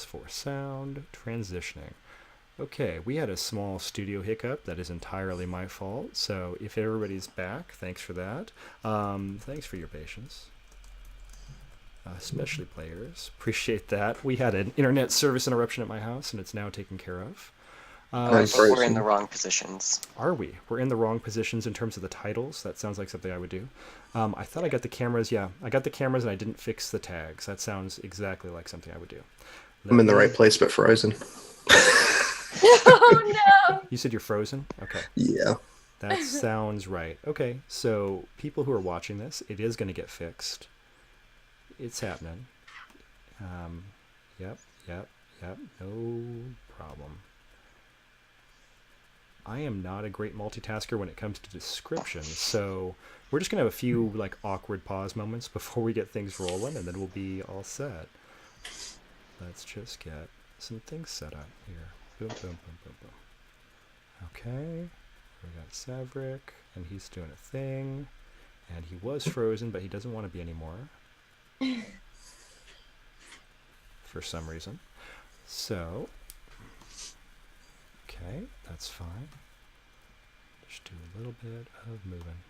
for sound transitioning. Okay, we had a small studio hiccup that is entirely my fault, so if everybody's back, thanks for that. Thanks for your patience. Especially players. Appreciate that. We had an internet service interruption at my house, and it's now taken care of. We're in the wrong positions. Are we? We're in the wrong positions in terms of the titles. That sounds like something I would do. I thought I got the cameras. Yeah, I got the cameras and I didn't fix the tags. That sounds exactly like something I would do. I'm in the right place, but frozen. Oh, no. You said you're frozen? Okay. Yeah. That sounds right. Okay, so people who are watching this, it is going to get fixed. It's happening. Yep. No problem. I am not a great multitasker when it comes to descriptions, so we're just going to have a few like awkward pause moments before we get things rolling, and then we'll be all set. Let's just get some things set up here. Boom, boom, boom, boom, boom. Okay, we got Savrik, and he's doing a thing, and he was frozen, but he doesn't want to be anymore. For some reason. So, okay, that's fine. Just do a little bit of moving.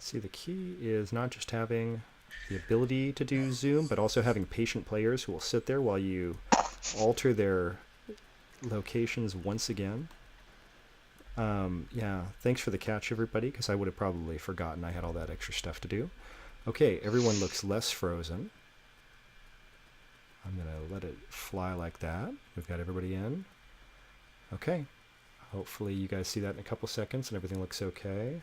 See, the key is not just having the ability to do zoom, but also having patient players who will sit there while you alter their locations once again. Yeah, thanks for the catch, everybody, because I would have probably forgotten I had all that extra stuff to do. Okay, everyone looks less frozen. I'm going to let it fly like that. We've got everybody in. Okay. Hopefully you guys see that in a couple seconds and everything looks okay.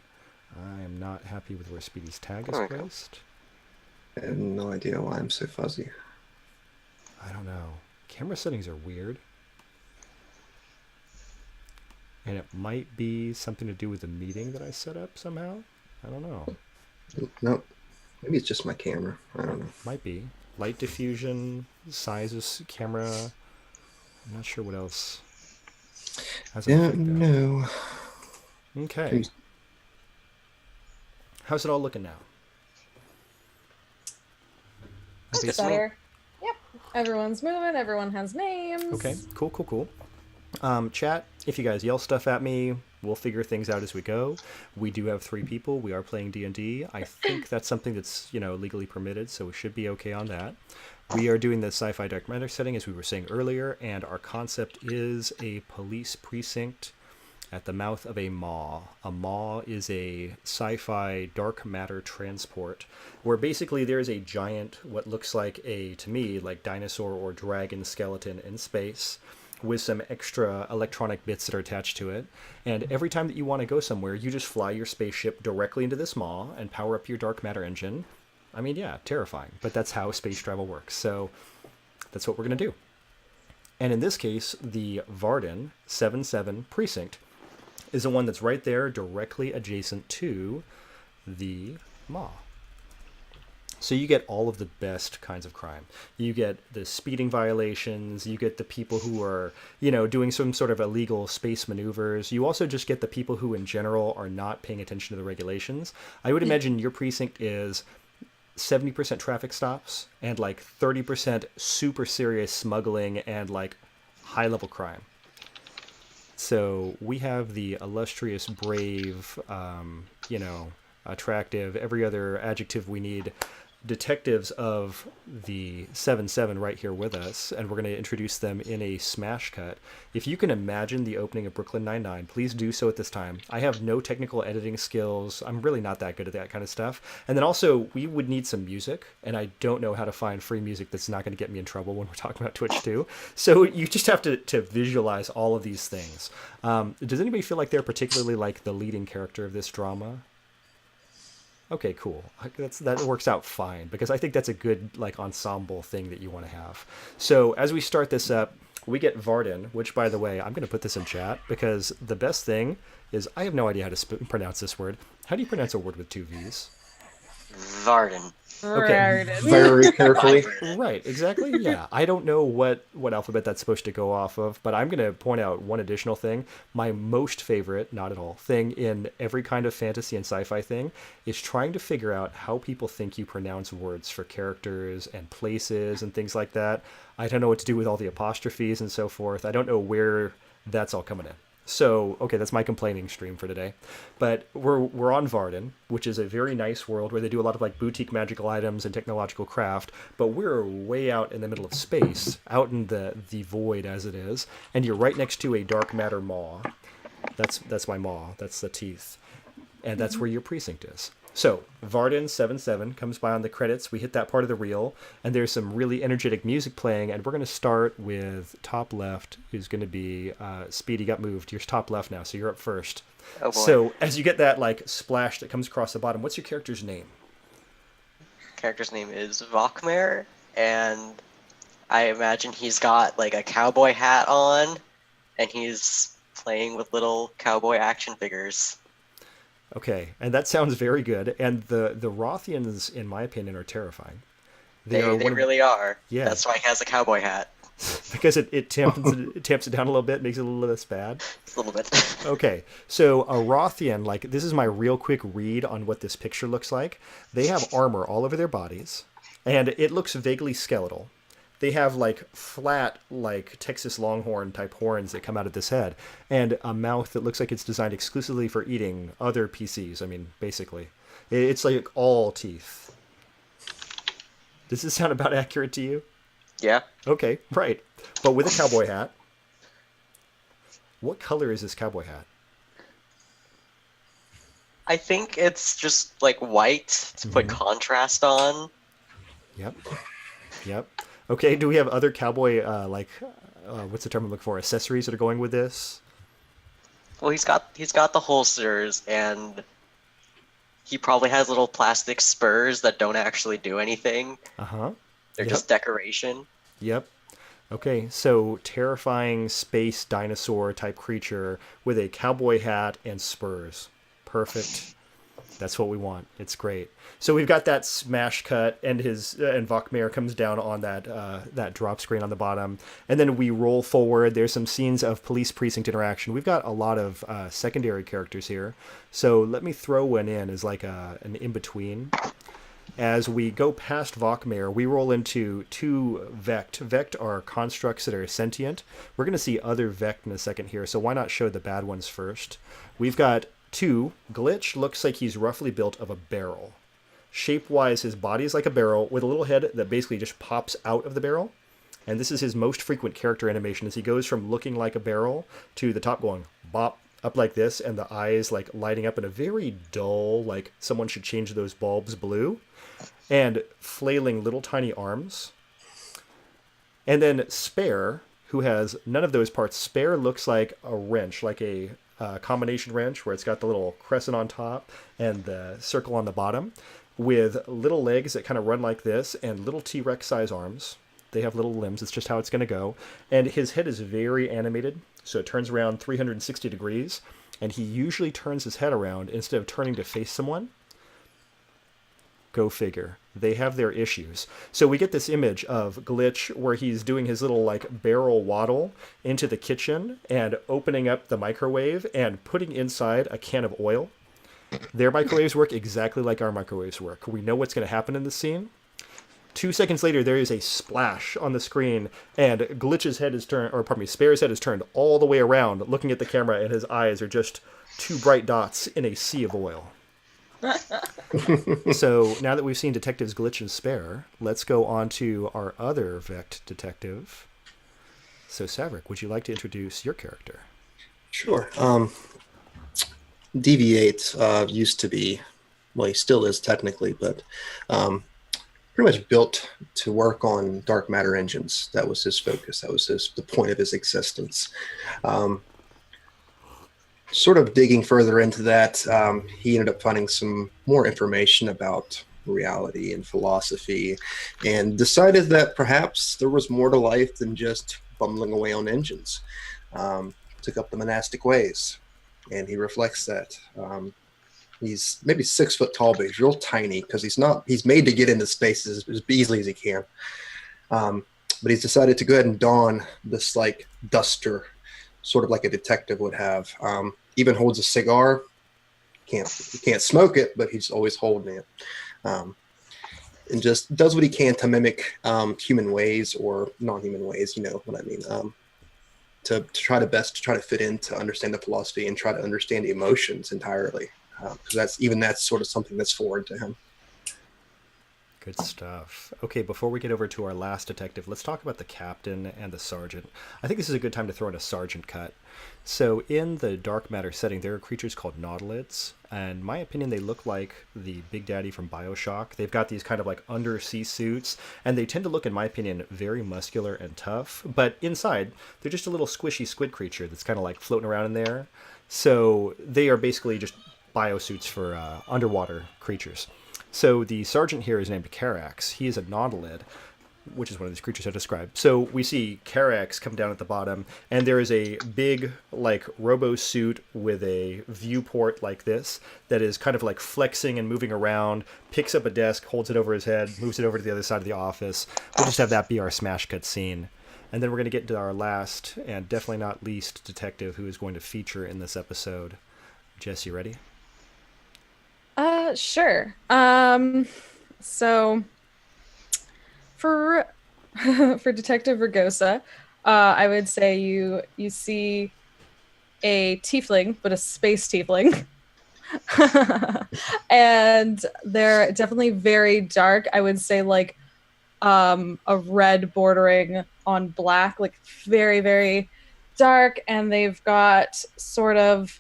I am not happy with where Speedy's tag is placed. I have no idea why I'm so fuzzy. I don't know. Camera settings are weird. And it might be something to do with the meeting that I set up somehow. I don't know. Nope. Maybe it's just my camera. I don't know. Might be. Light diffusion, size of camera. I'm not sure what else. No. Okay. How's it all looking now? That's better. Yep. Everyone's moving. Everyone has names. Okay. Cool. Chat, if you guys yell stuff at me, we'll figure things out as we go. We do have 3 people. We are playing D&D. I think that's something that's, legally permitted, so we should be okay on that. We are doing the sci-fi dark matter setting, as we were saying earlier, and our concept is a police precinct at the mouth of a maw. A maw is a sci-fi dark matter transport, where basically there's a giant, what looks like to me, like dinosaur or dragon skeleton in space, with some extra electronic bits that are attached to it. And every time that you want to go somewhere, you just fly your spaceship directly into this maw and power up your dark matter engine. I mean, yeah, terrifying, but that's how space travel works. So that's what we're going to do. And in this case, the Vvarden 7-7 precinct is the one that's right there directly adjacent to the maw. So you get all of the best kinds of crime. You get the speeding violations. You get the people who are, doing some sort of illegal space maneuvers. You also just get the people who, in general, are not paying attention to the regulations. I would imagine your precinct is 70% traffic stops and like 30% super serious smuggling and like high-level crime. So we have the illustrious, brave, attractive, every other adjective we need, detectives of the 7-7 right here with us, and we're going to introduce them in a smash cut. If you can imagine the opening of Brooklyn Nine-Nine, please do so at this time. I have no technical editing skills. I'm really not that good at that kind of stuff. And then also, we would need some music, and I don't know how to find free music that's not going to get me in trouble when we're talking about Twitch too. So you just have to visualize all of these things. Does anybody feel like they're particularly like the leading character of this drama? Okay, cool. That works out fine, because I think that's a good ensemble thing that you want to have. So as we start this up, we get Vvarden, which, by the way, I'm going to put this in chat, because the best thing is I have no idea how to pronounce this word. How do you pronounce a word with 2 V's? Vvarden. Okay. Very carefully. Right, exactly. Yeah, I don't know what alphabet that's supposed to go off of, but I'm going to point out one additional thing. My most favorite, not at all, thing in every kind of fantasy and sci-fi thing is trying to figure out how people think you pronounce words for characters and places and things like that. I don't know what to do with all the apostrophes and so forth. I don't know where that's all coming in. So, okay, that's my complaining stream for today. But we're on Vvarden, which is a very nice world where they do a lot of like boutique magical items and technological craft, but we're way out in the middle of space, out in the void as it is, and you're right next to a dark matter maw. That's my maw, that's the teeth. And that's where your precinct is. So, Vvarden 77 comes by on the credits. We hit that part of the reel, and there's some really energetic music playing, and we're going to start with top left, who's going to be Speedy got moved. You're top left now, so you're up first. Oh boy. So, as you get that like splash that comes across the bottom, what's your character's name? Character's name is Vokmer, and I imagine he's got like a cowboy hat on, and he's playing with little cowboy action figures. Okay, and that sounds very good. And the Rothians, in my opinion, are terrifying. They really are. Yeah. That's why he has a cowboy hat. Because it tamps it down a little bit, makes it a little less bad. A little bit. Okay, so a Rothian, like, this is my real quick read on what this picture looks like. They have armor all over their bodies, and it looks vaguely skeletal. They have, like, flat, like, Texas Longhorn type horns that come out of this head, and a mouth that looks like it's designed exclusively for eating other PCs. I mean, basically. It's, like, all teeth. Does this sound about accurate to you? Yeah. Okay, right. But with a cowboy hat. What color is this cowboy hat? I think it's just like white to put contrast on. Yep. Okay, do we have other cowboy, what's the term I'm looking for? Accessories that are going with this? Well, he's got the holsters, and he probably has little plastic spurs that don't actually do anything. Uh-huh. They're just decoration. Yep. Okay, so terrifying space dinosaur type creature with a cowboy hat and spurs. Perfect. That's what we want. It's great. So we've got that smash cut, and and Vokmer comes down on that drop screen on the bottom, and then we roll forward. There's some scenes of police precinct interaction. We've got a lot of secondary characters here, so let me throw one in as like an in between. As we go past Vokmer, we roll into two Vect. Vect are constructs that are sentient. We're going to see other Vect in a second here, so why not show the bad ones first? We've got two. Glitch looks like he's roughly built of a barrel. Shape-wise, his body is like a barrel with a little head that basically just pops out of the barrel. And this is his most frequent character animation as he goes from looking like a barrel to the top going bop up like this, and the eyes like lighting up in a very dull, like someone should change those bulbs blue, and flailing little tiny arms. And then Spare, who has none of those parts. Spare looks like a wrench, like a combination wrench where it's got the little crescent on top and the circle on the bottom, with little legs that kind of run like this and little T-Rex size arms. They have little limbs. It's just how it's going to go. And his head is very animated, so it turns around 360 degrees, and he usually turns his head around instead of turning to face someone. Go figure. They have their issues. So we get this image of Glitch where he's doing his little like barrel waddle into the kitchen and opening up the microwave and putting inside a can of oil. Their microwaves work exactly like our microwaves work. We know what's going to happen in the scene. 2 seconds later, there is a splash on the screen, and Glitch's head is turned, or pardon me, Spare's head is turned all the way around, looking at the camera, and his eyes are just two bright dots in a sea of oil. So now that we've seen Detectives Glitch and Spare, let's go on to our other Vect detective. So Saverick, would you like to introduce your character? Sure. DV8 used to be, well, he still is technically, but pretty much built to work on dark matter engines. That was his focus. That was the point of his existence. Sort of digging further into that, he ended up finding some more information about reality and philosophy, and decided that perhaps there was more to life than just bumbling away on engines. Took up the monastic ways, and he reflects that. He's maybe 6 foot tall, but he's real tiny because he's made to get into spaces as easily as he can. But he's decided to go ahead and don this like duster, sort of like a detective would have. Even holds a cigar. He can't smoke it, but he's always holding it. And just does what he can to mimic human ways or non-human ways, you know what I mean, to try to fit in, to understand the philosophy and try to understand the emotions entirely, because that's sort of something that's foreign to him. Good stuff. Okay, before we get over to our last detective, let's talk about the captain and the sergeant. I think this is a good time to throw in a sergeant cut. So in the dark matter setting, there are creatures called nautilids, and in my opinion, they look like the Big Daddy from BioShock. They've got these kind of like undersea suits, and they tend to look, in my opinion, very muscular and tough, but inside, they're just a little squishy squid creature that's kind of like floating around in there. So they are basically just biosuits for underwater creatures. So the sergeant here is named Carax. He is a nautilid, which is one of these creatures I described. So we see Carax come down at the bottom, and there is a big, like, robo suit with a viewport like this that is kind of like flexing and moving around, picks up a desk, holds it over his head, moves it over to the other side of the office. We'll just have that be our smash cut scene. And then we're going to get to our last, and definitely not least, detective who is going to feature in this episode. Jess, you ready? Sure. So for for Detective Ragosa, I would say you see a tiefling, but a space tiefling. And they're definitely very dark. I would say like a red bordering on black, like very, very dark, and they've got sort of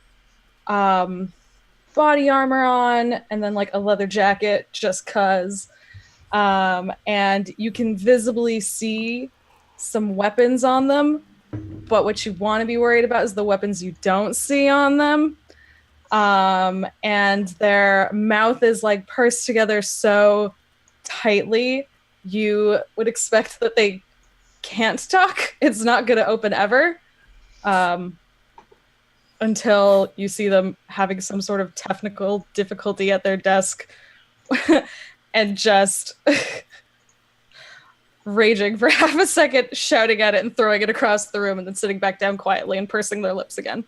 body armor on, and then like a leather jacket just cuz. And you can visibly see some weapons on them, but what you want to be worried about is the weapons you don't see on them. And their mouth is like pursed together so tightly, you would expect that they can't talk. It's not going to open ever. Until you see them having some sort of technical difficulty at their desk and just raging for half a second, shouting at it and throwing it across the room, and then sitting back down quietly and pursing their lips again.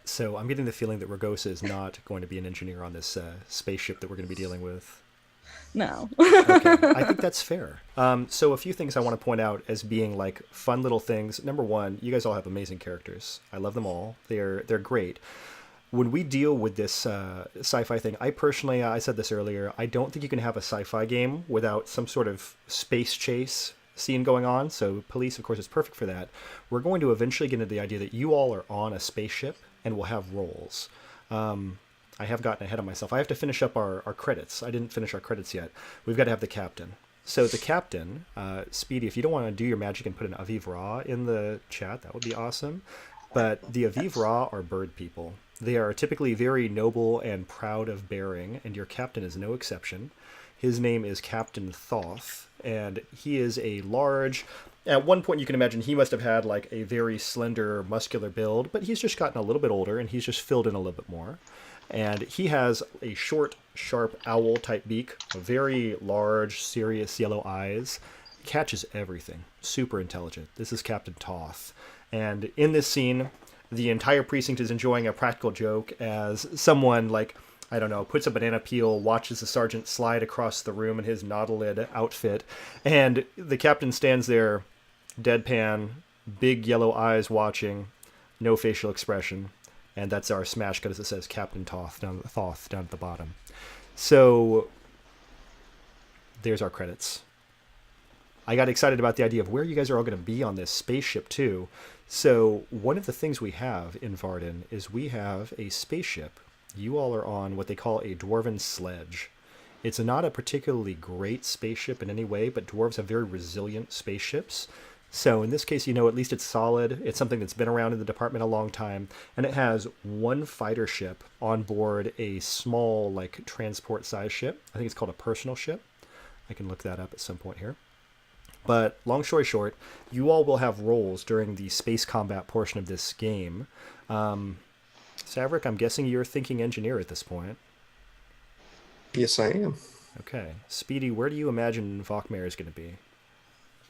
So I'm getting the feeling that Ragosa is not going to be an engineer on this spaceship that we're going to be dealing with. No. Okay, I think that's fair. So a few things I want to point out as being like fun little things. Number one, you guys all have amazing characters. I love them all. They're great. When we deal with this sci-fi thing, I personally, I said this earlier, I don't think you can have a sci-fi game without some sort of space chase scene going on. So police, of course, is perfect for that. We're going to eventually get into the idea that you all are on a spaceship and will have roles. I have gotten ahead of myself. I have to finish up our credits. I didn't finish our credits yet. We've got to have the captain. So the captain, Speedy, if you don't want to do your magic and put an Aviv Ra in the chat, that would be awesome. But the Aviv Ra are bird people. They are typically very noble and proud of bearing, and your captain is no exception. His name is Captain Thoth, and he is a large... At one point, you can imagine he must have had like a very slender, muscular build, but he's just gotten a little bit older, and he's just filled in a little bit more. And he has a short, sharp owl-type beak, very large, serious yellow eyes, catches everything, super intelligent. This is Captain Thoth. And in this scene, the entire precinct is enjoying a practical joke as someone, like, I don't know, puts a banana peel, watches the sergeant slide across the room in his nautilid outfit, and the captain stands there, deadpan, big yellow eyes watching, no facial expression. And that's our smash cut, as it says Captain Thoth down at the bottom. So there's our credits. I got excited about the idea of where you guys are all going to be on this spaceship too. So one of the things we have in Vvarden is we have a spaceship. You all are on what they call a Dwarven Sledge. It's not a particularly great spaceship in any way, but dwarves have very resilient spaceships. So in this case, you know, at least it's solid. It's something that's been around in the department a long time. And it has one fighter ship on board a small, like, transport size ship. I think it's called a personal ship. I can look that up at some point here. But long story short, you all will have roles during the space combat portion of this game. Saverick, I'm guessing you're thinking engineer at this point. Yes, I am. Okay. Speedy, where do you imagine Vokmare is going to be?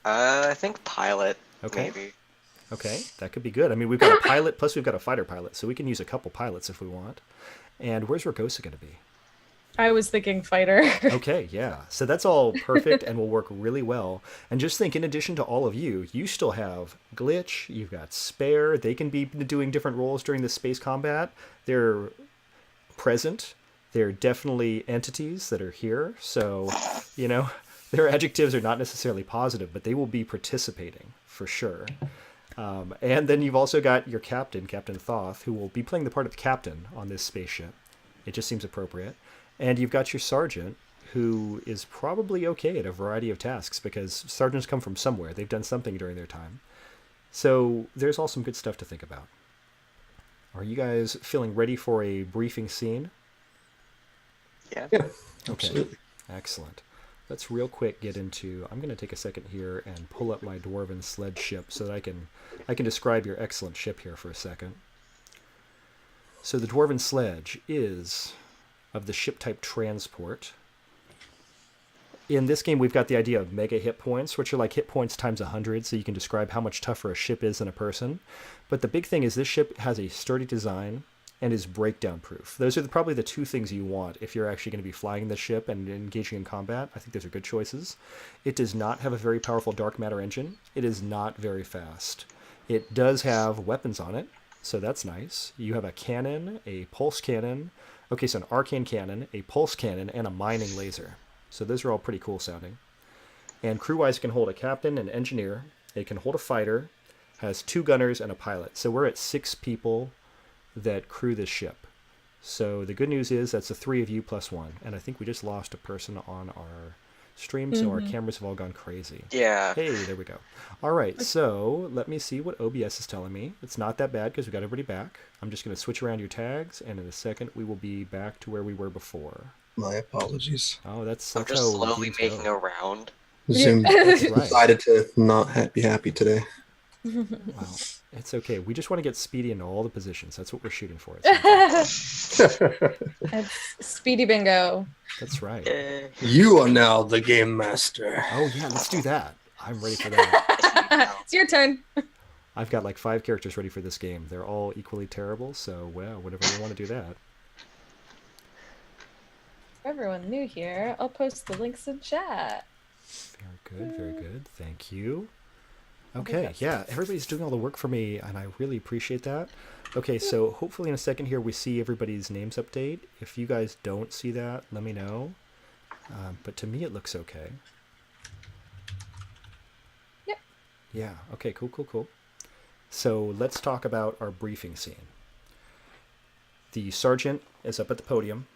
I think pilot, Okay. maybe. Okay, that could be good. I mean, we've got a pilot, plus we've got a fighter pilot, so we can use a couple pilots if we want. And where's Ragosa going to be? I was thinking fighter. Okay, yeah. So that's all perfect and will work really well. And just think, in addition to all of you, you still have Glitch, you've got Spare. They can be doing different roles during the space combat. They're present. They're definitely entities that are here. So, you know, their adjectives are not necessarily positive, but they will be participating for sure. And then you've also got your captain, Captain Thoth, who will be playing the part of captain on this spaceship. It just seems appropriate. And you've got your sergeant, who is probably okay at a variety of tasks because sergeants come from somewhere. They've done something during their time. So there's all some good stuff to think about. Are you guys feeling ready for a briefing scene? Yeah. Yeah, Okay, absolutely. excellent. Let's real quick get into... I'm going to take a second here and pull up my Dwarven Sledge ship so that I can describe your excellent ship here for a second. So the Dwarven Sledge is of the ship type transport. In this game, we've got the idea of mega hit points, which are like hit points times 100, so you can describe how much tougher a ship is than a person. But the big thing is this ship has a sturdy design and is breakdown proof. Those are probably the two things you want if you're actually going to be flying the ship and engaging in combat. I think those are good choices. It does not have a very powerful dark matter engine. It is not very fast. It does have weapons on it, so that's nice. You have a cannon, a pulse cannon, okay, so an arcane cannon, a pulse cannon, and a mining laser. So those are all pretty cool sounding. And crew-wise, it can hold a captain, an engineer, it can hold a fighter, has 2 gunners, and a pilot. So we're at 6 people that crew this ship. So the good news is that's the 3 of you plus 1. And I think we just lost a person on our stream, so our cameras have all gone crazy. Yeah. Hey, there we go. All right, so let me see what OBS is telling me. It's not that bad because we got everybody back. I'm just going to switch around your tags, and in a second we will be back to where we were before. My apologies. Oh, that's I'm just how slowly games making go. a round. Zoom That's right. decided to not be happy today. Wow, it's okay. We just want to get Speedy into all the positions. That's what we're shooting for. It's It's speedy bingo. That's right. You are now the game master. Oh yeah, let's do that. I'm ready for that. It's your turn. I've got like 5 characters ready for this game. They're all equally terrible, so well, whenever you want to do that. For everyone new here, I'll post the links in chat. Very good, very good. Thank you. Okay, yeah, everybody's doing all the work for me, and I really appreciate that. Okay, so hopefully in a second here we see everybody's names update. If you guys don't see that, let me know. But to me it looks okay. Yep. Yeah, okay, cool, cool, cool. So let's talk about our briefing scene. The sergeant is up at the podium.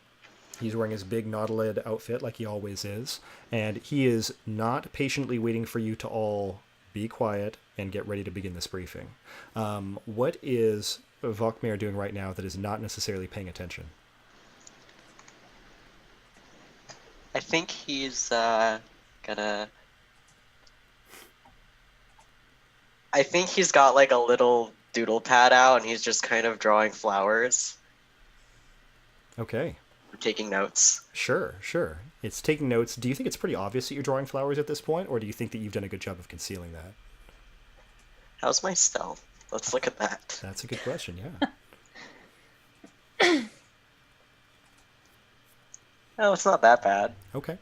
He's wearing his big nautilid outfit like he always is, and he is not patiently waiting for you to all be quiet and get ready to begin this briefing. What is Vokmare doing right now that is not necessarily paying attention? I think he's gonna... I think he's got like a little doodle pad out and he's just kind of drawing flowers. Okay. Taking notes. Sure, sure. It's taking notes. Do you think it's pretty obvious that you're drawing flowers at this point, or do you think that you've done a good job of concealing that? How's my stealth? Let's look at that. That's a good question, yeah. Oh, it's not that bad. Okay.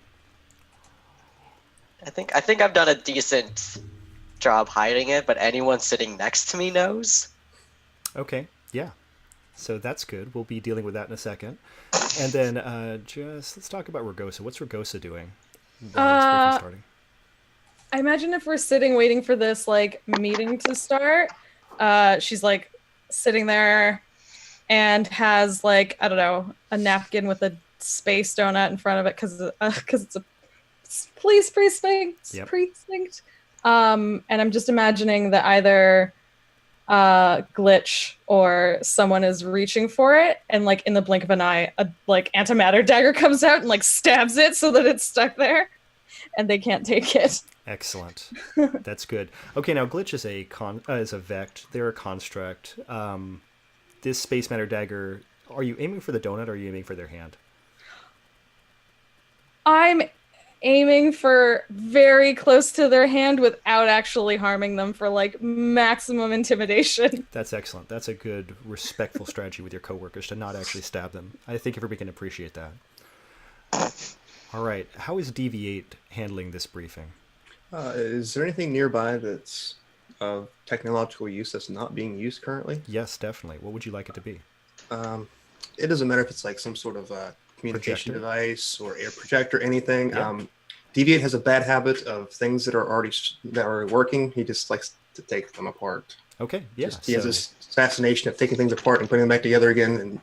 I think I've done a decent job hiding it, but anyone sitting next to me knows. Okay, yeah. So that's good. We'll be dealing with that in a second. And then let's talk about Ragosa. What's Ragosa doing? While this briefing's starting? I imagine if we're sitting waiting for this like meeting to start, she's like sitting there and has like, I don't know, a napkin with a space donut in front of it because it's a police precinct. Yep. Precinct. And I'm just imagining that either Glitch or someone is reaching for it, and like in the blink of an eye, a like antimatter dagger comes out and like stabs it so that it's stuck there, and they can't take it. Excellent. That's good. Okay, now Glitch is a Vect. They're a construct. this Space Matter dagger, are you aiming for the donut or are you aiming for their hand? I'm aiming for very close to their hand without actually harming them for like maximum intimidation. That's excellent. That's a good, respectful strategy with your coworkers to not actually stab them. I think everybody can appreciate that. All right. How is DV8 handling this briefing? Is there anything nearby that's of technological use that's not being used currently? Yes, definitely. What would you like it to be? It doesn't matter if it's like some sort of communication Projector? device or air projector, anything. Yeah. Deviate has a bad habit of things that are already that are working. He just likes to take them apart. Okay, yeah. He has this fascination of taking things apart and putting them back together again, and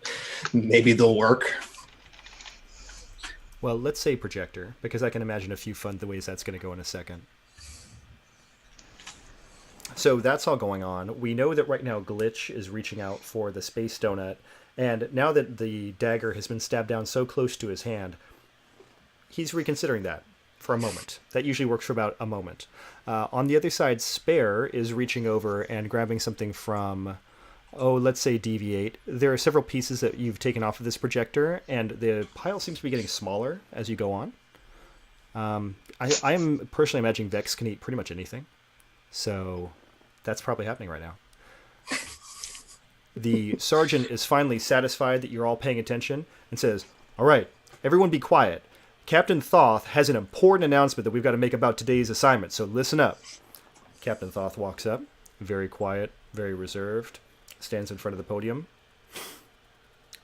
maybe they'll work. Well, let's say projector, because I can imagine a few fun ways that's going to go in a second. So that's all going on. We know that right now Glitch is reaching out for the space donut, and now that the dagger has been stabbed down so close to his hand, he's reconsidering that for a moment. That usually works for about a moment. On the other side, Spare is reaching over and grabbing something from, let's say DV8. There are several pieces that you've taken off of this projector, and the pile seems to be getting smaller as you go on. I'm personally imagining Vex can eat pretty much anything. So that's probably happening right now. The sergeant is finally satisfied that you're all paying attention and says, "All right, everyone be quiet. Captain Thoth has an important announcement that we've got to make about today's assignment, so listen up." Captain Thoth walks up, very quiet, very reserved, stands in front of the podium.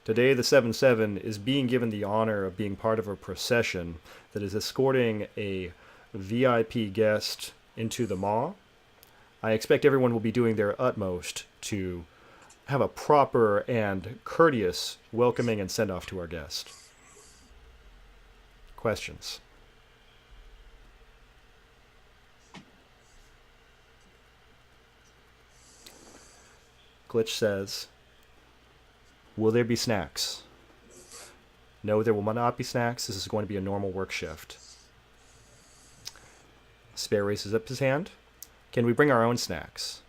"Today, the 7-7 is being given the honor of being part of a procession that is escorting a VIP guest into the maw. I expect everyone will be doing their utmost to have a proper and courteous welcoming and send-off to our guest." Questions? Glitch says, "Will there be snacks?" "No, there will not be snacks. This is going to be a normal work shift." Spare raises up his hand. "Can we bring our own snacks?"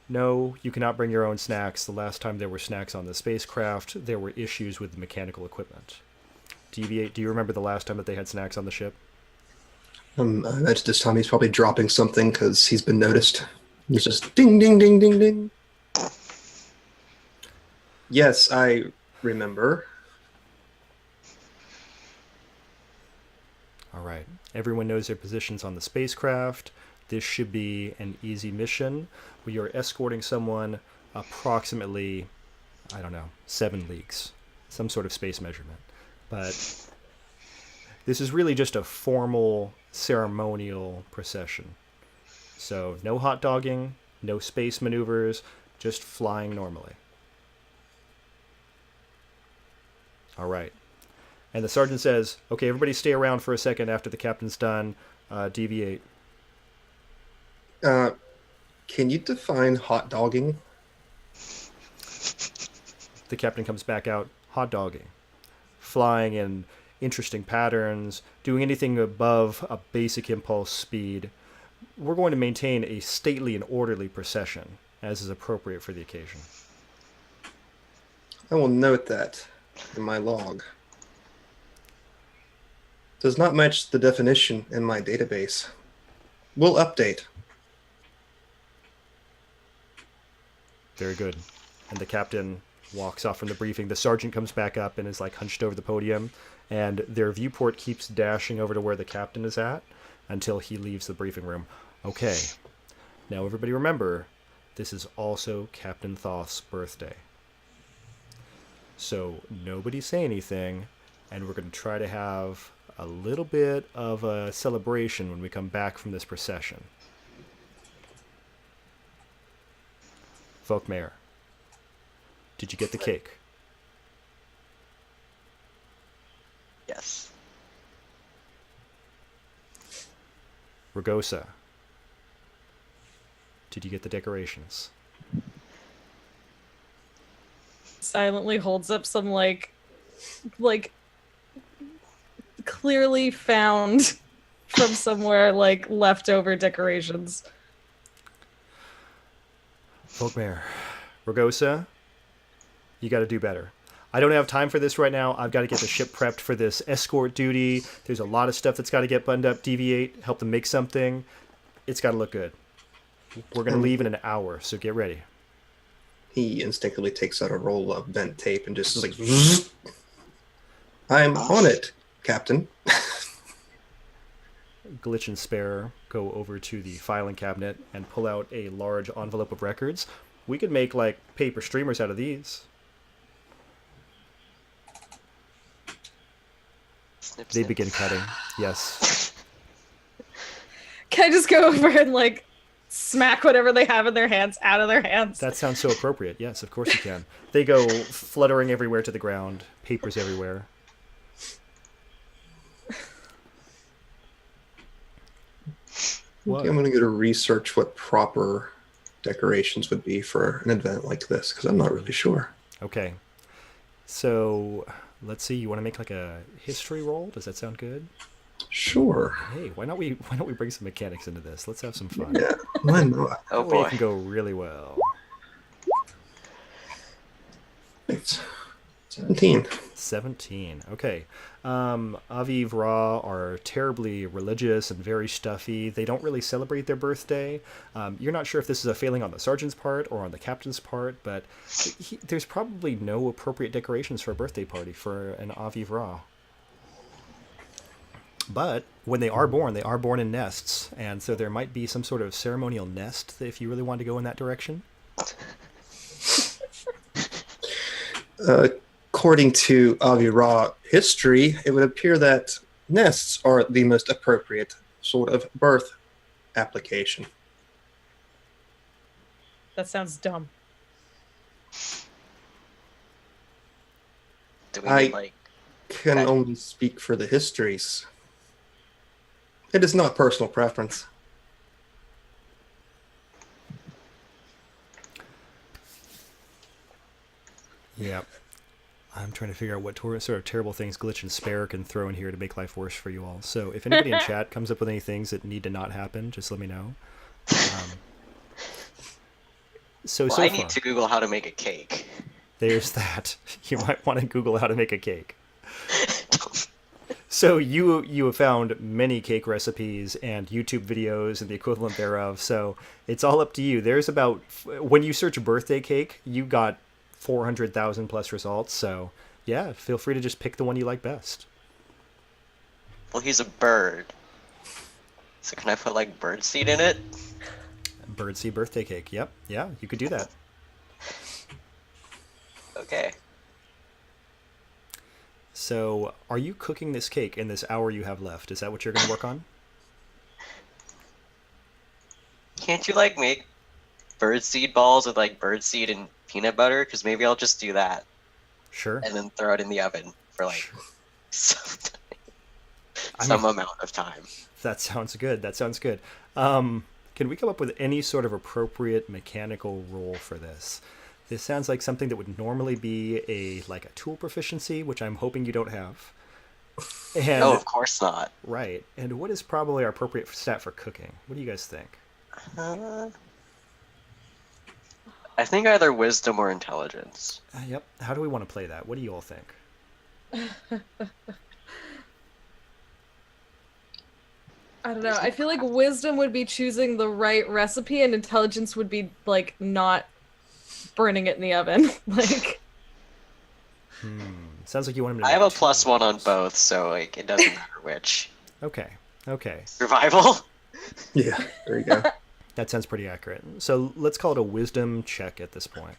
"No, you cannot bring your own snacks. The last time there were snacks on the spacecraft, there were issues with the mechanical equipment." DV8, do you remember the last time that they had snacks on the ship? I imagine this time he's probably dropping something because he's been noticed. He's just ding, ding, ding, ding, ding. Yes, I remember. All right. Everyone knows their positions on the spacecraft. This should be an easy mission. We are escorting someone approximately, 7 leagues. Some sort of space measurement. But this is really just a formal ceremonial procession. So no hot dogging, no space maneuvers, just flying normally. All right. And the sergeant says, "Okay, everybody stay around for a second after the captain's done. DV8. Can you define hot dogging? The captain comes back out, "Hot dogging. Flying in interesting patterns, doing anything above a basic impulse speed. We're going to maintain a stately and orderly procession, as is appropriate for the occasion." I will note that in my log. Does not match the definition in my database. We'll update. Very good. And the captain walks off from the briefing. The sergeant comes back up and is like hunched over the podium, and their viewport keeps dashing over to where the captain is at until he leaves the briefing room. Okay. Now everybody remember, this is also Captain Thoth's birthday. So nobody say anything, and we're going to try to have a little bit of a celebration when we come back from this procession. Folkmare, did you get the cake? Yes. Ragosa, did you get the decorations? Silently holds up some like clearly found from somewhere like leftover decorations. Folkmare, Ragosa, You got to do better. I don't have time for this right now. I've got to get the ship prepped for this escort duty. There's a lot of stuff that's got to get buttoned up. Deviate, help them make something. It's got to look good. We're going to leave in an hour, so get ready. He instinctively takes out a roll of bent tape and just is like, "Zzz. I'm on it, Captain." Glitch and Spare go over to the filing cabinet and pull out a large envelope of records. We could make, like, paper streamers out of these. Snip, They snip. begin cutting. Yes. Can I just go over and like smack whatever they have in their hands out of their hands? That sounds so appropriate. Yes, of course you can. They go fluttering everywhere to the ground. Papers everywhere. What? Okay, I'm going to go to research what proper decorations would be for an event like this, because I'm not really sure. Okay. So, let's see. You want to make like a history roll? Does that sound good? Sure. Hey, why don't we bring some mechanics into this? Let's have some fun. Yeah, why not? Oh That way it boy. can go really well. It's 17. 17. Okay. Aviv Ra are terribly religious and very stuffy. They don't really celebrate their birthday. You're not sure if this is a failing on the sergeant's part or on the captain's part, but there's probably no appropriate decorations for a birthday party for an Aviv Ra. But when they are born in nests, and so there might be some sort of ceremonial nest if you really want to go in that direction. According to Avi-Ra history, it would appear that nests are the most appropriate sort of birth application. That sounds dumb. Do we I- need, like, Can Okay. only speak for the histories. It is not personal preference. Yeah. I'm trying to figure out what sort of terrible things Glitch and Spare can throw in here to make life worse for you all. So if anybody in chat comes up with any things that need to not happen, just let me know. So well, so I far, need to Google how to make a cake. there's that. You might want to Google how to make a cake. So you have found many cake recipes and YouTube videos and the equivalent thereof. So it's all up to you. There's about, when you search birthday cake, you got 400,000 plus results. So yeah, feel free to just pick the one you like best. Well, he's a bird. So can I put, like, birdseed in it? Birdseed birthday cake. Yep. Yeah, you could do that. Okay. So are you cooking this cake in this hour you have left? Is that what you're going to work on? Can't you, like, make birdseed balls with, like, birdseed and peanut butter? Because maybe I'll just do that Sure. and then throw it in the oven for, like, some I mean, amount of time. that sounds good. That sounds good. Can we come up with any sort of appropriate mechanical role for this? This sounds like something that would normally be a tool proficiency, which I'm hoping you don't have. And Oh, of course not. right. And what is probably our appropriate stat for cooking? What do you guys think? I think either wisdom or intelligence. Yep. How do we want to play that? What do you all think? I don't know. I feel like wisdom would be choosing the right recipe, and intelligence would be like not burning it in the oven. Like, Sounds like you want him to. I make have a two +1 on rolls. both, so, like, it doesn't matter which. Okay. Okay. Survival? Yeah, there you go. That sounds pretty accurate. So let's call it a wisdom check at this point.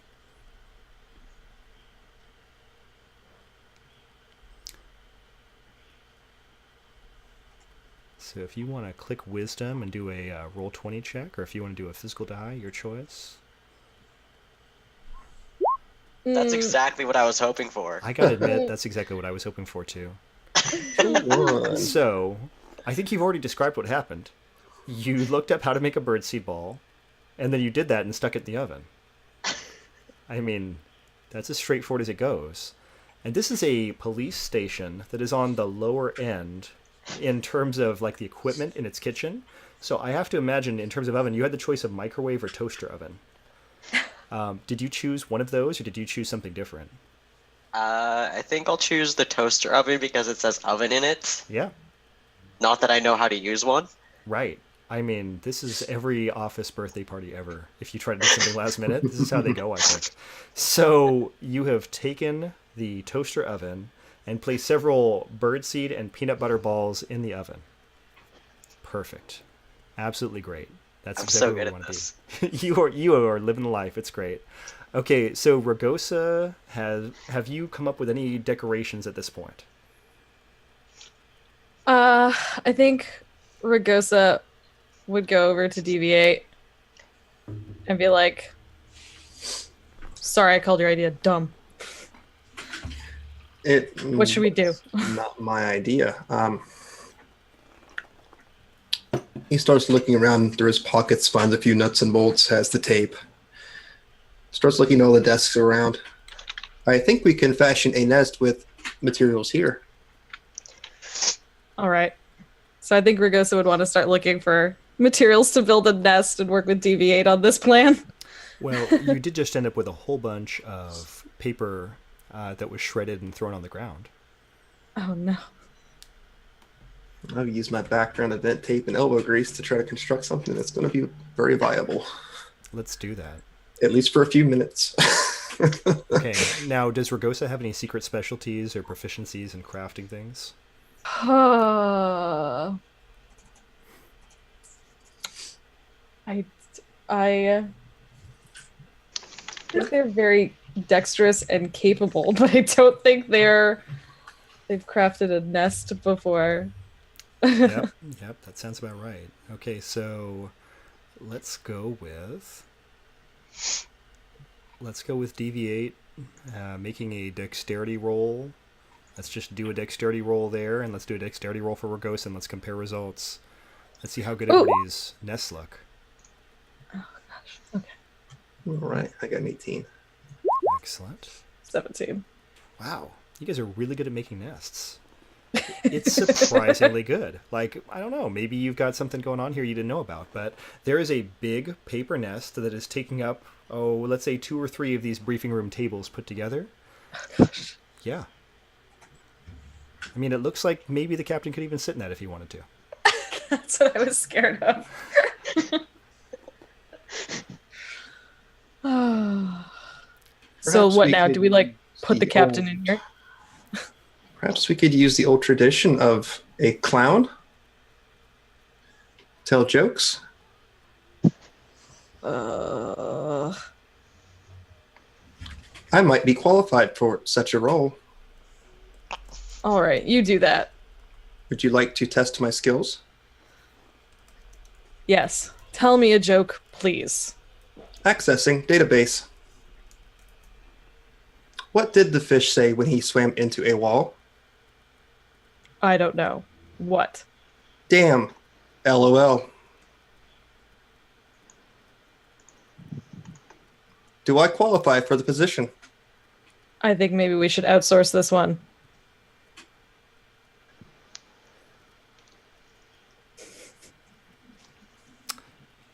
So if you want to click wisdom and do a roll 20 check, or if you want to do a physical die, your choice. That's exactly what I was hoping for. I gotta admit, that's exactly what I was hoping for too. One. So, I think you've already described what happened. You looked up how to make a birdseed ball, and then you did that and stuck it in the oven. I mean, that's as straightforward as it goes. And this is a police station that is on the lower end in terms of like the equipment in its kitchen. So I have to imagine in terms of oven, you had the choice of microwave or toaster oven. Did you choose one of those, or did you choose something different? I think I'll choose the toaster oven because it says oven in it. Yeah, Not that I know how to use one. right. I mean, this is every office birthday party ever. If you try to do something last minute, this is how they go, I think. So you have taken the toaster oven and placed several birdseed and peanut butter balls in the oven. Perfect. Absolutely great. That's I'm exactly so where good we at want this. to be. You are living the life. It's great. Okay, so Ragosa have you come up with any decorations at this point? I think Ragosa would go over to Deviate and be like, "Sorry, I called your idea dumb. What should we do?" Not my idea. He starts looking around through his pockets, finds a few nuts and bolts, has the tape. Starts looking at all the desks around. I think we can fashion a nest with materials here. All right. So I think Ragosa would want to start looking for materials to build a nest and work with Deviate on this plan. Well, you did just end up with a whole bunch of paper that was shredded and thrown on the ground. Oh no. I've used my background event tape and elbow grease to try to construct something that's going to be very viable, Let's do that. at least for a few minutes. Okay, now does Ragosa have any secret specialties or proficiencies in crafting things? I think they're very dexterous and capable, but I don't think they've crafted a nest before. Yep, that sounds about right. Okay, so let's go with Deviate, making a dexterity roll. Let's just do a dexterity roll there, and let's do a dexterity roll for Ragosa, and let's compare results. Let's see how good everybody's nests look. Oh gosh. Okay. All right, I got an 18. Excellent. 17. Wow, you guys are really good at making nests. It's surprisingly good. Like, I don't know, maybe you've got something going on here you didn't know about, but there is a big paper nest that is taking up, let's say 2 or 3 of these briefing room tables put together. Yeah. I mean, it looks like maybe the captain could even sit in that if he wanted to. That's what I was scared of. So Perhaps what we now? could Do we like use put the captain in here? Perhaps we could use the old tradition of a clown, tell jokes. Uh, I might be qualified for such a role. all right, you do that. Would you like to test my skills? Yes. Tell me a joke, please. Accessing database. What did the fish say when he swam into a wall? I don't know. What? Damn. LOL. Do I qualify for the position? I think maybe we should outsource this one.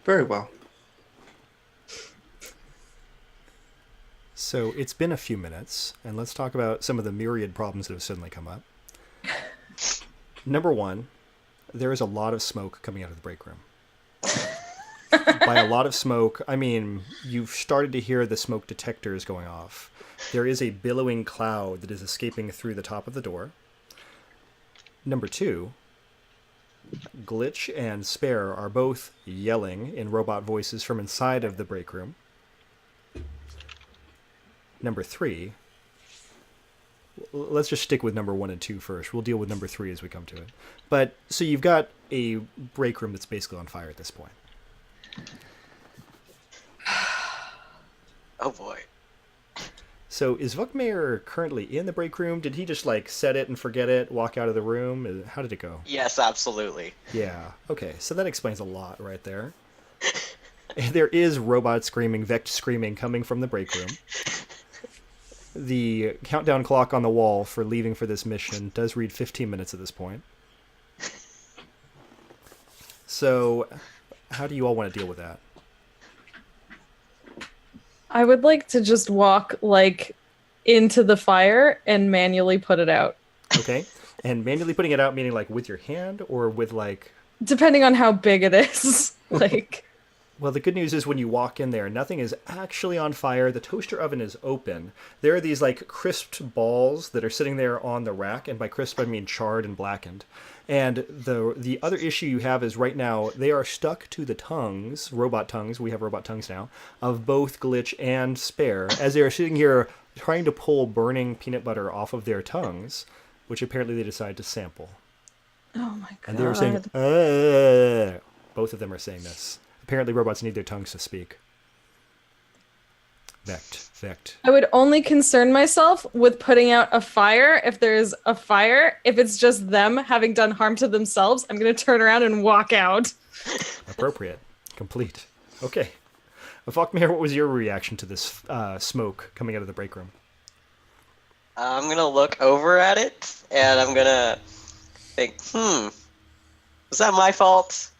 Very well. So it's been a few minutes, and let's talk about some of the myriad problems that have suddenly come up. Number one, there is a lot of smoke coming out of the break room. By a lot of smoke, I mean you've started to hear the smoke detectors going off. There is a billowing cloud that is escaping through the top of the door. Number two, Glitch and Spare are both yelling in robot voices from inside of the break room. Number three, let's just stick with number 1 and 2 first. We'll deal with number 3 as we come to it. But so you've got a break room that's basically on fire at this point. Oh boy. So is Vukmair currently in the break room? Did he just like set it and forget it, walk out of the room? How did it go? Yes, absolutely. Yeah. Okay. So that explains a lot right there. There is robot screaming, Vect screaming coming from the break room. The countdown clock on the wall for leaving for this mission does read 15 minutes at this point. So how do you all want to deal with that? I would like to just walk like into the fire and manually put it out. Okay. And manually putting it out, meaning like with your hand or with like. Depending on how big it is. Like. Well, the good news is when you walk in there, nothing is actually on fire. The toaster oven is open. There are these like crisped balls that are sitting there on the rack, and by crisp I mean charred and blackened. And the other issue you have is right now they are stuck to the tongues, robot tongues, we have robot tongues now, of both Glitch and Spare, as they are sitting here trying to pull burning peanut butter off of their tongues, which apparently they decide to sample. Oh my god. And they were saying, both of them are saying this. Apparently robots need their tongues to speak. Vect. I would only concern myself with putting out a fire if there's a fire. If it's just them having done harm to themselves, I'm going to turn around and walk out. Appropriate. Complete. Okay. Vokmir, what was your reaction to this smoke coming out of the break room? I'm going to look over at it, and I'm going to think, was that my fault?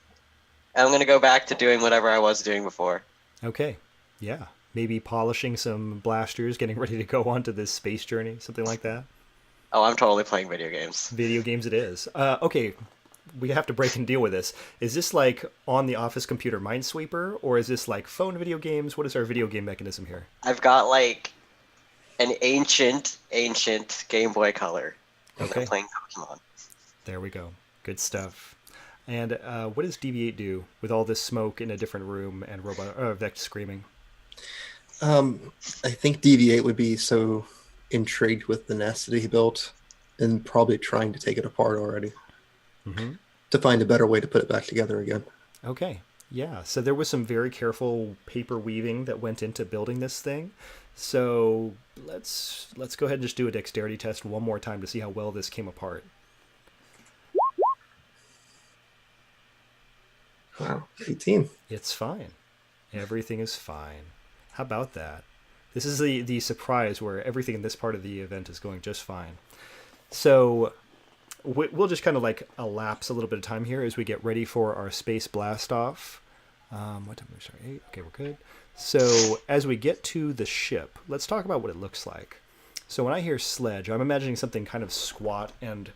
I'm going to go back to doing whatever I was doing before. Okay. Yeah. Maybe polishing some blasters, getting ready to go on to this space journey, something like that. Oh, I'm totally playing video games. Video games it is. Okay. We have to break and deal with this. Is this like on the office computer Minesweeper, or is this like phone video games? What is our video game mechanism here? I've got like an ancient Game Boy Color. Okay. I'm playing Pokemon. There we go. Good stuff. And what does Deviate do with all this smoke in a different room and Vect screaming? I think Deviate would be so intrigued with the nest that he built and probably trying to take it apart already to find a better way to put it back together again. Okay. Yeah. So there was some very careful paper weaving that went into building this thing. So let's go ahead and just do a dexterity test one more time to see how well this came apart. Wow, 18. It's fine. Everything is fine. How about that? This is the surprise where everything in this part of the event is going just fine. So we'll just kind of like elapse a little bit of time here as we get ready for our space blast off. What time? Sorry, 8. Okay, we're good. So as we get to the ship, let's talk about what it looks like. So when I hear sledge, I'm imagining something kind of squat and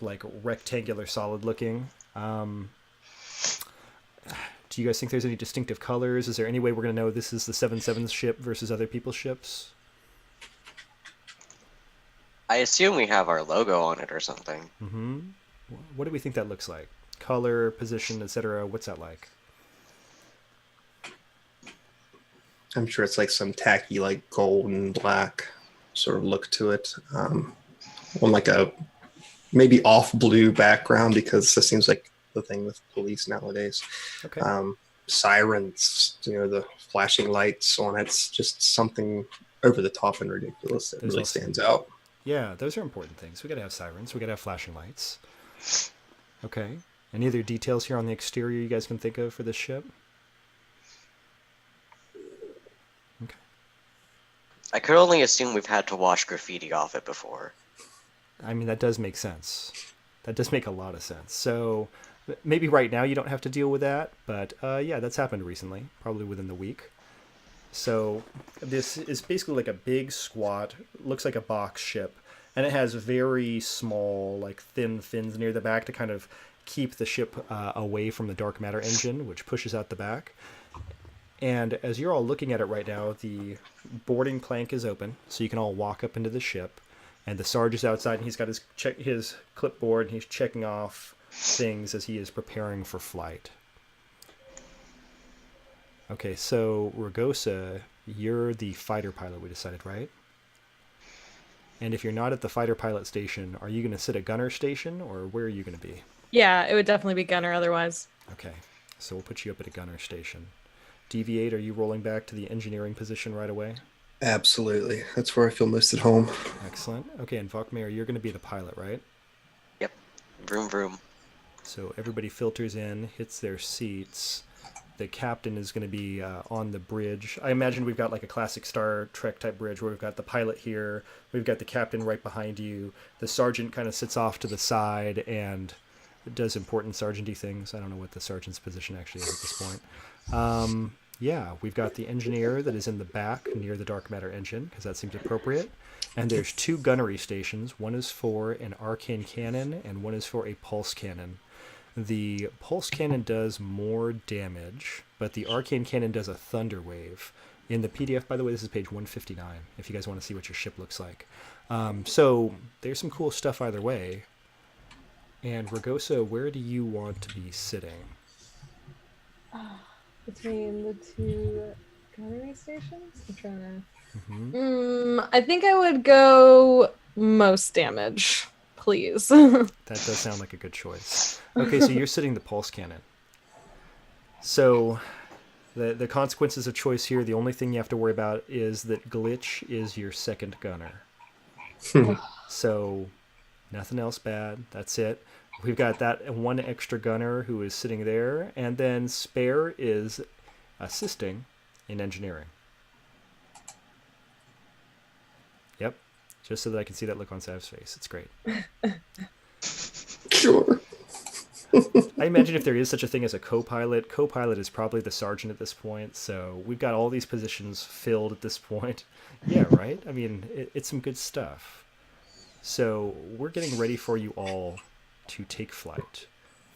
like rectangular solid looking. Do you guys think there's any distinctive colors? Is there any way we're going to know this is the 7-7 ship versus other people's ships? I assume we have our logo on it or something. Mm-hmm. What do we think that looks like? Color, position, etc. What's that like? I'm sure it's like some tacky, like gold and black sort of look to it. On like a maybe off blue background, because this seems like the thing with police nowadays. Okay. Sirens, the flashing lights on it's just something over the top and ridiculous that really stands out. Yeah, those are important things. We gotta have sirens. We gotta have flashing lights. Okay. Any other details here on the exterior you guys can think of for this ship? Okay. I could only assume we've had to wash graffiti off it before. I mean, that does make sense. That does make a lot of sense. So maybe right now you don't have to deal with that, but yeah, that's happened recently, probably within the week. So this is basically like a big squat, looks like a box ship, and it has very small, like thin fins near the back to kind of keep the ship away from the dark matter engine, which pushes out the back. And as you're all looking at it right now, the boarding plank is open, so you can all walk up into the ship. And the Sarge is outside, and he's got his clipboard, and he's checking off things as he is preparing for flight. Okay, so Ragosa, you're the fighter pilot, we decided, right? And if you're not at the fighter pilot station, are you going to sit at gunner station, or where are you going to be? Yeah, it would definitely be gunner otherwise. Okay, so we'll put you up at a gunner station. Deviate, are you rolling back to the engineering position right away? Absolutely. That's where I feel most at home. Excellent. Okay, and Vokmir, you're going to be the pilot, right? Yep. Vroom vroom. So everybody filters in, hits their seats. The captain is going to be on the bridge. I imagine we've got like a classic Star Trek type bridge where we've got the pilot here, we've got the captain right behind you. The sergeant kind of sits off to the side and does important sergeant-y things. I don't know what the sergeant's position actually is at this point. Yeah, we've got the engineer that is in the back near the dark matter engine, because that seems appropriate. And there's 2 gunnery stations. One is for an arcane cannon, and one is for a pulse cannon. The pulse cannon does more damage, but the arcane cannon does a thunder wave. In the PDF, by the way, this is page 159, if you guys want to see what your ship looks like. So there's some cool stuff either way. And Ragosa, where do you want to be sitting? Between the 2 gunnery stations? I'm trying to... Mm-hmm. I think I would go most damage, please. That does sound like a good choice. Okay, so you're sitting the pulse cannon. So the consequences of choice here, the only thing you have to worry about is that Glitch is your second gunner. So nothing else bad. That's it. We've got that 1 extra gunner who is sitting there, and then Spare is assisting in engineering. Yep, just so that I can see that look on Sav's face. It's great. Sure. I imagine if there is such a thing as a co-pilot is probably the sergeant at this point, so we've got all these positions filled at this point. Yeah, right? I mean, it's some good stuff. So we're getting ready for you all to take flight,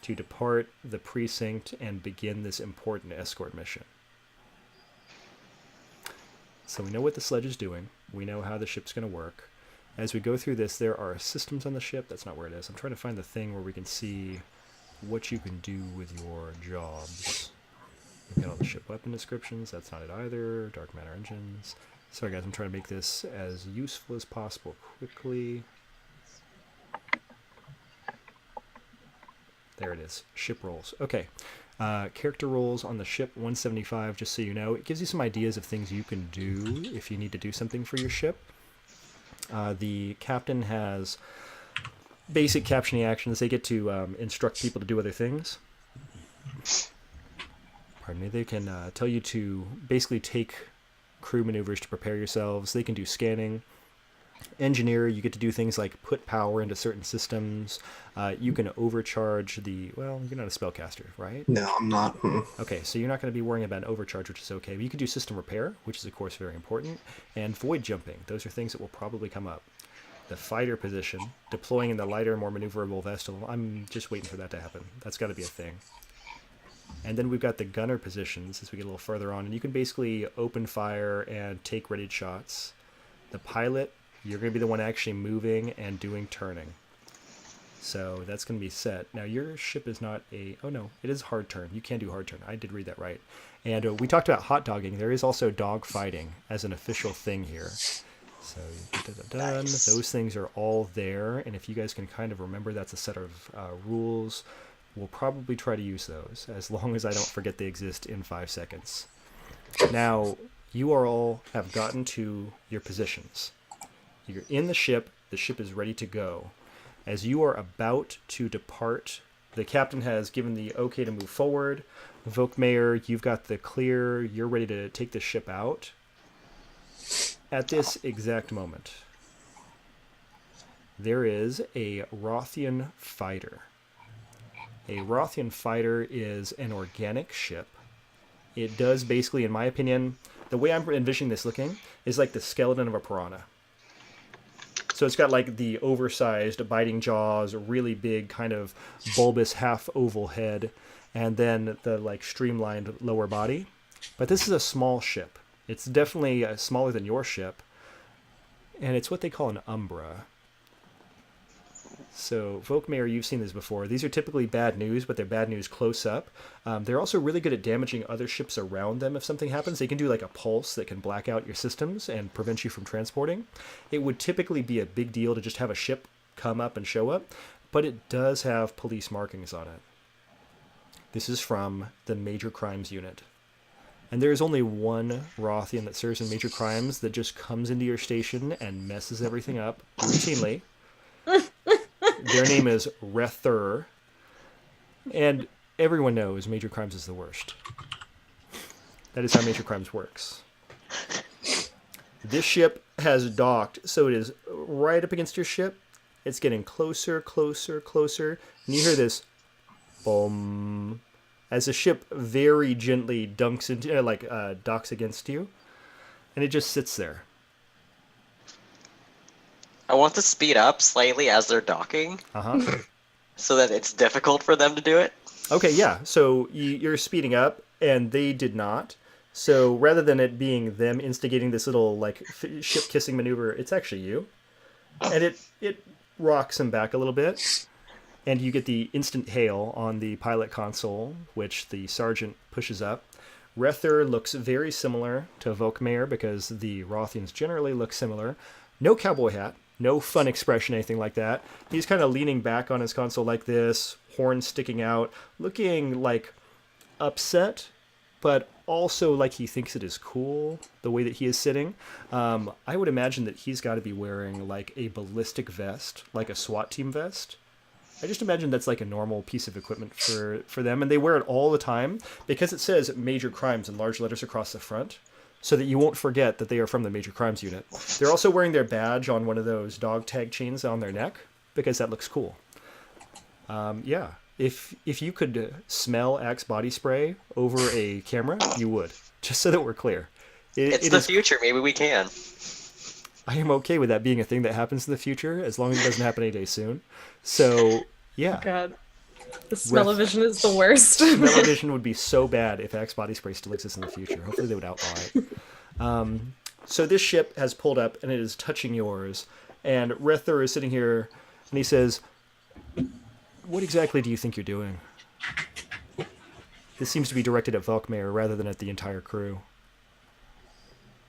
to depart the precinct and begin this important escort mission. So we know what the sledge is doing. We know how the ship's going to work. As we go through this, there are systems on the ship. That's not where it is. I'm trying to find the thing where we can see what you can do with your jobs. We've got all the ship weapon descriptions. That's not it either. Dark matter engines. Sorry guys, I'm trying to make this as useful as possible quickly. There it is. Ship roles. Okay. Character roles on the ship, 175, just so you know. It gives you some ideas of things you can do if you need to do something for your ship. The captain has basic captioning actions. They get to instruct people to do other things. Pardon me. They can tell you to basically take crew maneuvers to prepare yourselves. They can do scanning. Engineer, you get to do things like put power into certain systems. You can overcharge the... Well, you're not a spellcaster, right? No, I'm not. Okay, so you're not going to be worrying about an overcharge, which is okay. But you can do system repair, which is, of course, very important. And void jumping. Those are things that will probably come up. The fighter position, deploying in the lighter, more maneuverable vessel. I'm just waiting for that to happen. That's got to be a thing. And then we've got the gunner positions as we get a little further on. And you can basically open fire and take readied shots. The pilot... You're going to be the one actually moving and doing turning. So that's going to be set. Now, your ship is not a... Oh, no. It is hard turn. You can do hard turn. I did read that right. And we talked about hot dogging. There is also dog fighting as an official thing here. So, nice. Those things are all there. And if you guys can kind of remember that's a set of rules, we'll probably try to use those, as long as I don't forget they exist in 5 seconds. Now, you all have gotten to your positions. You're in the ship is ready to go. As you are about to depart, the captain has given the okay to move forward. Vokmayer, you've got the clear, you're ready to take the ship out. At this exact moment, there is a Rothian fighter. A Rothian fighter is an organic ship. It does basically, in my opinion, the way I'm envisioning this looking is like the skeleton of a piranha. So it's got like the oversized biting jaws, really big kind of bulbous half oval head, and then the like streamlined lower body. But this is a small ship. It's definitely smaller than your ship, and it's what they call an Umbra. So, Vokmayer, you've seen this before. These are typically bad news, but they're bad news close up. They're also really good at damaging other ships around them if something happens. They can do like a pulse that can black out your systems and prevent you from transporting. It would typically be a big deal to just have a ship come up and show up, but it does have police markings on it. This is from the Major Crimes Unit. And there is only one Rothian that serves in Major Crimes that just comes into your station and messes everything up routinely. Their name is Rether, and everyone knows Major Crimes is the worst. That is how Major Crimes works. This ship has docked, so it is right up against your ship. It's getting closer, closer, closer, and you hear this boom, as the ship very gently docks against you, and it just sits there. I want to speed up slightly as they're docking, so that it's difficult for them to do it. Okay, yeah. So you're speeding up, and they did not. So rather than it being them instigating this little ship kissing maneuver, it's actually you, and it rocks them back a little bit, and you get the instant hail on the pilot console, which the sergeant pushes up. Rether looks very similar to Volkmar because the Rothians generally look similar. No cowboy hat. No fun expression, anything like that. He's kind of leaning back on his console like this, horns sticking out, looking like upset, but also like he thinks it is cool, the way that he is sitting. I would imagine that he's got to be wearing like a ballistic vest, like a SWAT team vest. I just imagine that's like a normal piece of equipment for them, and they wear it all the time because it says major crimes in large letters across the front, so that you won't forget that they are from the Major Crimes Unit. They're also wearing their badge on one of those dog tag chains on their neck, because that looks cool. Yeah, if you could smell Axe body spray over a camera, you would, just so that we're clear. It's the future, maybe we can. I am okay with that being a thing that happens in the future, as long as it doesn't happen any day soon. So, yeah. God. The smell-o-vision is the worst. Smell-o-vision would be so bad if Axe body spray still exists in the future. Hopefully they would outlaw it. So this ship has pulled up, and it is touching yours. And Rether is sitting here, and he says, "What exactly do you think you're doing?" This seems to be directed at Volkmar rather than at the entire crew.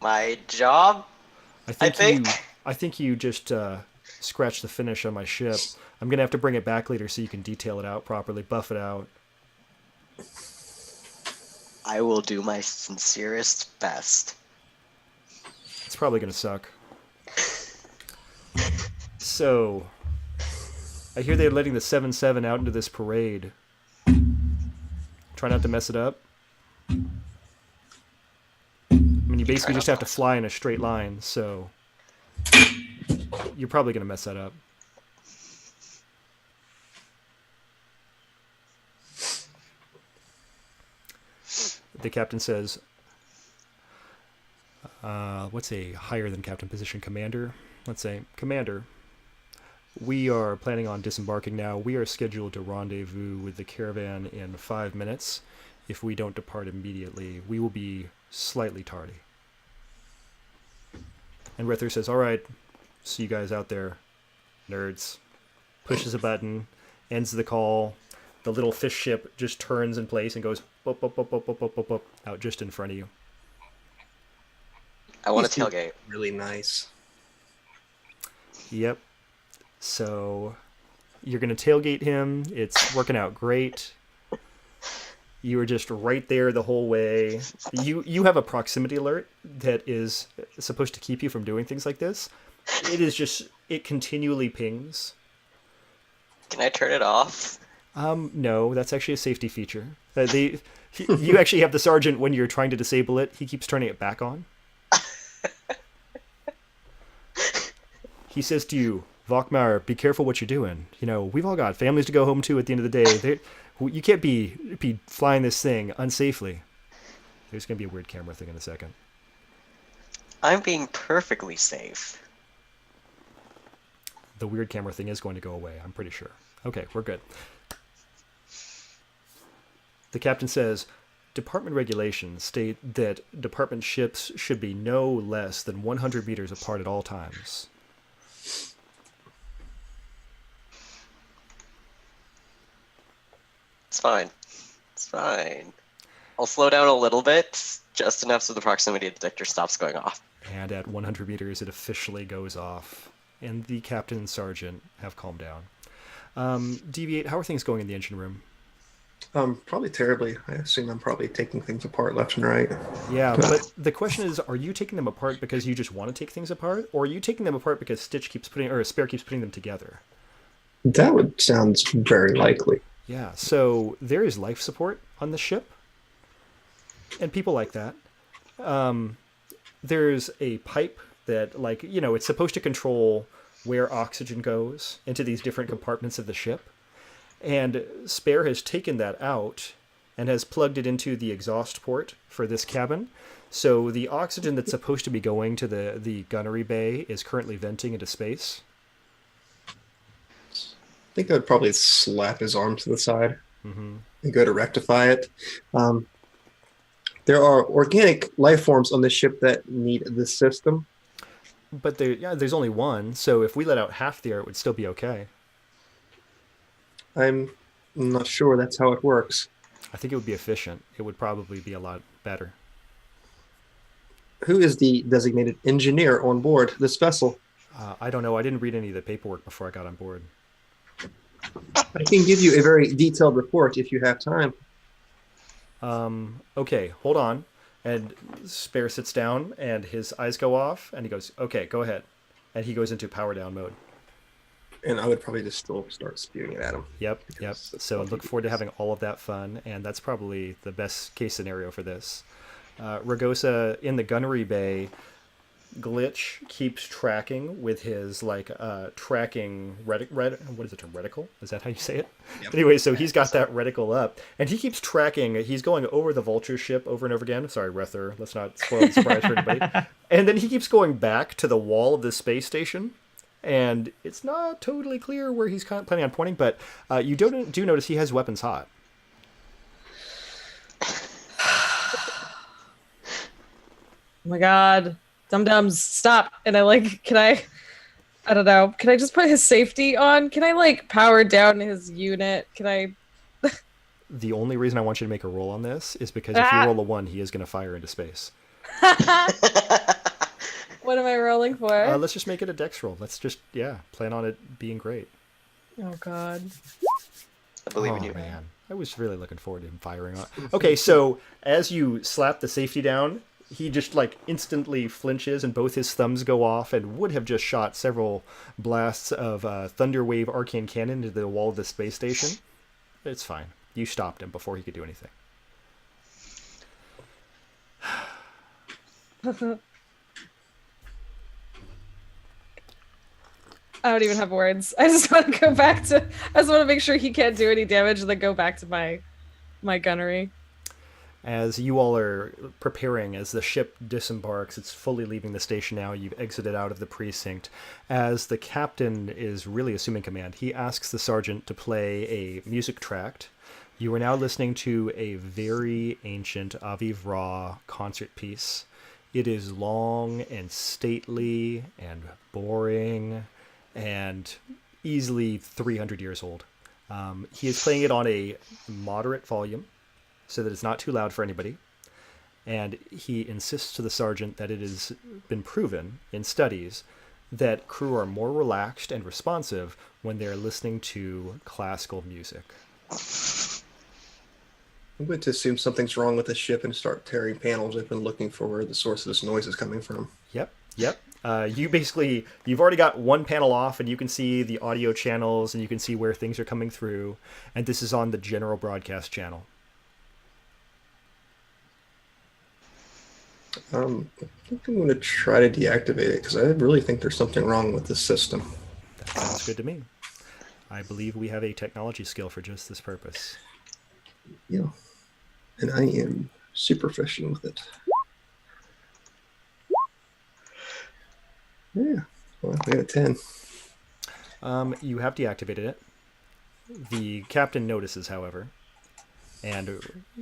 My job? I think you just scratched the finish on my ship. I'm going to have to bring it back later so you can detail it out properly, buff it out. I will do my sincerest best. It's probably going to suck. So, I hear they're letting the 7-7 out into this parade. Try not to mess it up. I mean, you basically just have to fly in a straight line, so you're probably going to mess that up. The captain says, what's a higher than captain position? Commander? Let's say, Commander, we are planning on disembarking now. We are scheduled to rendezvous with the caravan in 5 minutes. If we don't depart immediately, we will be slightly tardy. And Rether says, "All right, see you guys out there, nerds." Pushes a button, ends the call. The little fish ship just turns in place and goes up, up, up, up, up, up, up, up, out just in front of you. I want to tailgate. Really nice. Yep. So you're going to tailgate him. It's working out great. You were just right there the whole way. You have a proximity alert that is supposed to keep you from doing things like this. It continually pings. Can I turn it off? No, that's actually a safety feature. You actually have the sergeant, when you're trying to disable it, he keeps turning it back on. He says to you, "Volkmar, be careful what you're doing. You know, we've all got families to go home to at the end of the day. You can't be flying this thing unsafely." There's going to be a weird camera thing in a second. I'm being perfectly safe. The weird camera thing is going to go away, I'm pretty sure. Okay, we're good. The captain says, "Department regulations state that department ships should be no less than 100 meters apart at all times." It's fine. It's fine. I'll slow down a little bit, just enough so the proximity detector stops going off. And at 100 meters, it officially goes off. And the captain and sergeant have calmed down. Deviate, how are things going in the engine room? Probably terribly. I assume I'm probably taking things apart left and right. Yeah, but the question is, are you taking them apart because you just want to take things apart? Or are you taking them apart because Spare keeps putting them together? That would sound very likely. Yeah, so there is life support on the ship. And people like that. There's a pipe that, it's supposed to control where oxygen goes into these different compartments of the ship. And Spare has taken that out and has plugged it into the exhaust port for this cabin. So the oxygen that's supposed to be going to the gunnery bay is currently venting into space. I think I'd probably slap his arm to the side Mm-hmm. and go to rectify it. There are organic life forms on the ship that need this system. But there's only one, so if we let out half the air, it would still be okay. I'm not sure that's how it works. I think it would be efficient. It would probably be a lot better. Who is the designated engineer on board this vessel? I don't know. I didn't read any of the paperwork before I got on board. I can give you a very detailed report if you have time. Okay, hold on. And Spare sits down, and his eyes go off, and he goes, okay, go ahead. And he goes into power down mode. And I would probably just still start spewing it at him. Yep. So look forward to having all of that fun, and that's probably the best case scenario for this. Ragosa in the gunnery bay, Glitch keeps tracking with his tracking what is it, a reticle? Is that how you say it? Yep. Anyway, so he's got that reticle up, and he keeps tracking. He's going over the vulture ship over and over again. Sorry, Rether, let's not spoil the surprise for anybody. And then he keeps going back to the wall of the space station, and it's not totally clear where he's planning on pointing, but you do notice he has weapons hot. Oh my god. Dum-dums, stop. And I don't know. Can I just put his safety on? Can I power down his unit? Can I? The only reason I want you to make a roll on this is because if you roll a 1, he is going to fire into space. What am I rolling for? Let's just make it a dex roll. Let's just, plan on it being great. Oh god. I believe in you. Man. I was really looking forward to him firing on. Okay, so as you slap the safety down, he just instantly flinches and both his thumbs go off and would have just shot several blasts of Thunderwave Arcane Cannon into the wall of the space station. It's fine. You stopped him before he could do anything. I don't even have words. I just want to make sure he can't do any damage and then go back to my gunnery. As you all are preparing, as the ship disembarks, it's fully leaving the station now. You've exited out of the precinct. As the captain is really assuming command, he asks the sergeant to play a music tract. You are now listening to a very ancient Aviv Ra concert piece. It is long and stately and boring and easily 300 years old. He is playing it on a moderate volume, so that it's not too loud for anybody. And he insists to the sergeant that it has been proven in studies that crew are more relaxed and responsive when they're listening to classical music. I'm going to assume something's wrong with the ship and start tearing panels open looking for where the source of this noise is coming from. Yep. You've already got one panel off, and you can see the audio channels, and you can see where things are coming through. And this is on the general broadcast channel. I think I'm going to try to deactivate it because I really think there's something wrong with the system. That sounds good to me. I believe we have a technology skill for just this purpose. Yeah. And I am super efficient with it. Yeah. Well, I got a 10. You have deactivated it. The captain notices, however, and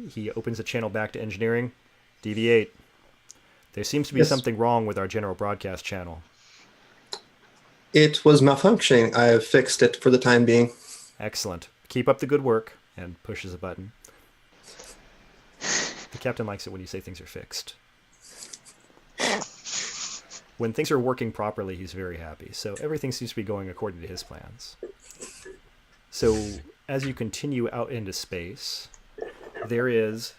he opens the channel back to engineering. Deviate. There seems to be something wrong with our general broadcast channel. It was malfunctioning. I have fixed it for the time being. Excellent. Keep up the good work, and pushes a button. The captain likes it when you say things are fixed. When things are working properly, he's very happy. So everything seems to be going according to his plans. So as you continue out into space, there is...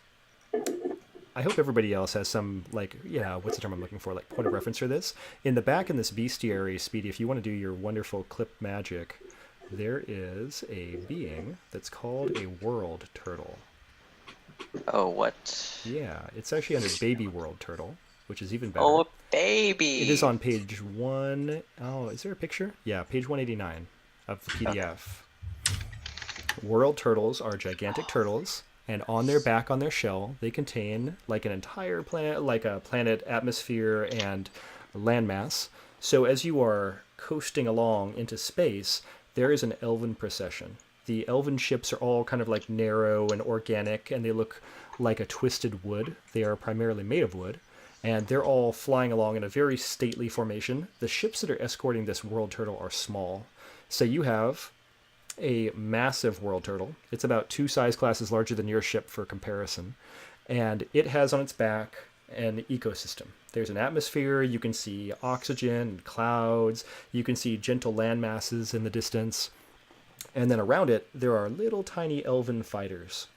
I hope everybody else has some, what's the term I'm looking for? Point of reference for this. In the back in this bestiary, Speedy, if you want to do your wonderful clip magic, there is a being that's called a world turtle. Oh, what? Yeah, it's actually under baby world turtle, which is even better. Oh, a baby! It is on page 1... Oh, is there a picture? Yeah, page 189 of the PDF. Okay. World turtles are gigantic turtles, And on their back, on their shell, they contain like an entire planet, like a planet atmosphere and landmass. So as you are coasting along into space, there is an elven procession. The elven ships are all kind of like narrow and organic, and they look like a twisted wood. They are primarily made of wood, and they're all flying along in a very stately formation. The ships that are escorting this world turtle are small. So you have a massive world turtle. It's about 2 size classes larger than your ship for comparison. And it has on its back an ecosystem. There's an atmosphere, you can see oxygen and clouds, you can see gentle land masses in the distance. And then around it, there are little tiny elven fighters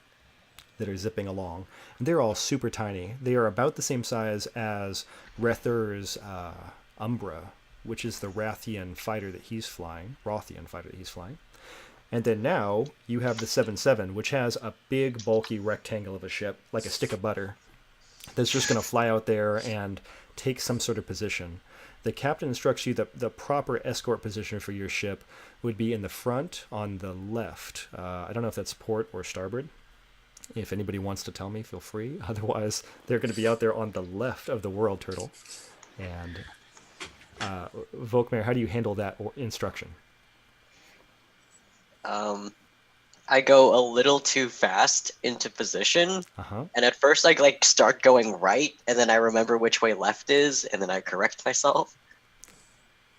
that are zipping along. And they're all super tiny. They are about the same size as Rether's Umbra, which is the Rothian fighter that he's flying. And then now you have the 7-7, which has a big, bulky rectangle of a ship, like a stick of butter, that's just going to fly out there and take some sort of position. The captain instructs you that the proper escort position for your ship would be in the front on the left. I don't know if that's port or starboard. If anybody wants to tell me, feel free. Otherwise, they're going to be out there on the left of the world turtle. And Volkmar, how do you handle that instruction? I go a little too fast into position, and at first I like start going right, and then I remember which way left is, and then I correct myself.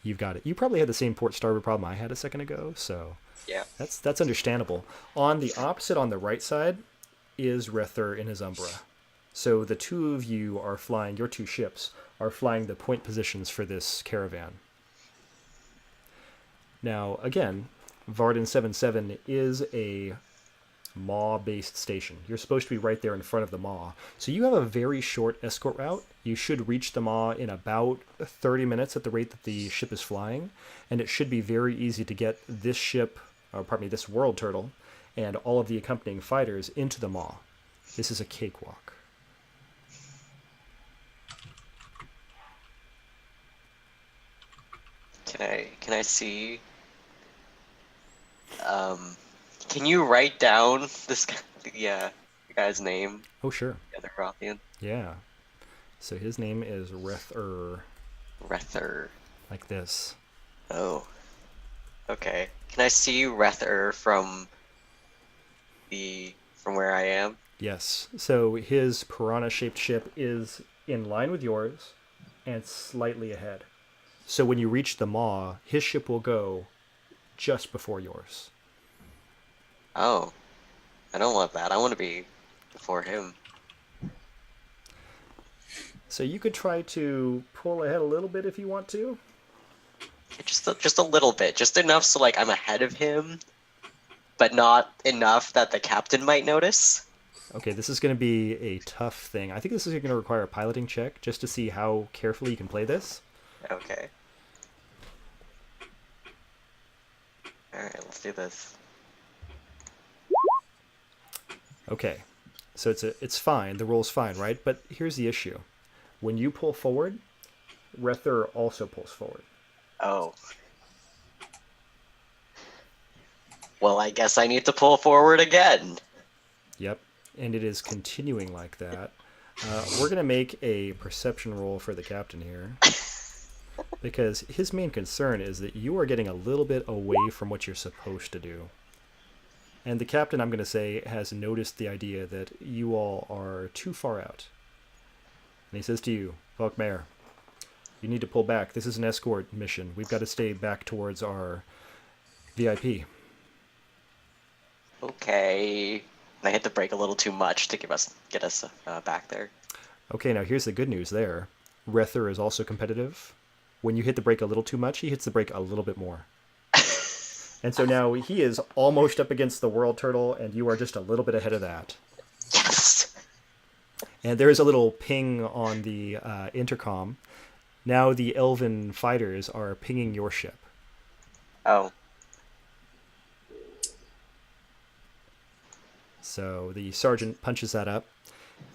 You've got it. You probably had the same port starboard problem I had a second ago, so yeah, that's understandable. On the opposite, on the right side, is Rether in his Umbra. So the two of you are flying, your 2 ships are flying the point positions for this caravan. Now, again, Vvarden 7-7 is a maw-based station. You're supposed to be right there in front of the maw. So you have a very short escort route. You should reach the maw in about 30 minutes at the rate that the ship is flying, and it should be very easy to get this ship, this world turtle, and all of the accompanying fighters into the maw. This is a cakewalk. Can I see? Can you write down this guy, the guy's name? Oh, sure. The other Rothian. Yeah. So his name is Rether. Rether. Like this. Oh. Okay. Can I see Rether from where I am? Yes. So his piranha-shaped ship is in line with yours and slightly ahead. So when you reach the maw, his ship will go just before yours. Oh. I don't want that. I want to be before him. So you could try to pull ahead a little bit if you want to. Just a little bit. Just enough so like I'm ahead of him, but not enough that the captain might notice. Okay, this is going to be a tough thing. I think this is going to require a piloting check just to see how carefully you can play this. Okay. Alright, let's do this. Okay, so it's fine. The roll's fine, right? But here's the issue. When you pull forward, Rether also pulls forward. Oh. Well, I guess I need to pull forward again. Yep, and it is continuing like that. We're going to make a perception roll for the captain here. Because his main concern is that you are getting a little bit away from what you're supposed to do. And the captain, I'm going to say, has noticed the idea that you all are too far out. And he says to you, Volkmar, you need to pull back. This is an escort mission. We've got to stay back towards our VIP. Okay. And I hit the brake a little too much to get us back there. Okay, now here's the good news there. Rether is also competitive. When you hit the brake a little too much, he hits the brake a little bit more. And so now he is almost up against the world turtle, and you are just a little bit ahead of that. Yes! And there is a little ping on the intercom. Now the elven fighters are pinging your ship. Oh. So the sergeant punches that up,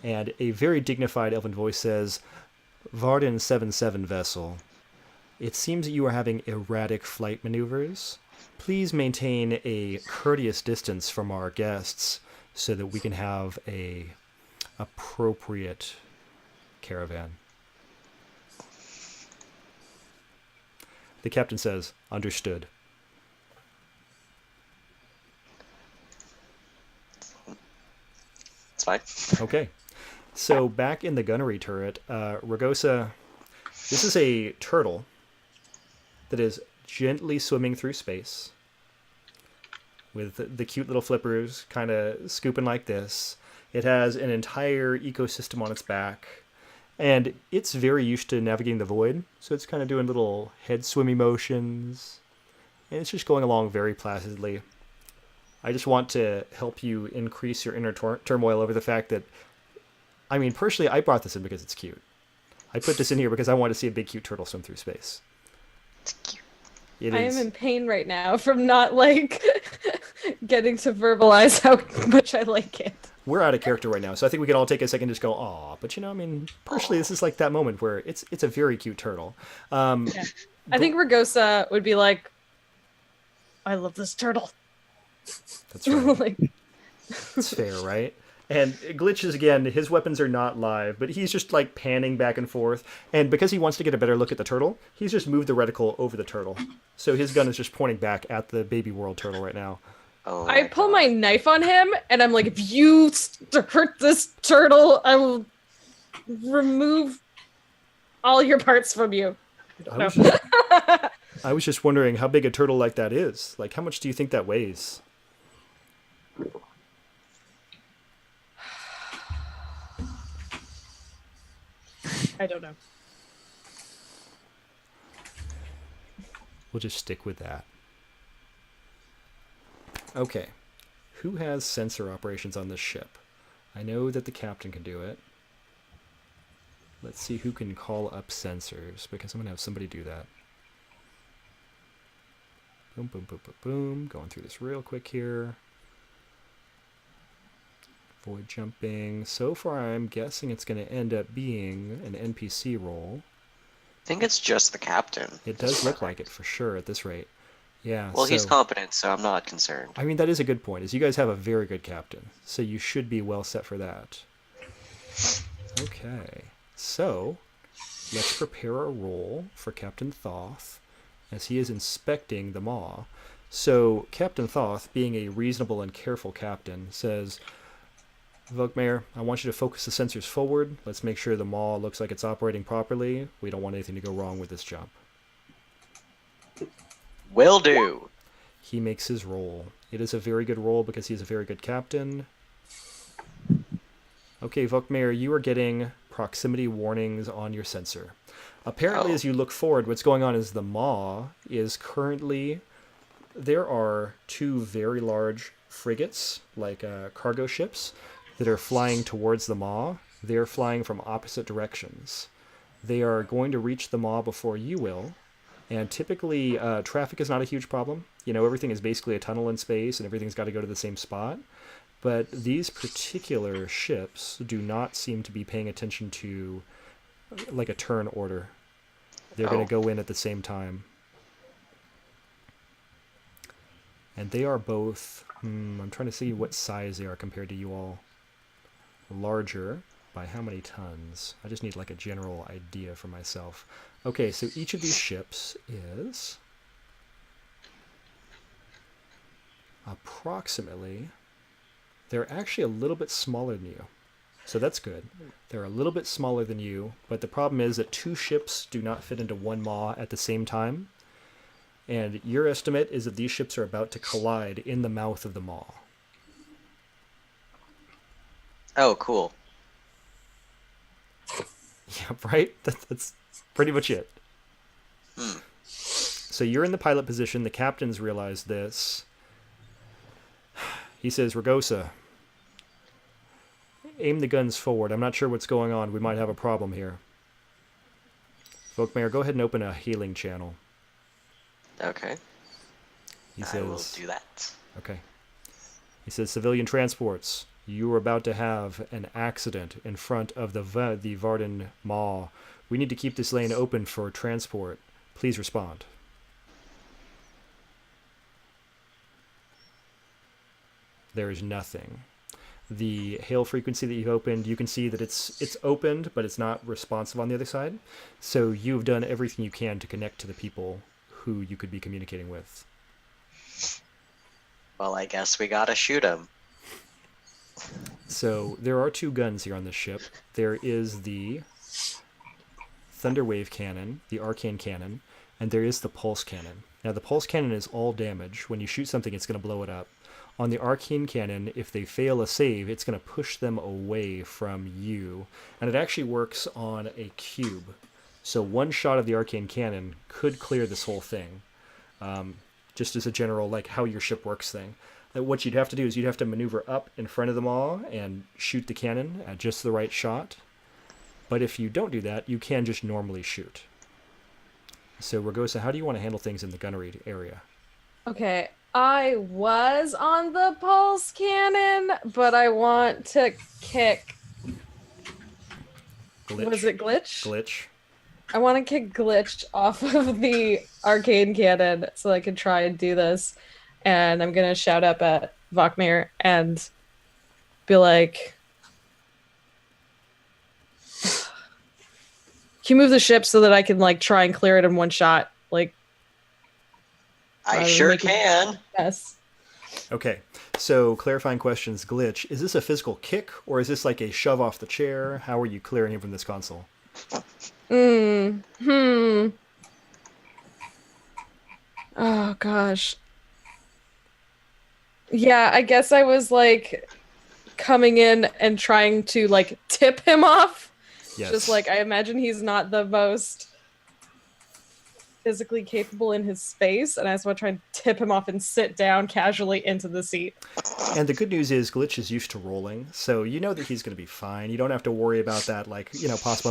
and a very dignified elven voice says, Vvarden 7-7 vessel, it seems that you are having erratic flight maneuvers. Please maintain a courteous distance from our guests so that we can have a appropriate caravan. The captain says, "Understood." It's fine. Okay. So back in the gunnery turret, Ragosa, this is a turtle that is gently swimming through space with the cute little flippers kind of scooping like this. It has an entire ecosystem on its back, and it's very used to navigating the void, so it's kind of doing little head swimmy motions, and it's just going along very placidly. I just want to help you increase your inner turmoil over the fact that, I mean, personally, I brought this in because it's cute. I put this in here because I want to see a big, cute turtle swim through space. It's cute. I am in pain right now from not, like, getting to verbalize how much I like it. We're out of character right now, so I think we can all take a second and just go, aw. But, I mean, personally, this is like that moment where it's a very cute turtle. Yeah. I think Ragosa would be like, I love this turtle. That's right. Like, That's fair, right? And Glitches, again, his weapons are not live, but he's just, like, panning back and forth. And because he wants to get a better look at the turtle, he's just moved the reticle over the turtle. So his gun is just pointing back at the baby world turtle right now. Oh I my pull God. my knife on him, and I'm like, if you hurt this turtle, I will remove all your parts from you. I was just wondering how big a turtle like that is. Like, how much do you think that weighs? I don't know. We'll just stick with that. Okay. Who has sensor operations on this ship? I know that the captain can do it. Let's see who can call up sensors, because I'm going to have somebody do that. Boom, boom, boom, boom, boom. Going through this real quick here. Void jumping. So far, I'm guessing it's going to end up being an NPC role. I think it's just the captain. It does look like it for sure at this rate. Yeah. Well, he's so- competent, so I'm not concerned. I mean, that is a good point, is you guys have a very good captain, so you should be well set for that. Okay, so let's prepare a role for Captain Thoth as he is inspecting the maw. So Captain Thoth, being a reasonable and careful captain, says, Vogmare, I want you to focus the sensors forward. Let's make sure the maw looks like it's operating properly. We don't want anything to go wrong with this jump. Will do. He makes his roll. It is a very good roll because he's a very good captain. Okay, Vokmare, you are getting proximity warnings on your sensor. Apparently, as you look forward, what's going on is the maw is currently... There are two very large frigates, like cargo ships, that are flying towards the maw. They're flying from opposite directions. They are going to reach the maw before you will. And typically, traffic is not a huge problem. You know, everything is basically a tunnel in space, and everything's got to go to the same spot. But these particular ships do not seem to be paying attention to, like, a turn order. They're going to go in at the same time. And they are both... I'm trying to see what size they are compared to you all. Larger by how many tons? I just need, like, a general idea for myself. Okay, so each of these ships is approximately, they're actually a little bit smaller than you. So that's good. They're a little bit smaller than you, but the problem is that two ships do not fit into one maw at the same time. And your estimate is that these ships are about to collide in the mouth of the maw. Oh, cool. Yeah, right? That's pretty much it. So you're in the pilot position. The captains realize this. He says, Ragosa, aim the guns forward. I'm not sure what's going on. We might have a problem here. Folkmare, go ahead and open a hailing channel. Okay. He I will says, do that. okay. He says, civilian transports, you are about to have an accident in front of the Vvarden Maw. We need to keep this lane open for transport. Please respond. There is nothing. the hail frequency that you've opened, you can see that it's opened, but it's not responsive on the other side. So you've done everything you can to connect to the people who you could be communicating with. Well, I guess we gotta shoot him. So there are 2 guns here on this ship. There is the Thunderwave Cannon, the Arcane Cannon, and there is the Pulse Cannon. Now the Pulse Cannon is all damage. When you shoot something, it's going to blow it up. On the Arcane Cannon, if they fail a save, it's going to push them away from you. And it actually works on a cube. So one shot of the Arcane Cannon could clear this whole thing. Just as a general, like, how your ship works thing. What you'd have to do is you'd have to maneuver up in front of them all and shoot the cannon at just the right shot. But if you don't do that, you can just normally shoot. So, Ragosa, how do you want to handle things in the gunnery area? Okay, I was on the pulse cannon, but I want to kick. Glitch. Was it Glitch? Glitch. I want to kick Glitch off of the arcane cannon so I can try and do this. And I'm going to shout up at Vokmir and be like, can you move the ship so that I can, like, try and clear it in one shot? Like, I sure can. yes. Okay, so clarifying questions. Glitch, is this a physical kick, or is this like a shove off the chair? How are you clearing him from this console? Oh, gosh. Yeah, I guess I was, like, coming in and trying to, like, tip him off. Yes. Just, like, I imagine he's not the most physically capable in his space, and I just want to try and tip him off and sit down casually into the seat. And the good news is Glitch is used to rolling, so you know that he's going to be fine. You don't have to worry about that, like, you know, possible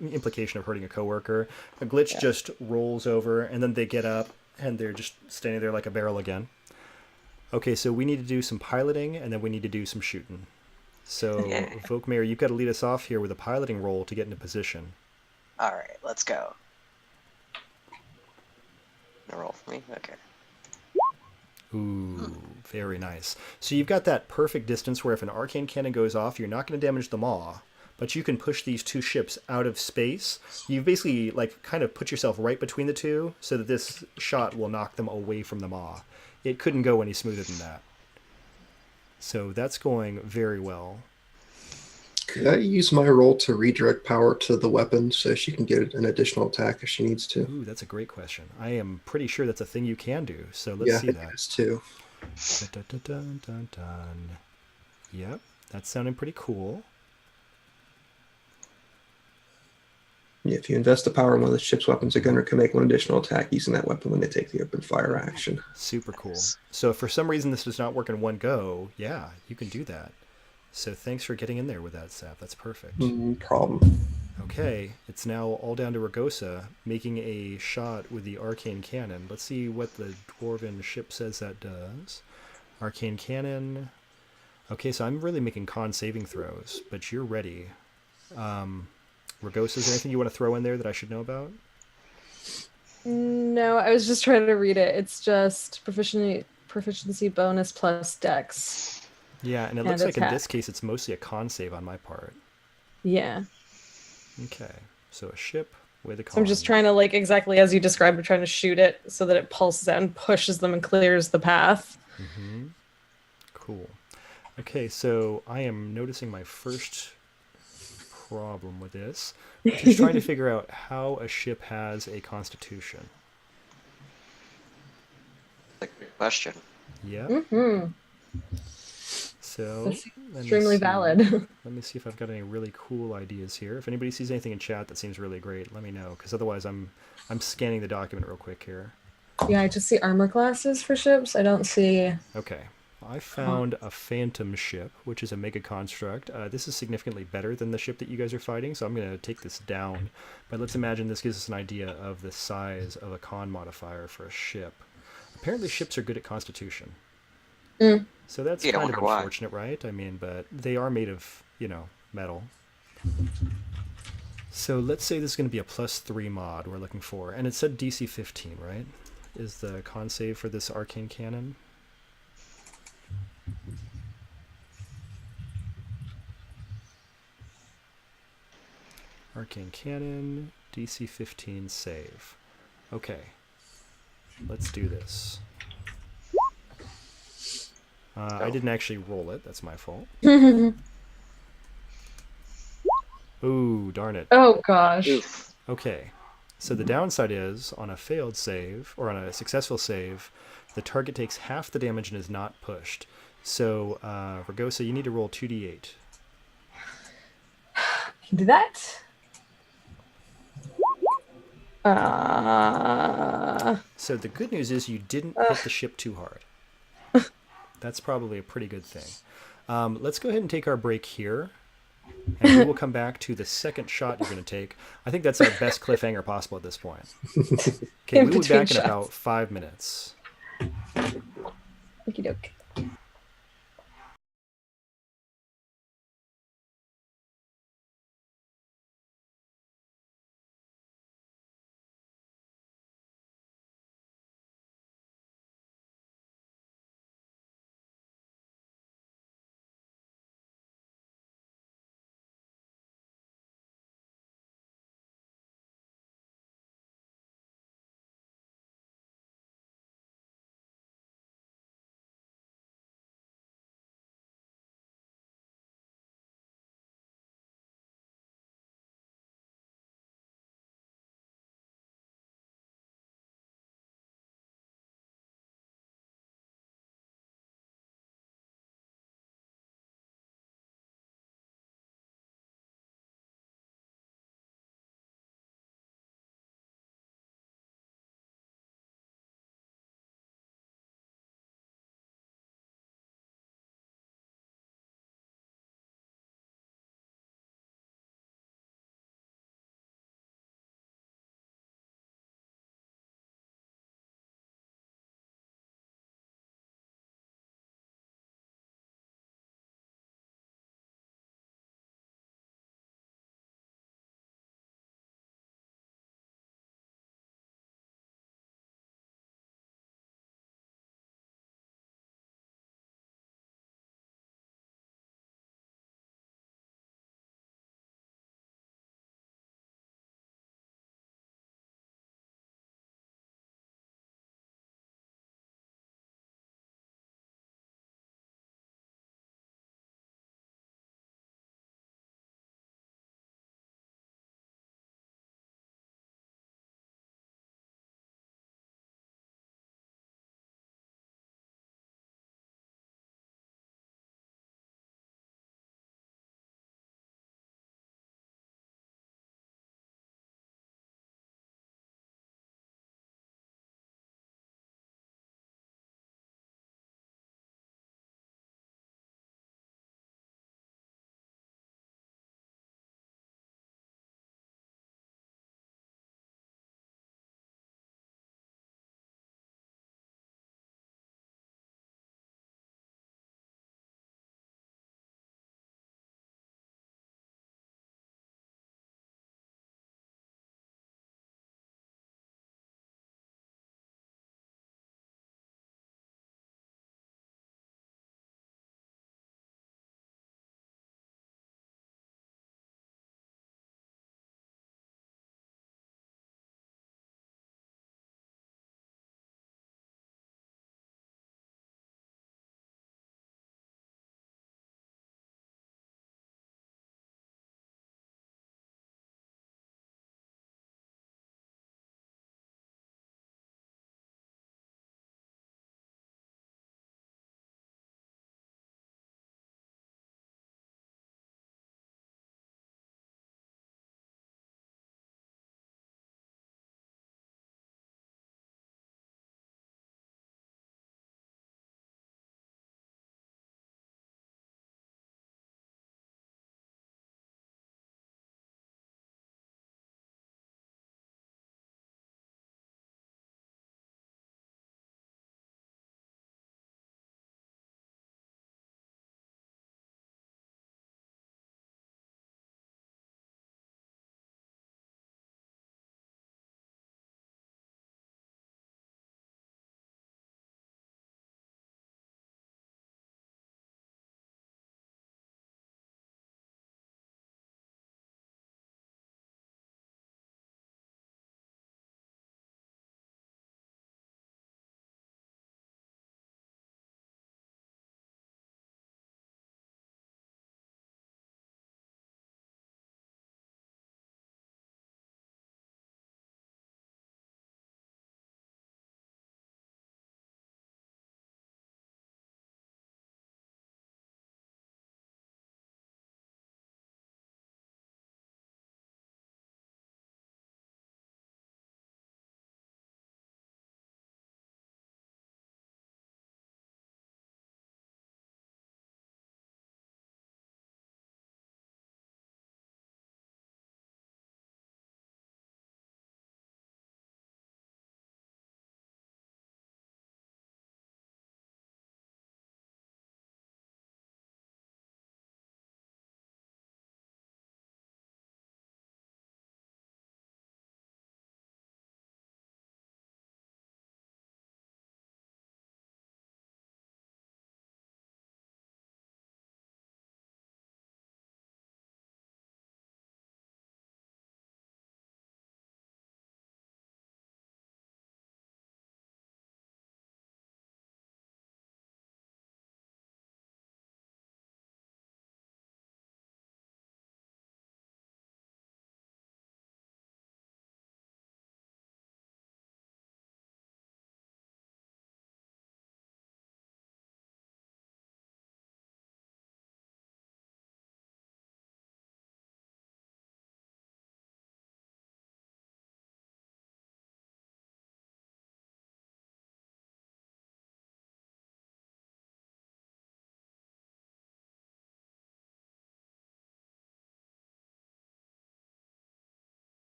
implication of hurting a coworker. A Glitch just rolls over, and then they get up, and they're just standing there like a barrel again. Okay, so we need to do some piloting, and then we need to do some shooting. So, Vokmir, you've got to lead us off here with a piloting roll to get into position. Alright, let's go. Roll for me? Okay. Ooh, very nice. So you've got that perfect distance where if an arcane cannon goes off, you're not going to damage the maw, but you can push these 2 ships out of space. You've basically, like, kind of put yourself right between the 2 so that this shot will knock them away from the maw. It couldn't go any smoother than that. So that's going very well. Could I use my roll to redirect power to the weapon so she can get an additional attack if she needs to? Ooh, that's a great question. I am pretty sure that's a thing you can do, so let's Yeah, see it that. is too. Dun, dun, dun, dun, dun. Yep, that's sounding pretty cool. Yeah, if you invest the power in one of the ship's weapons, a gunner can make one additional attack using that weapon when they take the open fire action. Super cool. So if for some reason this does not work in one go, yeah, you can do that. So thanks for getting in there with that, Sap. That's perfect. No problem. Okay, it's now all down to Ragosa making a shot with the Arcane Cannon. Let's see what the Dwarven ship says that does. Arcane Cannon. Okay, so I'm really making con saving throws, but you're ready. Ragosa, is there anything you want to throw in there that I should know about? No, I was just trying to read it. It's just proficiency bonus plus dex. Yeah, and it looks like in this case it's mostly a con save on my part. Yeah. Okay, so a ship with a con. So I'm just trying to, like, exactly as you described, I'm trying to shoot it so that it pulses out and pushes them and clears the path. Mm-hmm. Cool. Okay, so I am noticing my first problem with this, which is trying to figure out how a ship has a constitution. That's a good question. Yeah. Mm-hmm. So That's let me extremely see. valid. Let me see if I've got any really cool ideas here. If anybody sees anything in chat that seems really great, let me know, because otherwise I'm scanning the document real quick here. Yeah, I just see armor classes for ships. I don't see... Okay. I found a phantom ship, which is a mega construct. This is significantly better than the ship that you guys are fighting, so I'm going to take this down. But let's imagine this gives us an idea of the size of a con modifier for a ship. Apparently ships are good at constitution. Mm. So that's Yeah, I kind of wonder why. unfortunate, right? I mean, but they are made of, you know, metal. So let's say this is going to be a +3 mod we're looking for. And it said DC 15, right? Is the con save for this Arcane Cannon? Arcane Cannon, DC 15 save. Okay. Let's do this. I didn't actually roll it. That's my fault. Ooh, darn it. Oh gosh. Oof. Okay. So the downside is, on a failed save, or on a successful save, the target takes half the damage and is not pushed. So, Ragosa, you need to roll 2d8. Can do that. So the good news is you didn't hit the ship too hard. That's probably a pretty good thing. Let's go ahead and take our break here. And we will come back to the second shot you're going to take. I think that's our best cliffhanger possible at this point. Okay, we'll be back in about 5 minutes. Okie doke.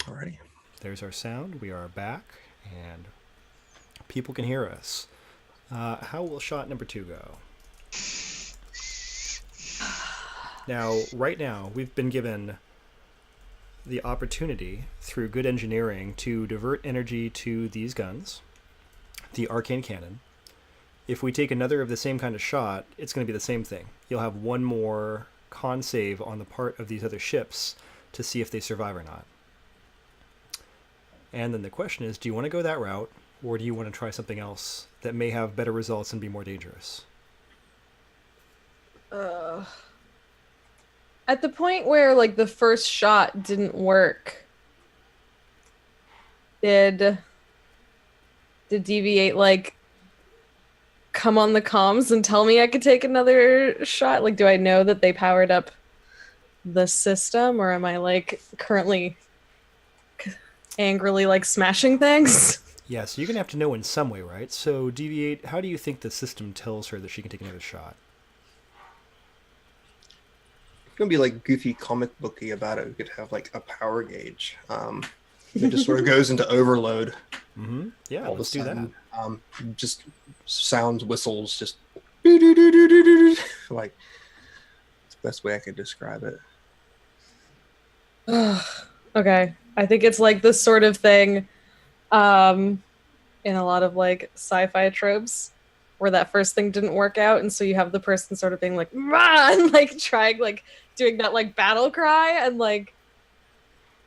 Alrighty. There's our sound. We are back, and people can hear us. How will shot number 2 go? Now, right now, we've been given the opportunity, through good engineering, to divert energy to these guns, the Arcane Cannon. If we take another of the same kind of shot, it's going to be the same thing. You'll have one more con save on the part of these other ships to see if they survive or not. And then the question is, do you want to go that route, or do you want to try something else that may have better results and be more dangerous? At the point where, like, the first shot didn't work, did Deviate, like, come on the comms and tell me I could take another shot? Like, do I know that they powered up the system, or am I, like, currently angrily, like, smashing things? Yeah, so you're going to have to know in some way, right? So, Deviate, how do you think the system tells her that she can take another shot? It's gonna be like goofy comic booky about it. We could have like a power gauge. It just sort of goes into overload. Mm-hmm. Yeah, All of a let's do that. sudden. Just sounds, whistles, just like it's the best way I could describe it. Okay. I think it's like this sort of thing in a lot of like sci-fi tropes where that first thing didn't work out, and so you have the person sort of being like "Rah!" and like trying, like doing that like battle cry and like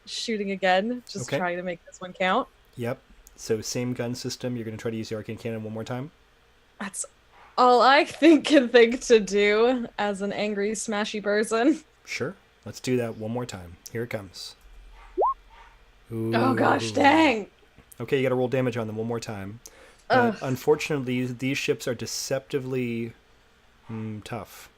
shooting again, just Okay. trying to make this one count. Yep. So, same gun system. You're going to try to use the Arcane Cannon one more time? That's all I can think to do as an angry smashy person. Sure. Let's do that one more time. Here it comes. Ooh. Oh gosh, dang. Okay, you got to roll damage on them one more time. But unfortunately, these ships are deceptively tough.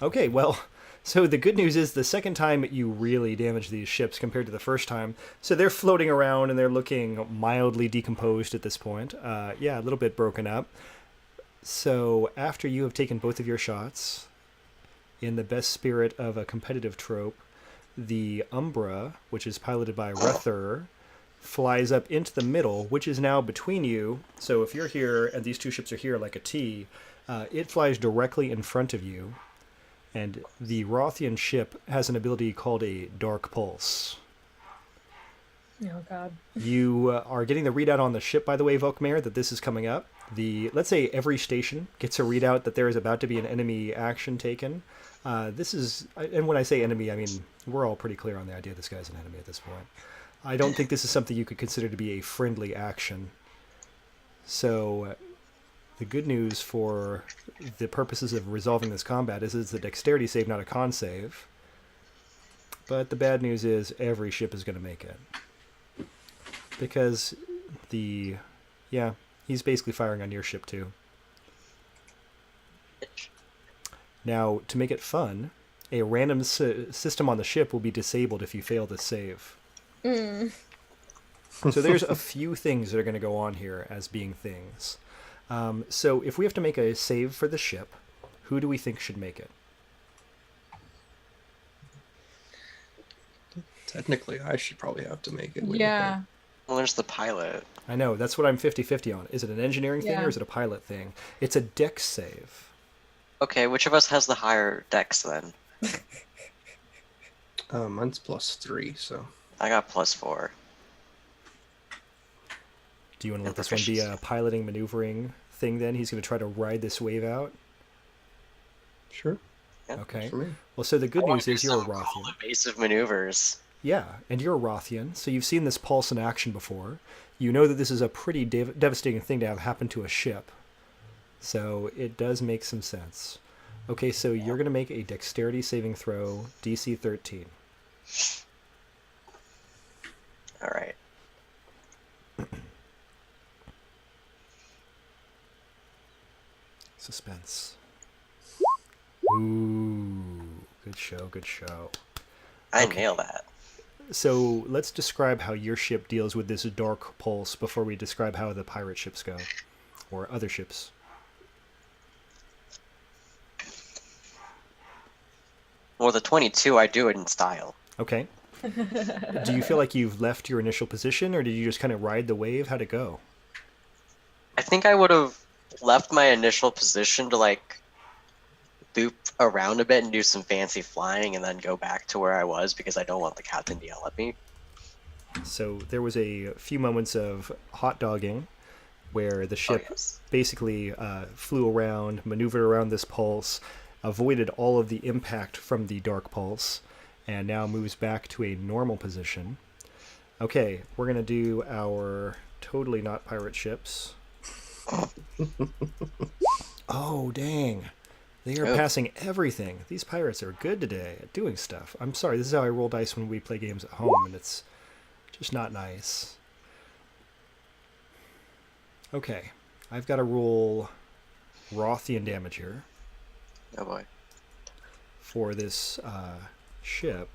Okay, well, so the good news is the second time you really damage these ships compared to the first time. So they're floating around and they're looking mildly decomposed at this point. Yeah, a little bit broken up. So after you have taken both of your shots, in the best spirit of a competitive trope, the Umbra, which is piloted by Rether, flies up into the middle, which is now between you. So if you're here and these two ships are here like a T, it flies directly in front of you. And the Rothian ship has an ability called a Dark Pulse. Oh god. You are getting the readout on the ship, by the way, Volkmar, that this is coming up. Let's say every station gets a readout that there is about to be an enemy action taken. This is, and when I say enemy, I mean, we're all pretty clear on the idea this guy's an enemy at this point. I don't think this is something you could consider to be a friendly action. So, the good news for the purposes of resolving this combat is it's a dexterity save, not a con save. But the bad news is every ship is going to make it. Because he's basically firing on your ship too. Now, to make it fun, a random system on the ship will be disabled if you fail the save. So there's a few things that are going to go on here as being things. So if we have to make a save for the ship, who do we think should make it? Technically, I should probably have to make it. Yeah. Well, there's the pilot. I know, that's what I'm 50-50 on. Is it an engineering thing or is it a pilot thing? It's a dex save. Okay, which of us has the higher dex then? Mine's +3, so. I got +4. Do you want to let this one be a piloting, maneuvering thing then? He's going to try to ride this wave out? Sure. Yeah. Okay. For me. Well, so the good news is you're a Cool Rothian. evasive maneuvers. Yeah, and you're a Rothian, so you've seen this pulse in action before. You know that this is a pretty devastating thing to have happen to a ship. So it does make some sense. Okay, so you're going to make a dexterity saving throw, DC 13. All right. Suspense. Ooh, good show, good show. I nail that. So let's describe how your ship deals with this dark pulse before we describe how the pirate ships go, or other ships. Well, the 22, I do it in style. Okay. Do you feel like you've left your initial position, or did you just kind of ride the wave? How'd it go? I think I would have left my initial position to like loop around a bit and do some fancy flying and then go back to where I was because I don't want the captain to yell at me. So there was a few moments of hot dogging where the ship basically flew around, maneuvered around this pulse, avoided all of the impact from the dark pulse, and now moves back to a normal position. Okay, we're going to do our totally not pirate ships. Oh, dang. They are passing everything. These pirates are good today at doing stuff. I'm sorry, this is how I roll dice when we play games at home, and it's just not nice. Okay, I've got to roll Rothian damage here. Oh boy. For this ship.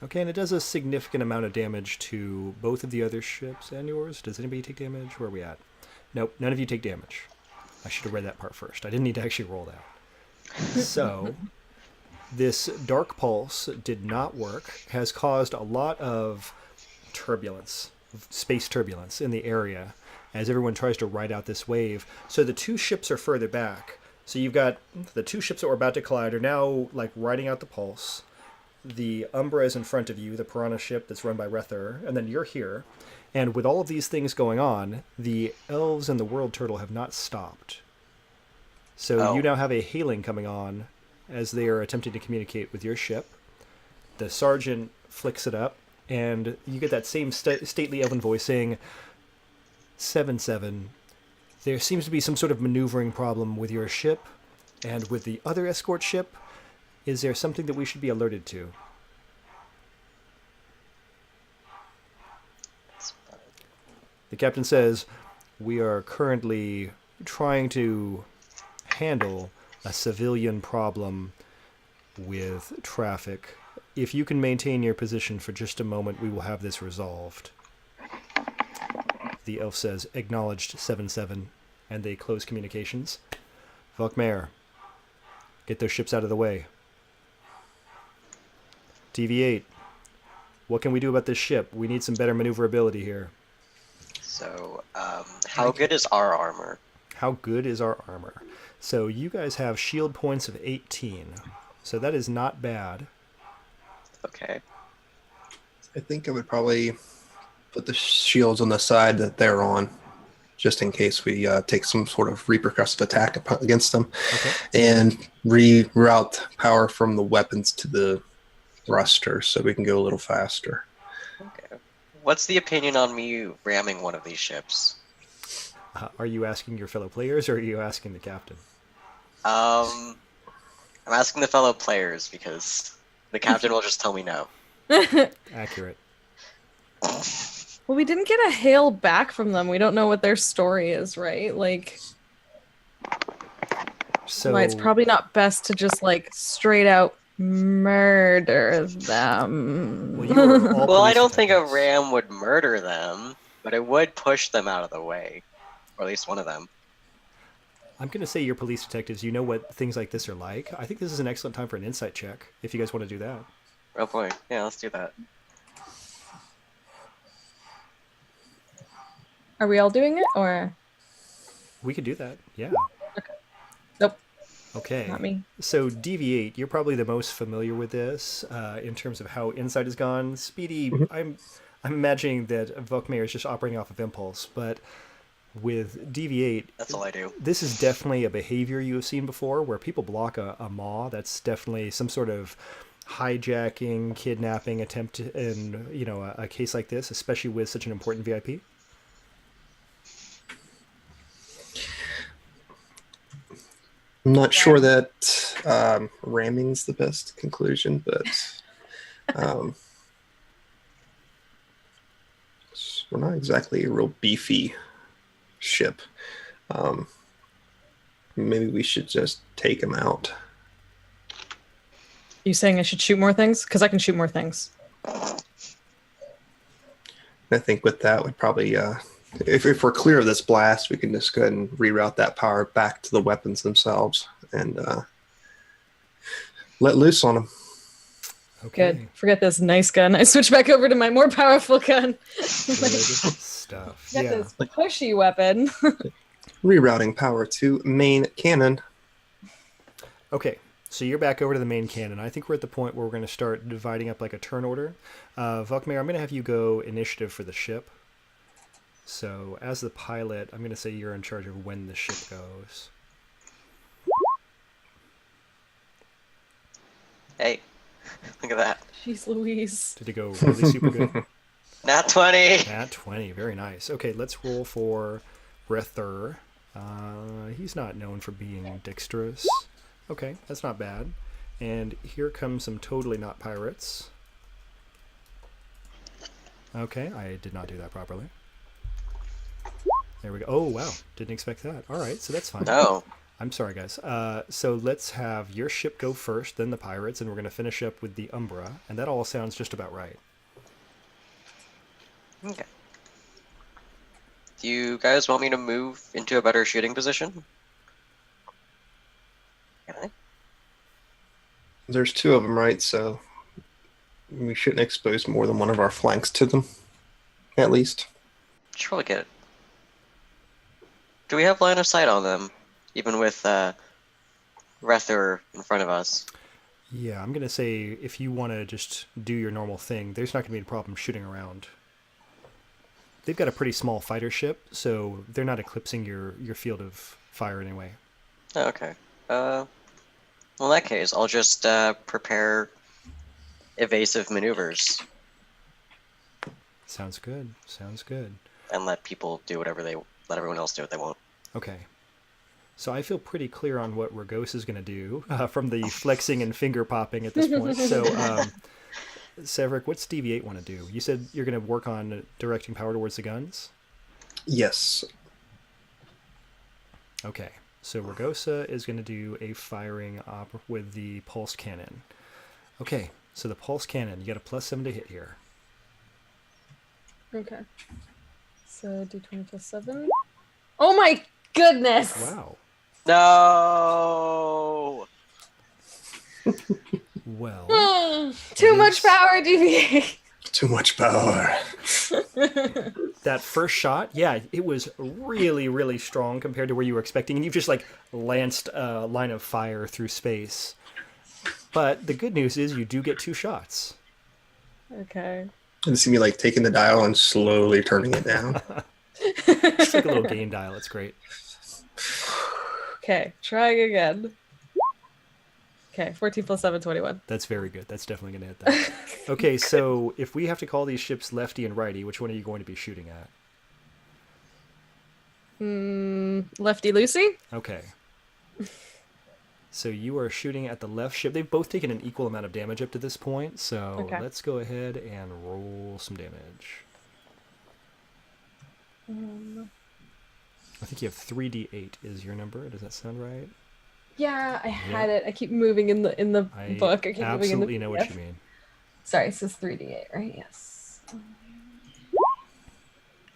Okay, and it does a significant amount of damage to both of the other ships and yours. Does anybody take damage? Where are we at? Nope, none of you take damage. I should have read that part first. I didn't need to actually roll that. So, this dark pulse did not work, has caused a lot of turbulence, space turbulence in the area as everyone tries to ride out this wave. So the two ships are further back. So you've got the two ships that were about to collide are now like riding out the pulse. The Umbra is in front of you, the Piranha ship that's run by Rether, and then you're here. And with all of these things going on, the elves and the world turtle have not stopped. So you now have a hailing coming on as they are attempting to communicate with your ship. The sergeant flicks it up, and you get that same stately elven voice saying, 7-7, there seems to be some sort of maneuvering problem with your ship and with the other escort ship. Is there something that we should be alerted to? The captain says, we are currently trying to handle a civilian problem with traffic. If you can maintain your position for just a moment, we will have this resolved. The elf says, acknowledged 7-7, and they close communications. Vokmare, get those ships out of the way. DV8, what can we do about this ship? We need some better maneuverability here. So, how good is our armor? How good is our armor? So you guys have shield points of 18. So that is not bad. Okay. I think I would probably put the shields on the side that they're on, just in case we take some sort of repercussive attack against them. Okay. And reroute power from the weapons to the thrusters so we can go a little faster. Okay. What's the opinion on me ramming one of these ships? Are you asking your fellow players, or are you asking the captain? I'm asking the fellow players because the captain will just tell me no. Accurate. Well, we didn't get a hail back from them. We don't know what their story is, right? Like, So why it's probably not best to just like straight out murder them. Well, you were all Well, I police don't think a detectives. ram would murder them, but it would push them out of the way. Or at least one of them. I'm going to say you're police detectives. You know what things like this are like. I think this is an excellent time for an insight check, if you guys want to do that. Oh boy. Yeah, let's do that. Are we all doing it, or We could do that, yeah. nope? Okay. Not me. So DV8, you're probably the most familiar with this in terms of how insight has gone. Speedy, I'm imagining that Vokmare is just operating off of impulse, but with DV8, That's all I do. this is definitely a behavior you have seen before where people block a maw. That's definitely some sort of hijacking, kidnapping attempt in, you know, a case like this, especially with such an important VIP. I'm not sure that ramming's the best conclusion, but we're not exactly a real beefy ship. Maybe we should just take him out. You saying I should shoot more things? Because I can shoot more things. I think with that, we'd probably, if we're clear of this blast, we can just go ahead and reroute that power back to the weapons themselves. And let loose on them. Okay. Good. Forget this nice gun. I switch back over to my more powerful gun. Good stuff. Get Yeah. this pushy weapon. Rerouting power to main cannon. Okay. So you're back over to the main cannon. I think we're at the point where we're going to start dividing up like a turn order. Vokmir, I'm going to have you go initiative for the ship. So as the pilot, I'm going to say you're in charge of when the ship goes. Hey, look at that. Jeez Louise. Did it go really super good? Nat 20. Nat 20. Very nice. Okay, let's roll for Rether. He's not known for being dexterous. Okay, that's not bad. And here comes some totally not pirates. Okay, I did not do that properly. There we go. Oh, wow. Didn't expect that. All right, so that's fine. No. I'm sorry, guys. So let's have your ship go first, then the pirates, and we're going to finish up with the Umbra. And that all sounds just about right. Okay. Do you guys want me to move into a better shooting position? Can I? There's two of them, right? So we shouldn't expose more than one of our flanks to them, at least. Should probably get it. Do we have line of sight on them, even with Rether in front of us? Yeah, I'm going to say if you want to just do your normal thing, there's not going to be a problem shooting around. They've got a pretty small fighter ship, so they're not eclipsing your field of fire anyway. Oh, okay. Well, in that case, I'll just prepare evasive maneuvers Sounds good. Sounds good. and let people do whatever let everyone else do what they want. Okay. So I feel pretty clear on what Ragosa is going to do from the flexing and finger popping at this point. So, Severick, what's Deviate want to do? You said you're going to work on directing power towards the guns? Yes. Okay. So Ragosa is going to do a firing op with the pulse cannon. Okay. So the pulse cannon, you got a +7 to hit here. Okay. So D20 plus 7. Oh my goodness! Wow. No. Well, Too much power, DVA. Too much power. that first shot, yeah, it was really, really strong compared to where you were expecting, and you've just like lanced a line of fire through space. But the good news is you do get 2 shots. Okay. And see me like taking the dial and slowly turning it down. It's like a little gain dial. It's great. Okay, trying again. Okay, 14 plus 7, 21. That's very good. That's definitely going to hit that. Okay, so if we have to call these ships lefty and righty, which one are you going to be shooting at? Lefty Lucy? Okay. So you are shooting at the left ship. They've both taken an equal amount of damage up to this point, so Okay. let's go ahead and roll some damage. I think you have 3d8 is your number. Does that sound right? Yeah, I had it. I keep moving in the book. I keep moving in the absolutely know what PDF. you mean. Sorry, it says 3d8, right? Yes.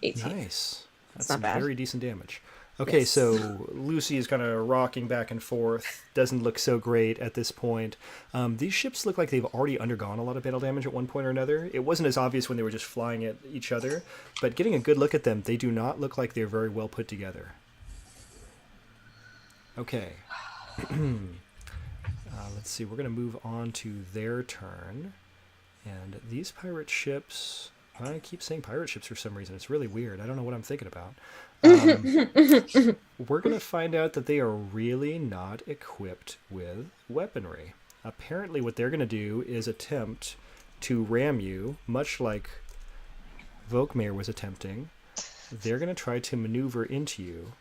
18. Nice. That's not some bad. very decent damage. Okay, Yes. so Lucy is kind of rocking back and forth. Doesn't look so great at this point. These ships look like they've already undergone a lot of battle damage at one point or another. It wasn't as obvious when they were just flying at each other, but getting a good look at them, they do not look like they're very well put together. Okay. Let's see. We're going to move on to their turn. And these pirate ships... I keep saying pirate ships for some reason. It's really weird. I don't know what I'm thinking about. We're going to find out that they are really not equipped with weaponry. Apparently what they're going to do is attempt to ram you, much like Vokmir was attempting. They're going to try to maneuver into you.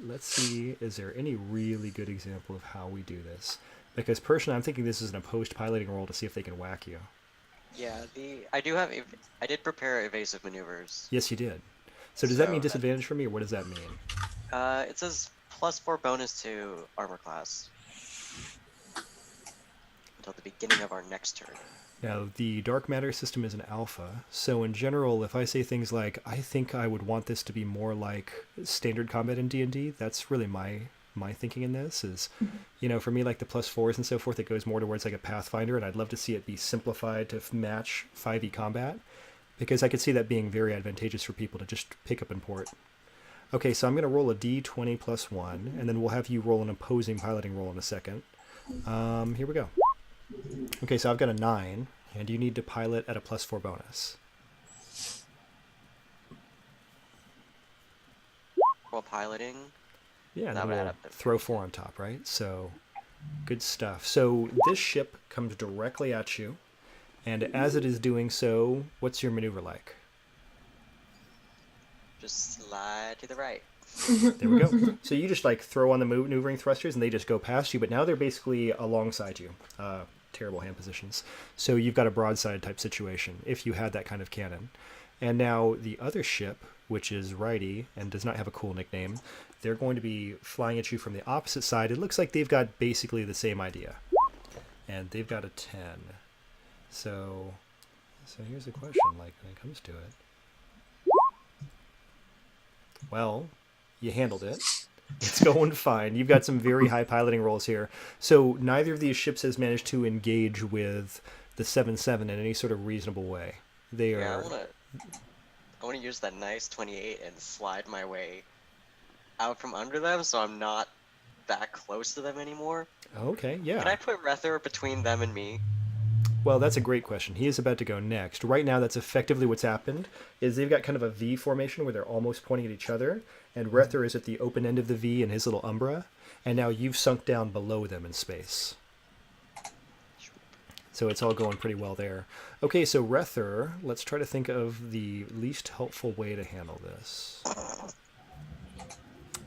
Let's see, is there any really good example of how we do this? Because personally, I'm thinking this is an opposed piloting roll to see if they can whack you. Yeah, I did prepare evasive maneuvers. Yes, you did. So does that So, mean disadvantage for me, or what does that mean? It says +4 bonus to armor class until the beginning of our next turn. Now, the dark matter system is an alpha, so in general, if I say things like, I think I would want this to be more like standard combat in D&D, that's really my my thinking in this is, for me, like the +4s and so forth, it goes more towards like a Pathfinder, and I'd love to see it be simplified to match 5e combat, because I could see that being very advantageous for people to just pick up and port. Okay, so I'm going to roll a d20 +1, and then we'll have you roll an opposing piloting roll in a second. Here we go. Okay, so I've got a 9, and you need to pilot at a +4 bonus. While piloting. Yeah, and That then would add we'll up to throw 4 on top, right? So, good stuff. So this ship comes directly at you, and as it is doing so, what's your maneuver like? Just slide to the right. There we go. So you just like throw on the maneuvering thrusters, and they just go past you, but now they're basically alongside you. Terrible hand positions. So you've got a broadside type situation if you had that kind of cannon. And now the other ship, which is righty and does not have a cool nickname, they're going to be flying at you from the opposite side. It looks like they've got basically the same idea. And they've got a 10. So here's a question, like, when it comes to it. Well, you handled it. It's going fine. You've got some very high piloting rolls here. So neither of these ships has managed to engage with the 7-7 in any sort of reasonable way. They Yeah, are... I want to use that nice 28 and slide my way out from under them, so I'm not that close to them anymore. Okay, yeah. Can I put Rether between them and me? Well, that's a great question. He is about to go next. Right now, that's effectively what's happened, is they've got kind of a V formation where they're almost pointing at each other, and Rether is at the open end of the V in his little umbra, and now you've sunk down below them in space. So it's all going pretty well there. Okay, so Rether, let's try to think of the least helpful way to handle this.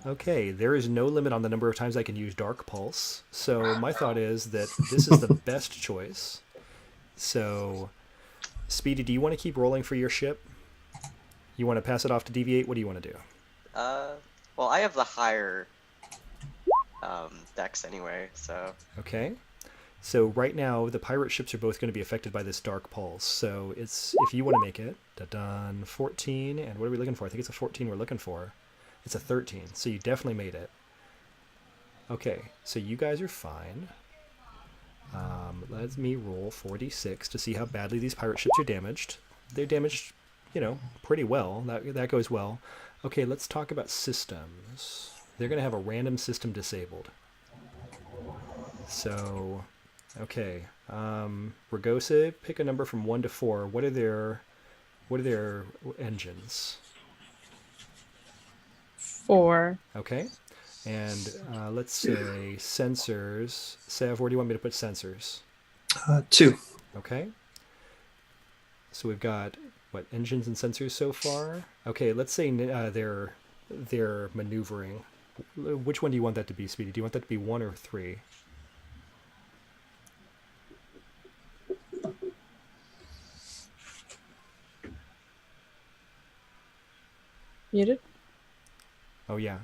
Okay, there is no limit on the number of times I can use Dark Pulse, so my thought is that this is the best choice. So, Speedy, do you want to keep rolling for your ship? You want to pass it off to Deviate? What do you want to do? Well, I have the higher dex anyway, so... Okay. So right now, the pirate ships are both going to be affected by this Dark Pulse. So it's, if you want to make it, dun 14, and what are we looking for? I think it's a 14 we're looking for. It's a 13, so you definitely made it. Okay, so you guys are fine. Let me roll 4d6 to see how badly these pirate ships are damaged. They're damaged, pretty well. That goes well. Okay, let's talk about systems. They're going to have a random system disabled. So, okay. Ragosa, pick a number from 1 to 4. What are their engines? 4. Okay. And let's say sensors. Sav, where do you want me to put sensors? 2. Okay. So we've got, engines and sensors so far? Okay, let's say they're maneuvering. Which one do you want that to be, Speedy? Do you want that to be 1 or 3? Muted? Oh, yeah.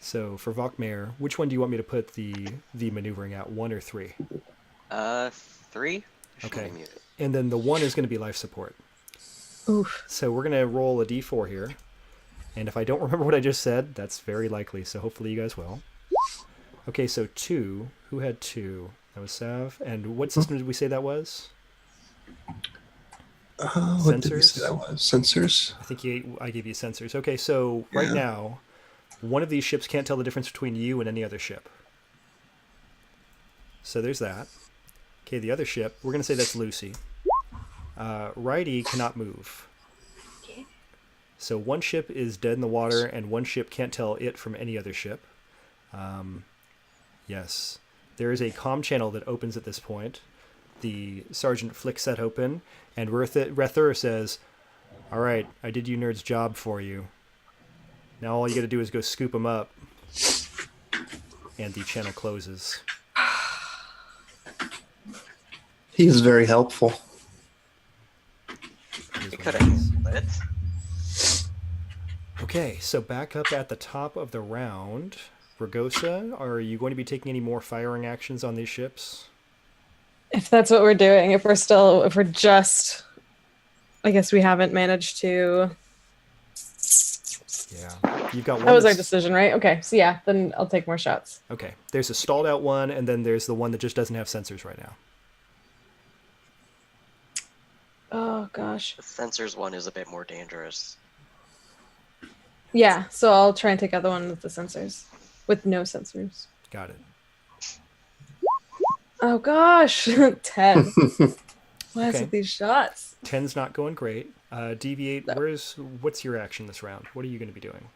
So for Vokmare, which one do you want me to put the maneuvering at, 1 or 3? 3? Okay. And then the 1 is going to be life support. Oof. So we're going to roll a d4 here. And if I don't remember what I just said, that's very likely. So hopefully you guys will. Okay, so 2. Who had 2? That was Sav. And what system did we say that was? What did we say that was? Sensors? I think I gave you sensors. Okay, so right now, one of these ships can't tell the difference between you and any other ship. So there's that. Okay, the other ship, we're going to say that's Lucy. Righty cannot move. So one ship is dead in the water, and one ship can't tell it from any other ship. Yes. There is a comm channel that opens at this point. The sergeant flicks that open, and Rether says, "All right, I did you nerds' job for you. Now all you got to do is go scoop them up." And the channel closes. He is very helpful. You could have split. Okay, so back up at the top of the round. Ragosa, are you going to be taking any more firing actions on these ships? If that's what we're doing, if we're just, I guess we haven't managed to. Yeah. You've got one. That was our that's- decision, right? Okay, so yeah, then I'll take more shots. Okay. There's a stalled out one, and then there's the one that just doesn't have sensors right now. Oh gosh. The sensors one is a bit more dangerous. Yeah, so I'll try and take out the one with the sensors. With no sensors. Got it. Oh gosh. 10. Why is Okay. it these shots? 10's not going great. Deviate. No. What's your action this round? What are you going to be doing?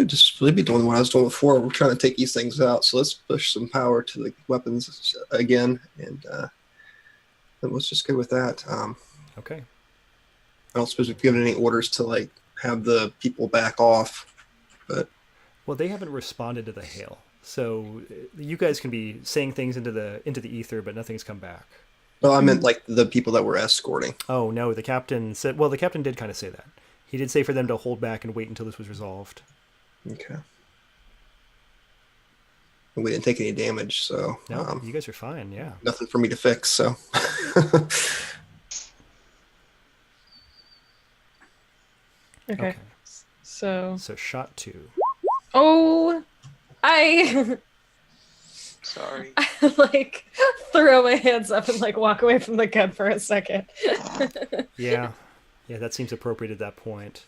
Just really be doing what I was doing before. We're trying to take these things out, so let's push some power to the weapons again, and then let's just go with that. Okay. I don't suppose we've given any orders to like have the people back off, but Well, they haven't responded to the hail, so you guys can be saying things into the ether, but nothing's come back. well, I meant like the people that were escorting. Oh no, the captain said. Well, the captain did kind of say that. He did say for them to hold back and wait until this was resolved. Okay. And we didn't take any damage, so No, you guys are fine. Yeah. nothing for me to fix. So Okay. Okay. So So shot 2. oh I Sorry. like throw my hands up and like walk away from the gun for a second. Yeah. Yeah, that seems appropriate at that point.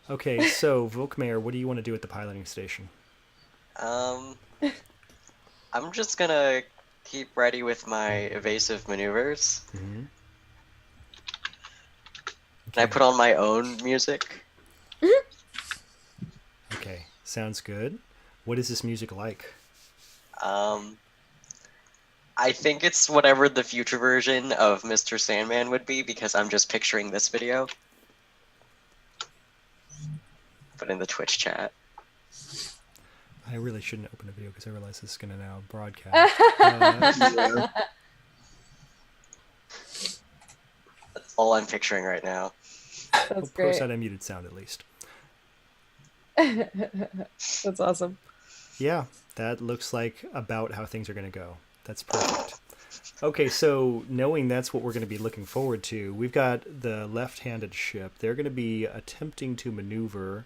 Okay, so Volkmar, what do you want to do at the piloting station? I'm just gonna keep ready with my evasive maneuvers. Mm-hmm. Can I put on my own music? Okay, sounds good. What is this music like? I think it's whatever the future version of Mr. Sandman would be, because I'm just picturing this video. But in the Twitch chat. I really shouldn't open a video because I realize this is going to now broadcast. yeah. That's all I'm picturing right now. That's Pro great. side unmuted sound at least. That's awesome. Yeah, that looks like about how things are going to go. That's perfect. Okay, so knowing that's what we're going to be looking forward to, we've got the left-handed ship. They're going to be attempting to maneuver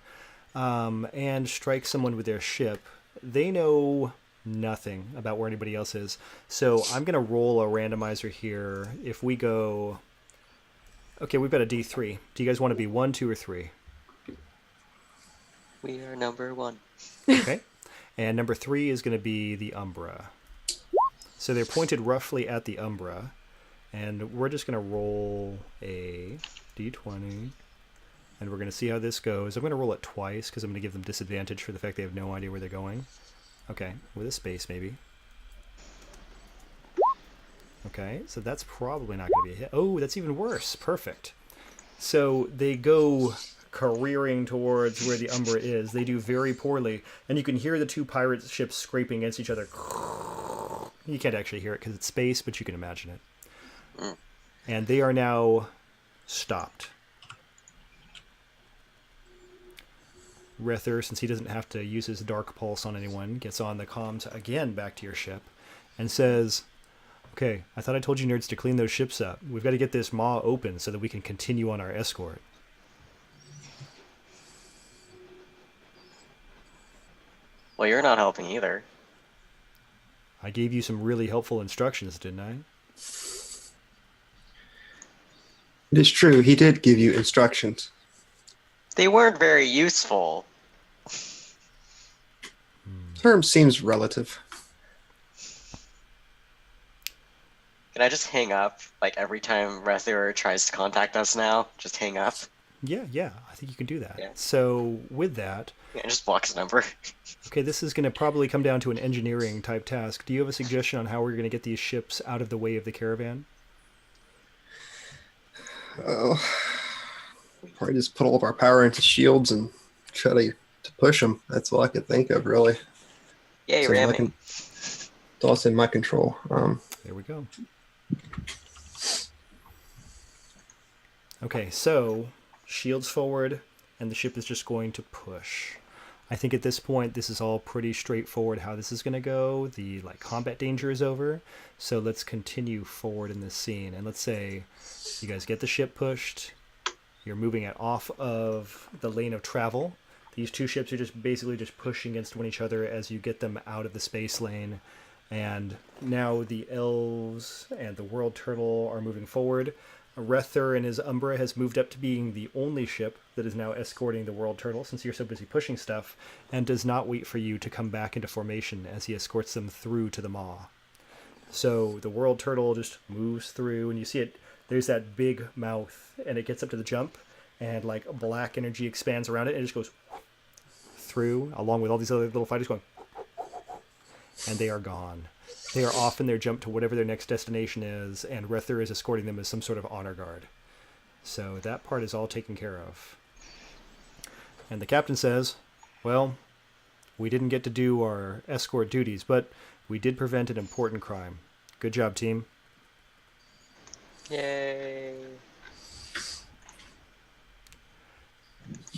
and strike someone with their ship. They know nothing about where anybody else is. So I'm going to roll a randomizer here. If we go... Okay, we've got a D3. Do you guys want to be 1, 2, or 3? We are number 1. Okay. And number 3 is going to be the Umbra. So they're pointed roughly at the Umbra. And we're just going to roll a D20. And we're going to see how this goes. I'm going to roll it twice because I'm going to give them disadvantage for the fact they have no idea where they're going. Okay, with a space maybe. Okay, so that's probably not going to be a hit. Oh, that's even worse. Perfect. So they go careering towards where the Umbra is. They do very poorly. And you can hear the two pirate ships scraping against each other. You can't actually hear it because it's space, but you can imagine it. And they are now stopped. Rether, since he doesn't have to use his dark pulse on anyone, gets on the comms again back to your ship and says, okay, I thought I told you nerds to clean those ships up. We've got to get this maw open so that we can continue on our escort. Well, you're not helping either. I gave you some really helpful instructions, didn't I? It is true. He did give you instructions. They weren't very useful. Term seems relative. Can I just hang up? Like every time Rether tries to contact us now, just hang up. Yeah, I think you can do that. Yeah. So with that, Yeah, just block his number. okay, this is going to probably come down to an engineering type task. Do you have a suggestion on how we're going to get these ships out of the way of the caravan? Oh, probably just put all of our power into shields and try to push them. That's all I could think of, really. Yay, So I ramming. can- It's all in my control. There we go. Okay, so shields forward, and the ship is just going to push. I think at this point, this is all pretty straightforward how this is going to go. The combat danger is over, so let's continue forward in this scene. And let's say you guys get the ship pushed, You're moving it off of the lane of travel. These two ships are just basically just pushing against one each other as you get them out of the space lane. And now the elves and the world turtle are moving forward. Rether and his Umbra has moved up to being the only ship that is now escorting the world turtle, since you're so busy pushing stuff, and does not wait for you to come back into formation as he escorts them through to the maw. So the world turtle just moves through, and you see it. There's that big mouth, and it gets up to the jump, and like black energy expands around it, and it just goes through, along with all these other little fighters going, and they are gone. They are off in their jump to whatever their next destination is, and Rether is escorting them as some sort of honor guard. So that part is all taken care of. And the captain says, well, we didn't get to do our escort duties, but we did prevent an important crime. Good job, team. Yay.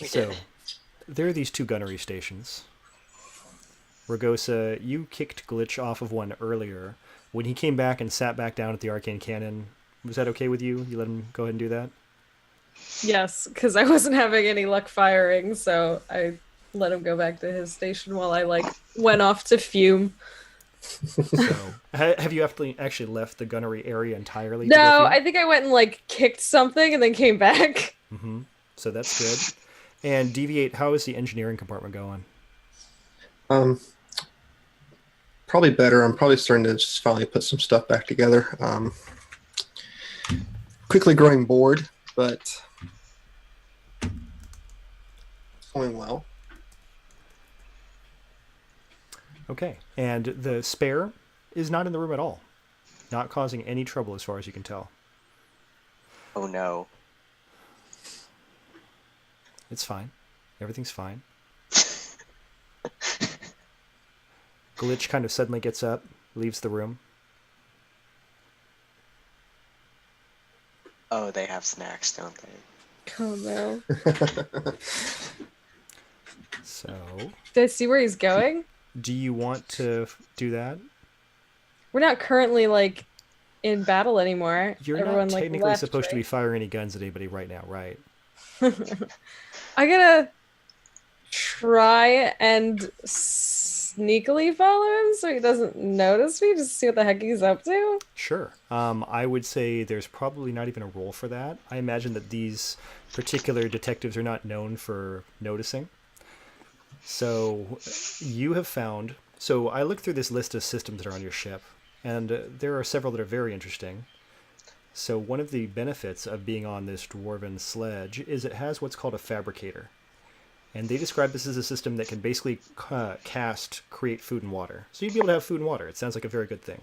We So, did. there are these two gunnery stations. Ragosa, you kicked Glitch off of one earlier. When he came back and sat back down at the Arcane Cannon, was that okay with you? You let him go ahead and do that? Yes, because I wasn't having any luck firing, so I let him go back to his station while I went off to fume. So, have you actually left the gunnery area entirely? To go No, fume? I think I went and kicked something and then came back. Mm-hmm. So that's good. And Deviate, how is the engineering compartment going? Probably better. I'm probably starting to just finally put some stuff back together. Quickly growing bored, but it's going well. Okay. And the spare is not in the room at all. Not causing any trouble as far as you can tell. Oh no. It's fine. Everything's fine. Glitch kind of suddenly gets up, leaves the room. Oh, they have snacks, don't they? Oh no. So, Did I see where he's going? do you want to do that? We're not currently in battle anymore. You're Everyone, not technically left, supposed to be right? firing any guns at anybody right now, right? I'm gonna try and sneakily follow him so he doesn't notice me, just to see what the heck he's up to. Sure. I would say there's probably not even a role for that. I imagine that these particular detectives are not known for noticing. So you have found... So I looked through this list of systems that are on your ship, and there are several that are very interesting. So one of the benefits of being on this Dwarven Sledge is it has what's called a fabricator. And they describe this as a system that can basically create food and water. So you'd be able to have food and water. It sounds like a very good thing.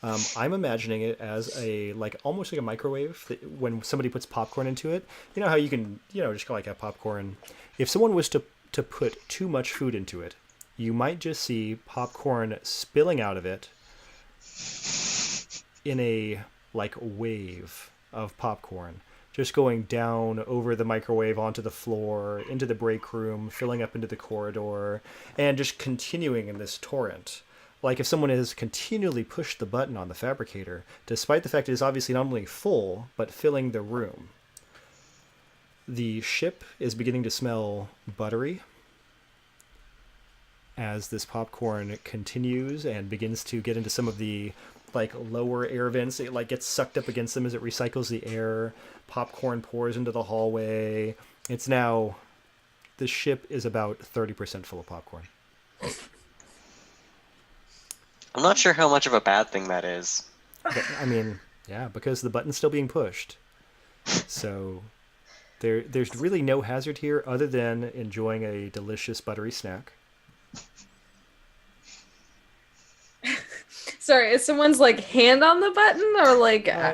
I'm imagining it as almost like a microwave. That when somebody puts popcorn into it, you know how you can, just have popcorn. If someone was to put too much food into it, you might just see popcorn spilling out of it in a wave of popcorn. Just going down over the microwave onto the floor, into the break room, filling up into the corridor, and just continuing in this torrent. Like if someone has continually pushed the button on the fabricator, despite the fact it is obviously not only full, but filling the room. The ship is beginning to smell buttery as this popcorn continues and begins to get into some of the lower air vents. It gets sucked up against them as it recycles the air. Popcorn pours into the hallway. It's now... The ship is about 30% full of popcorn. I'm not sure how much of a bad thing that is. I mean, yeah, because the button's still being pushed. So there's really no hazard here other than enjoying a delicious buttery snack. Sorry, is someone's hand on the button or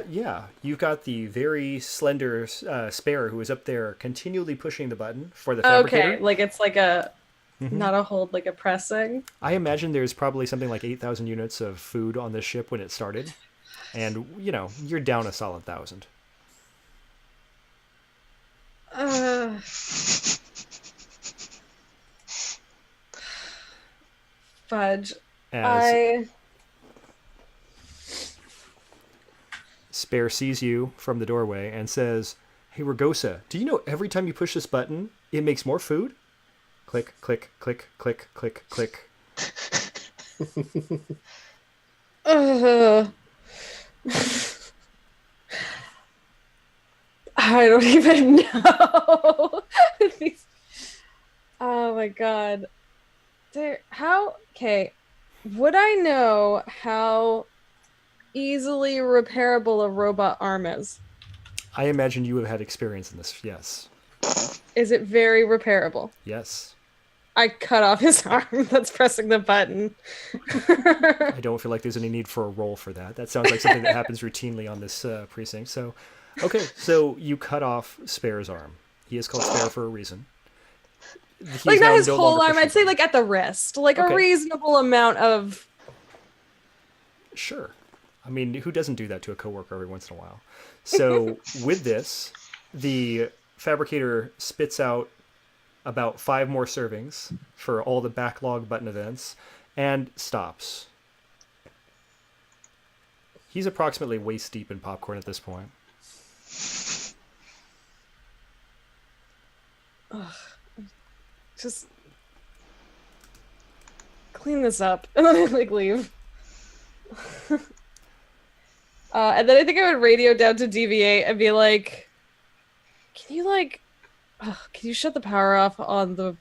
Yeah, you've got the very slender spare who is up there continually pushing the button for the fabricator. Okay, it's a not a hold, a pressing. I imagine there's probably something like 8,000 units of food on this ship when it started. And, you're down a solid 1,000. Fudge. As Spare sees you from the doorway and says, Hey, Ragosa, do you know every time you push this button, it makes more food? Click, click, click, click, click, click. Uh, I don't even know. Oh my god. Okay. Would I know how easily repairable a robot arm is? I imagine you have had experience in this. Yes. Is it very repairable? Yes. I cut off his arm that's pressing the button. I don't feel like there's any need for a roll for that. That sounds like something that happens routinely on this precinct. So, okay, so you cut off Spare's arm. He is called Spare for a reason. He's like, now not his no whole longer arm, I'd say pushing. like at the wrist. Like Okay. a reasonable amount of. Sure. I mean, who doesn't do that to a coworker every once in a while? So, with this, the fabricator spits out about 5 more servings for all the backlog button events and stops. He's approximately waist deep in popcorn at this point. Just clean this up and then I like leave. And then I think I would radio down to DV8 and be like, can you shut the power off on the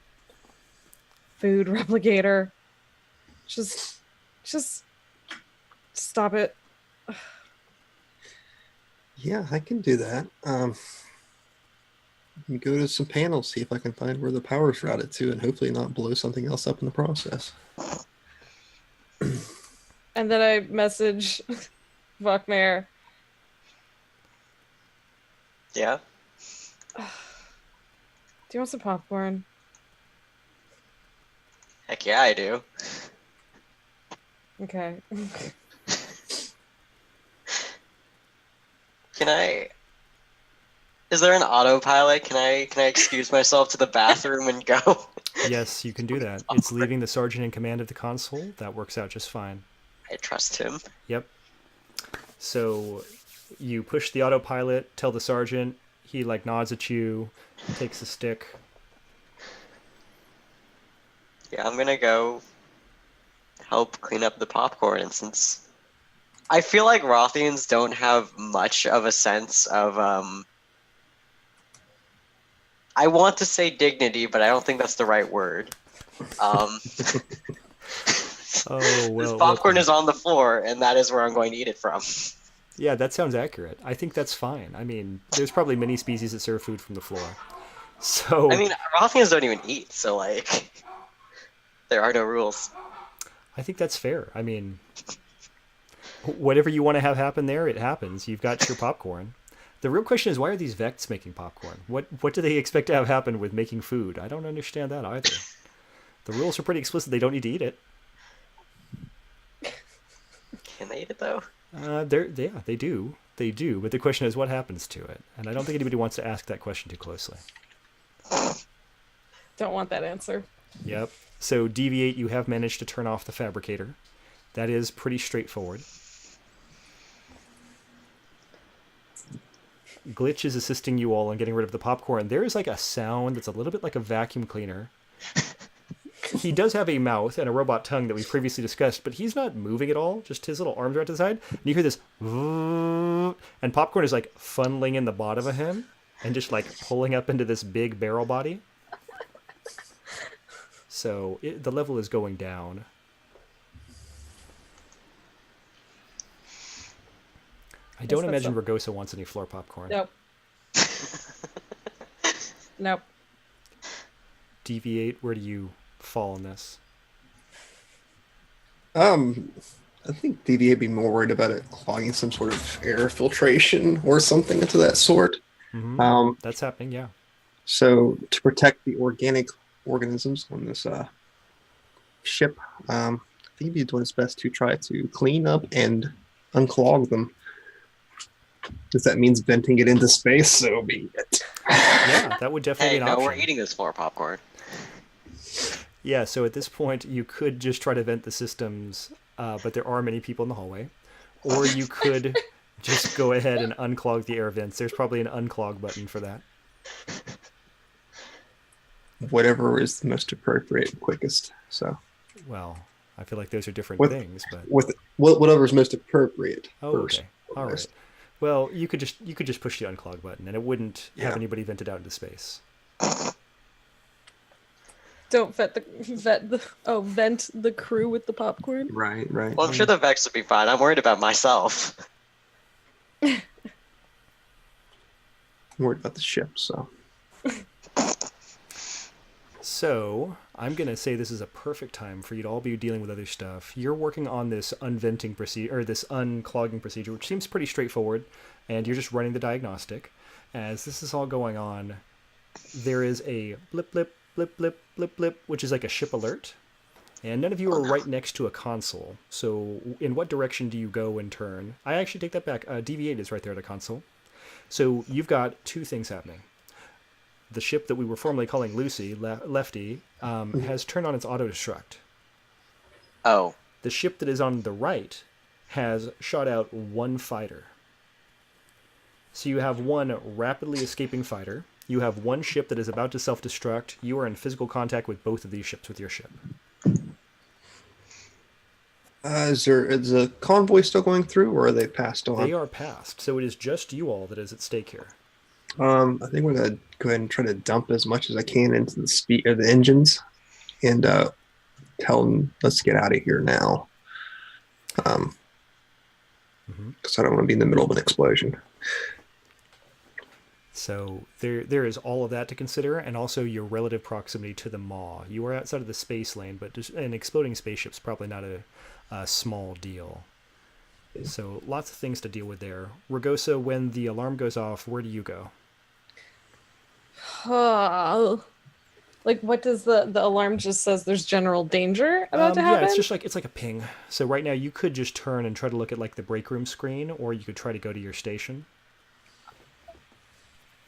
food replicator? Just stop it. Yeah, I can do that. Let me go to some panels, see if I can find where the power's routed to, and hopefully not blow something else up in the process. And then I message Vokmare. Yeah. Do you want some popcorn? Heck yeah, I do. Okay. Can I? Is there an autopilot? Can I excuse myself to the bathroom and go? Yes, you can do that. It's leaving the sergeant in command of the console. That works out just fine. I trust him. Yep. So you push the autopilot, tell the sergeant, he like nods at you, takes a stick. Yeah, I'm gonna go help clean up the popcorn, and since I feel like Rothians don't have much of a sense of I want to say dignity, but I don't think that's the right word. Oh, well. This popcorn well, is on the floor, and that is where I'm going to eat it from. Yeah, that sounds accurate. I think that's fine. I mean, there's probably many species that serve food from the floor. So I mean, Rothians don't even eat, so like, there are no rules. I think that's fair. I mean, whatever you want to have happen there, it happens. You've got your popcorn. The real question is, why are these vets making popcorn? What do they expect to have happen with making food? I don't understand that either. The rules are pretty explicit. They don't need to eat it. Can they eat it though? They do. They do. But the question is, what happens to it? And I don't think anybody wants to ask that question too closely. Don't want that answer. Yep. So Deviate, you have managed to turn off the fabricator. That is pretty straightforward. Glitch is assisting you all in getting rid of the popcorn. There is like a sound that's a little bit like a vacuum cleaner. He does have a mouth and a robot tongue that we've previously discussed, but he's not moving at all. Just his little arms are out to the side. And you hear this, and popcorn is like funneling in the bottom of him and just like pulling up into this big barrel body. So the level is going down. I don't imagine Ragosa wants any floor popcorn. Nope. Nope. Deviate, where do you fall in this? I think DVA would be more worried about it clogging some sort of air filtration or something to that sort. Mm-hmm. That's happening, yeah. So to protect the organic organisms on this ship, I think he'd be doing his best to try to clean up and unclog them. If that means venting it into space, so be it. Yeah, that would definitely Hey, be an no, option. we're eating this floor popcorn. Yeah, so at this point, you could just try to vent the systems, but there are many people in the hallway. Or you could Just go ahead and unclog the air vents. There's probably an unclog button for that. Whatever is the most appropriate and quickest. So Well, I feel like those are different with things, but whatever is most appropriate. oh, First, okay, all right. Well, you could just push the unclog button, and it wouldn't have Yeah. anybody vented out into space. Don't vent the crew with the popcorn. Right. Well, I'm sure the Vex would be fine. I'm worried about myself. I'm worried about the ship. So So I'm gonna say this is a perfect time for you to all be dealing with other stuff. You're working on this unventing procedure or this unclogging procedure, which seems pretty straightforward, and you're just running the diagnostic. As this is all going on, there is a blip blip blip blip blip blip, which is like a ship alert. And none of you are right next to a console. So in what direction do you go and turn? I actually take that back. Deviate is right there at a console. So you've got two things happening. The ship that we were formerly calling Lucy, Lefty, has turned on its auto-destruct. Oh. The ship that is on the right has shot out one fighter. So you have one rapidly escaping fighter. You have one ship that is about to self-destruct. You are in physical contact with both of these ships with your ship. is the convoy still going through, or are they passed on? They are past, so it is just you all that is at stake here. I think we're gonna go ahead and try to dump as much as I can into the speed of the engines, and tell them let's get out of here now. Because I don't want to be in the middle of an explosion. So there is all of that to consider, and also your relative proximity to the maw. You are outside of the space lane, but just an exploding spaceship's probably not a small deal. So lots of things to deal with there. Ragosa, when the alarm goes off, where do you go? Like, what does the alarm just says? There's general danger about to happen. Yeah, it's like a ping. So right now you could just turn and try to look at like the break room screen, or you could try to go to your station.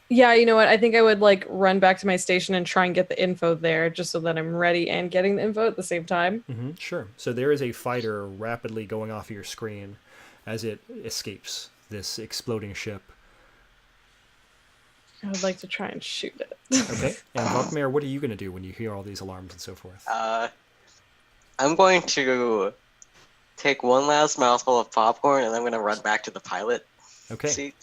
Yeah, you know what? I think I would like run back to my station and try and get the info there, just so that I'm ready and getting the info at the same time. Sure. So there is a fighter rapidly going off of your screen as it escapes this exploding ship. I would like to try and shoot it. Okay. And Vokmir, what are you going to do when you hear all these alarms and so forth? I'm going to take one last mouthful of popcorn, and I'm going to run back to the pilot seat.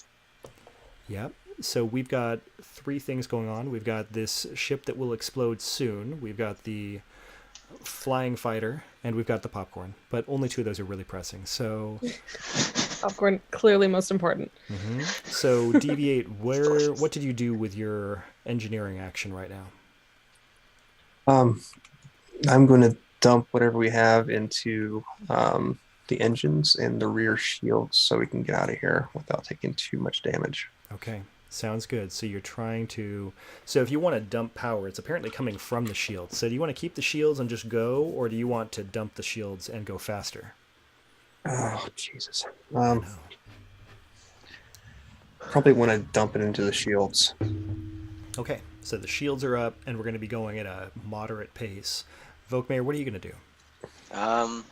Yep. So we've got three things going on. We've got this ship that will explode soon. We've got the flying fighter, and we've got the popcorn. But only two of those are really pressing. So Popcorn, clearly most important. So Deviate, what did you do with your engineering action right now? I'm going to dump whatever we have into the engines and the rear shields so we can get out of here without taking too much damage. Okay. Sounds good. So you're trying to... So if you want to dump power, it's apparently coming from the shields. So do you want to keep the shields and just go, or do you want to dump the shields and go faster? Oh, Jesus. Probably want to dump it into the shields. Okay. So the shields are up, and we're going to be going at a moderate pace. Vokmir, what are you going to do? I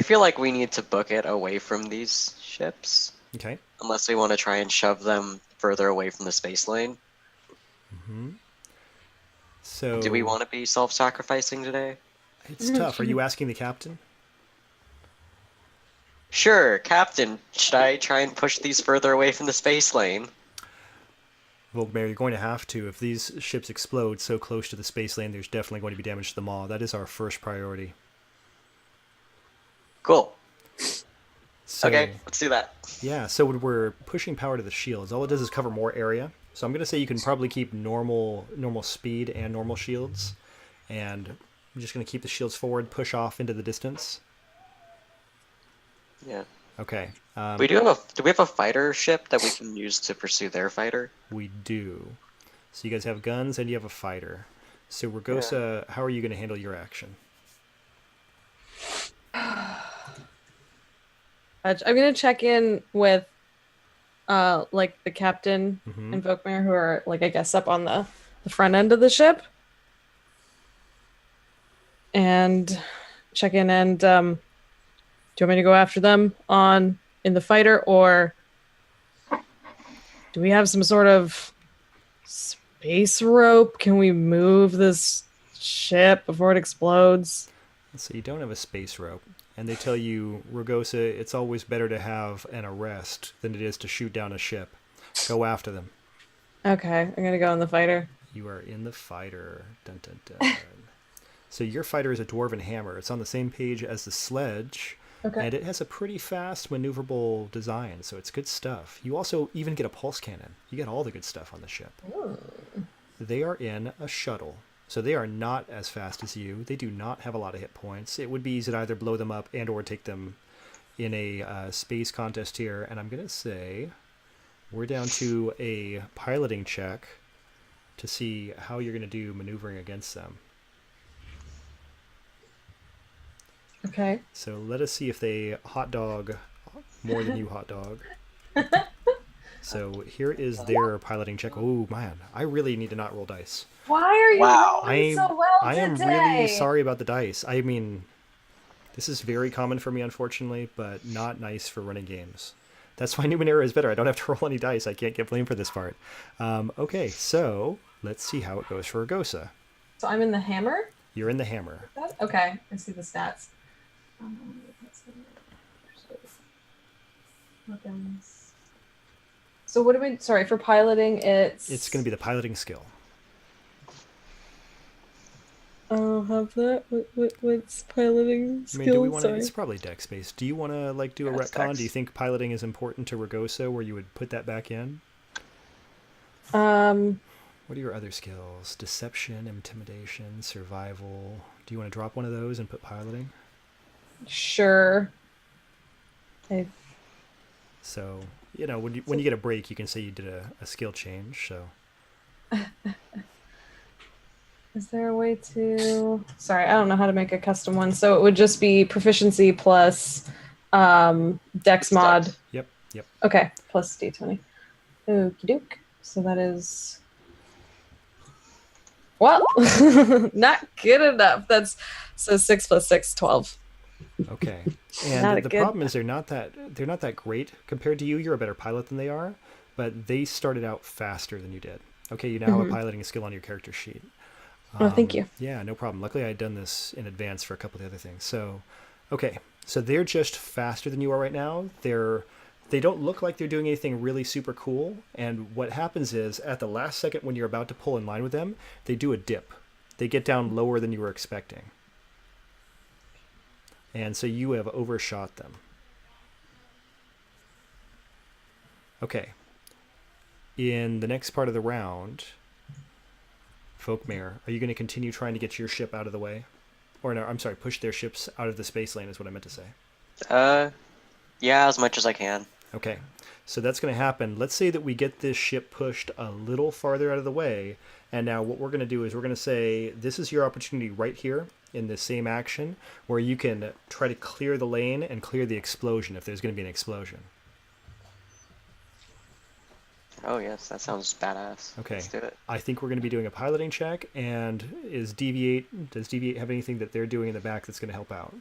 feel like we need to book it away from these ships. Okay. Unless we want to try and shove them further away from the space lane. So Do we want to be self-sacrificing today? It's tough. Are you asking the captain? Sure, Captain. Should I try and push these further away from the space lane? Vokmir, you're going to have to. If these ships explode so close to the space lane, there's definitely going to be damage to the maw. That is our first priority. Cool. So, Okay, let's do that. Yeah, so when we're pushing power to the shields, all it does is cover more area. So I'm going to say you can probably keep normal speed and normal shields. And I'm just going to keep the shields forward, push off into the distance. Yeah. Okay. Do we have a fighter ship that we can use to pursue their fighter? We do. So you guys have guns and you have a fighter. So Ragosa, how are you going to handle your action? I'm gonna check in with like the captain and Vokmir, who are like I guess up on the front end of the ship, and check in and do you want me to go after them on in the fighter, or do we have some sort of space rope? Can we move this ship before it explodes? So you don't have a space rope. And they tell you, Ragosa, it's always better to have an arrest than it is to shoot down a ship. Go after them. Okay, I'm gonna go in the fighter. You are in the fighter. Dun, dun, dun. So your fighter is a Dwarven hammer. It's on the same page as the sledge. Okay. And it has a pretty fast, maneuverable design, so it's good stuff. You also even get a pulse cannon. You get all the good stuff on the ship. Ooh. They are in a shuttle, so they are not as fast as you. They do not have a lot of hit points. It would be easy to either blow them up and or take them in a space contest here. And I'm going to say we're down to a piloting check to see how you're going to do maneuvering against them. Okay. So let us see if they hot dog more than you hot dog. So here is their piloting check. Oh man, I really need to not roll dice. Why are you Wow. rolling so well I am today? really sorry about the dice. I mean, this is very common for me, unfortunately, but not nice for running games. That's why Numenera is better. I don't have to roll any dice. I can't get blamed for this part. Okay, so let's see how it goes for Ragosa. So I'm in the hammer? You're in the hammer. Okay, I see the stats. Weapons. So what do we? Sorry, for piloting, It's going to be the piloting skill. I'll have that. What's piloting I mean, do we skills? want to? It's probably dex based. Do you want to like do a Yeah, it's retcon? dex. Do you think piloting is important to Ragosa, where you would put that back in? What are your other skills? Deception, intimidation, survival. Do you want to drop one of those and put piloting? Sure. So, you know, when you get a break, you can say you did a skill change. So, Is there a way to? Sorry, I don't know how to make a custom one. So it would just be proficiency plus dex mod. yep. Okay, plus d20. Okie doke. So that is. Well, not good enough. That's so 6 plus 6, 12. Okay. Not a And the good- problem is they're not that great compared to you. You're a better pilot than they are, but they started out faster than you did. Okay, you now have a piloting skill on your character sheet. Oh, thank you. Yeah, no problem. Luckily, I had done this in advance for a couple of the other things. So, okay, so they're just faster than you are right now. They don't look like they're doing anything really super cool. And what happens is, at the last second when you're about to pull in line with them, they do a dip. They get down lower than you were expecting. And so you have overshot them. Okay. In the next part of the round, Folkmare, are you going to continue trying to get your ship out of the way? Or no, I'm sorry, push their ships out of the space lane is what I meant to say. Yeah, as much as I can. Okay, so that's going to happen. Let's say that we get this ship pushed a little farther out of the way, and now what we're going to do is we're going to say, this is your opportunity right here in this same action, where you can try to clear the lane and clear the explosion if there's going to be an explosion. Oh yes, that sounds badass. Okay. Let's do it. I think we're going to be doing a piloting check, and does Deviate have anything that they're doing in the back that's going to help out?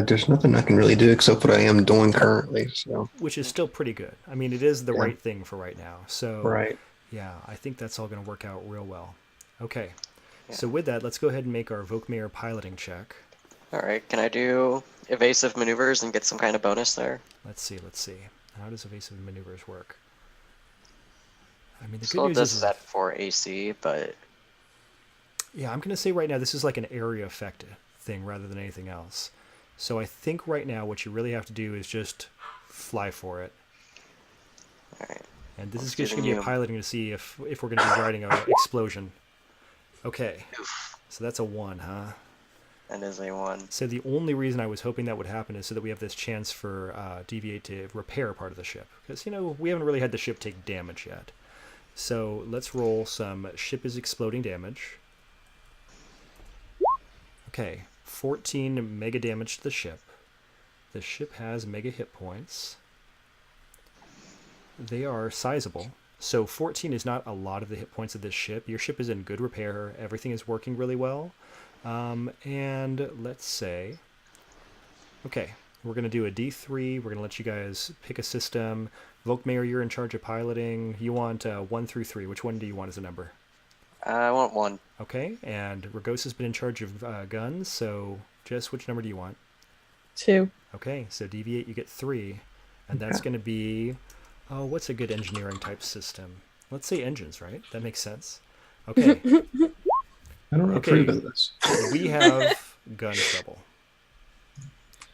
There's nothing I can really do except what I am doing currently. So Which is still pretty good. I mean, it is the Yeah. right thing for right now. So, right. yeah, I think that's all going to work out real well. Okay. Yeah. So with that, let's go ahead and make our Vokmare piloting check. Alright, can I do evasive maneuvers and get some kind of bonus there? Let's see. How does evasive maneuvers work? I mean, the So good news this is is at 4 AC, but yeah, I'm going to say right now this is like an area effect thing rather than anything else. So I think right now what you really have to do is just fly for it. alright. And this is Let's just do going the to be a new- piloting to see if we're going to be riding an explosion. Okay. So that's a 1, huh? That is a 1. So the only reason I was hoping that would happen is so that we have this chance for Deviate to repair part of the ship. Because, you know, we haven't really had the ship take damage yet. So let's roll some ship is exploding damage. Okay, 14 mega damage to the ship. The ship has mega hit points. They are sizable. So 14 is not a lot of the hit points of this ship. Your ship is in good repair. Everything is working really well. And let's say, okay, We're going to do a D3. We're going to let you guys pick a system. Volkmar, you're in charge of piloting. You want 1 through 3. Which one do you want as a number? I want 1. Okay, and Ragosa's been in charge of guns, so Jess, which number do you want? 2. Okay, so deviate, you get 3. And that's going to be, what's a good engineering type system? Let's say engines, right? That makes sense. Okay. I don't approve of this. We have gun trouble.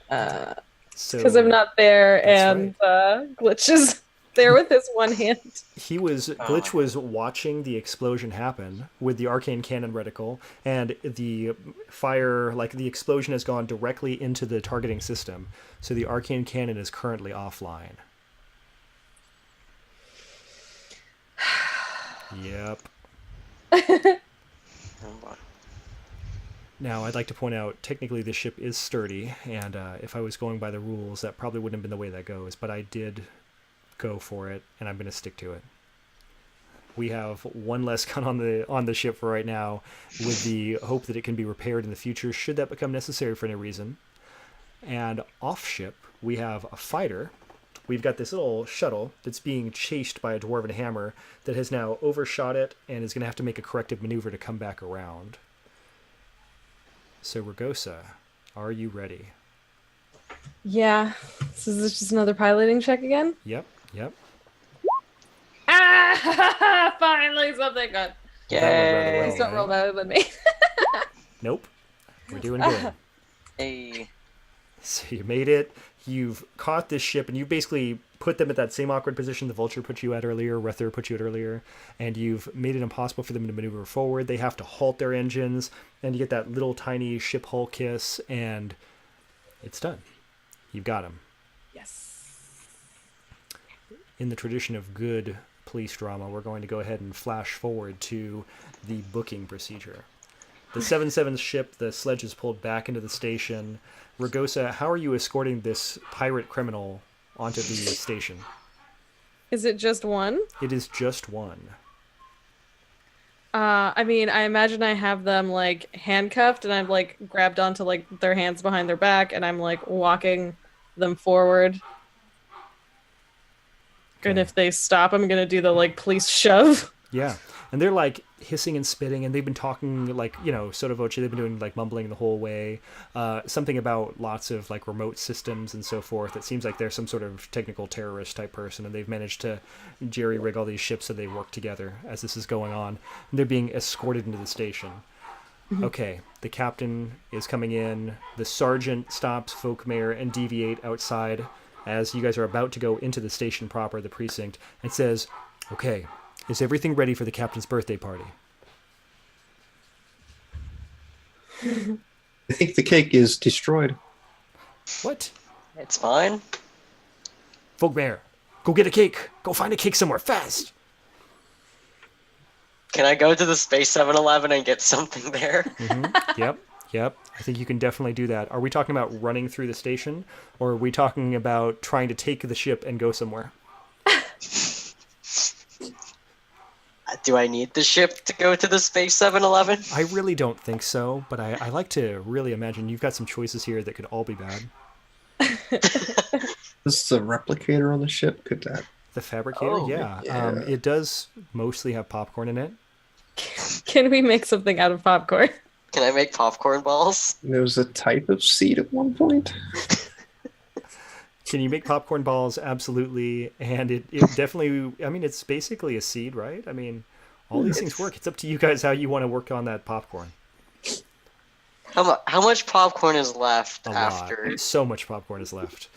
Because I'm not there, and Glitch is there with his one hand. Glitch was watching the explosion happen with the Arcane Cannon reticle, and the fire, like the explosion has gone directly into the targeting system, so the Arcane Cannon is currently offline. Yep. Now, I'd like to point out, technically the ship is sturdy, and if I was going by the rules, that probably wouldn't have been the way that goes, but I did go for it, and I'm going to stick to it. We have one less gun on the ship for right now, with the hope that it can be repaired in the future, should that become necessary for any reason. And off-ship, we have a fighter. We've got this little shuttle that's being chased by a Dwarven hammer that has now overshot it, and is going to have to make a corrective maneuver to come back around. So, Ragosa, are you ready? Yeah. So is this just another piloting check again? Yep. Ah! Finally something good. Yay! Please don't roll better than me. Nope. We're doing good. Hey. So you made it. You've caught this ship, and you basically put them at that same awkward position the Vulture put you at earlier, Rether put you at earlier, and you've made it impossible for them to maneuver forward. They have to halt their engines, and you get that little tiny ship hull kiss, and it's done. You've got them. Yes. In the tradition of good police drama, we're going to go ahead and flash forward to the booking procedure. The 7-7 ship, the sledge is pulled back into the station. Ragosa, how are you escorting this pirate criminal onto the station? Is it just one? It is just one. I mean, I imagine I have them like handcuffed, and I've like grabbed onto like their hands behind their back, and I'm like walking them forward. Okay. And if they stop, I'm gonna do the like police shove. Yeah. And they're like hissing and spitting, and they've been talking like, sotto voce. They've been doing like mumbling the whole way. Something about lots of like remote systems and so forth. It seems like they're some sort of technical terrorist type person, and they've managed to jerry rig all these ships so they work together as this is going on. And they're being escorted into the station. Mm-hmm. Okay, the captain is coming in. The sergeant stops Volkmar and deviate outside as you guys are about to go into the station proper, the precinct, and says, "Okay, is everything ready for the captain's birthday party?" I think the cake is destroyed. What? It's fine. Volkmar, go get a cake. Go find a cake somewhere fast. Can I go to the Space 7-Eleven and get something there? Mm-hmm. Yep. I think you can definitely do that. Are we talking about running through the station, or are we talking about trying to take the ship and go somewhere? Do I need the ship to go to the Space 7-Eleven? I really don't think so, but I like to really imagine you've got some choices here that could all be bad. This is a replicator on the ship? Could that? The fabricator? Oh, yeah. yeah. It does mostly have popcorn in it. Can we make something out of popcorn? Can I make popcorn balls? There was a type of seed at one point. Can you make popcorn balls? Absolutely. And it definitely, I mean, it's basically a seed, right? I mean, all these things work. It's up to you guys how you want to work on that popcorn. How much popcorn is left A after? lot. So much popcorn is left.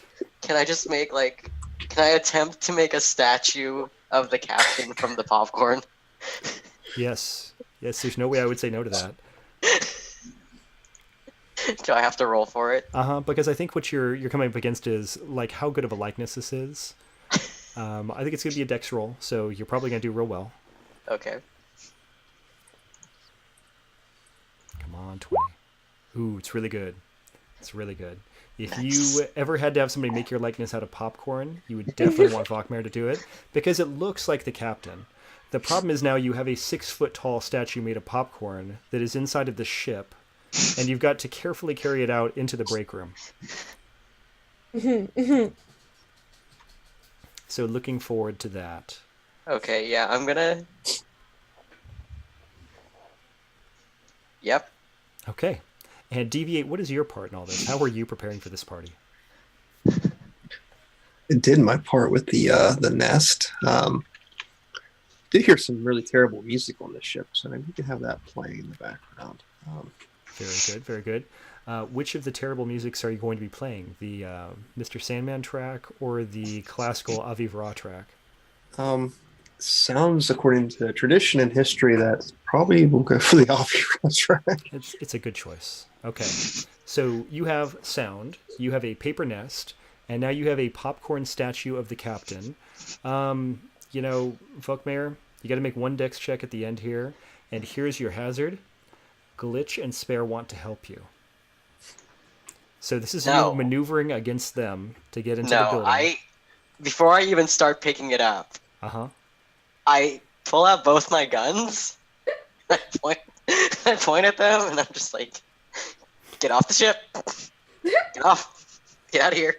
Can I just make can I attempt to make a statue of the captain from the popcorn? Yes, there's no way I would say no to that. Do I have to roll for it? Because I think what you're coming up against is like how good of a likeness this is. I think it's going to be a dex roll, so you're probably going to do real well. Okay. Come on, 20. Ooh, it's really good. It's really good. If you ever had to have somebody make your likeness out of popcorn, you would definitely want Volkmar to do it, because it looks like the captain. The problem is now you have a 6-foot-tall statue made of popcorn that is inside of the ship, and you've got to carefully carry it out into the break room. So looking forward to that. Okay, yeah, I'm gonna. Yep. Okay. And Deviate, what is your part in all this? How are you preparing for this party? I did my part with the nest. Did hear some really terrible music on this ship, so maybe we can have that playing in the background. Very good, very good. Which of the terrible musics are you going to be playing? The Mr. Sandman track or the classical Aviv Ra track? Sounds, according to tradition and history, that probably will go for the off track. It's a good choice. Okay. So you have sound, you have a paper nest, and now you have a popcorn statue of the captain. Vokmare, you got to make one dex check at the end here, and here's your hazard. Glitch and Spare want to help you. So this is you maneuvering against them to get into the building. Before I even start picking it up, I pull out both my guns, I point at them, and I'm just like, get off the ship. Get off. Get out of here.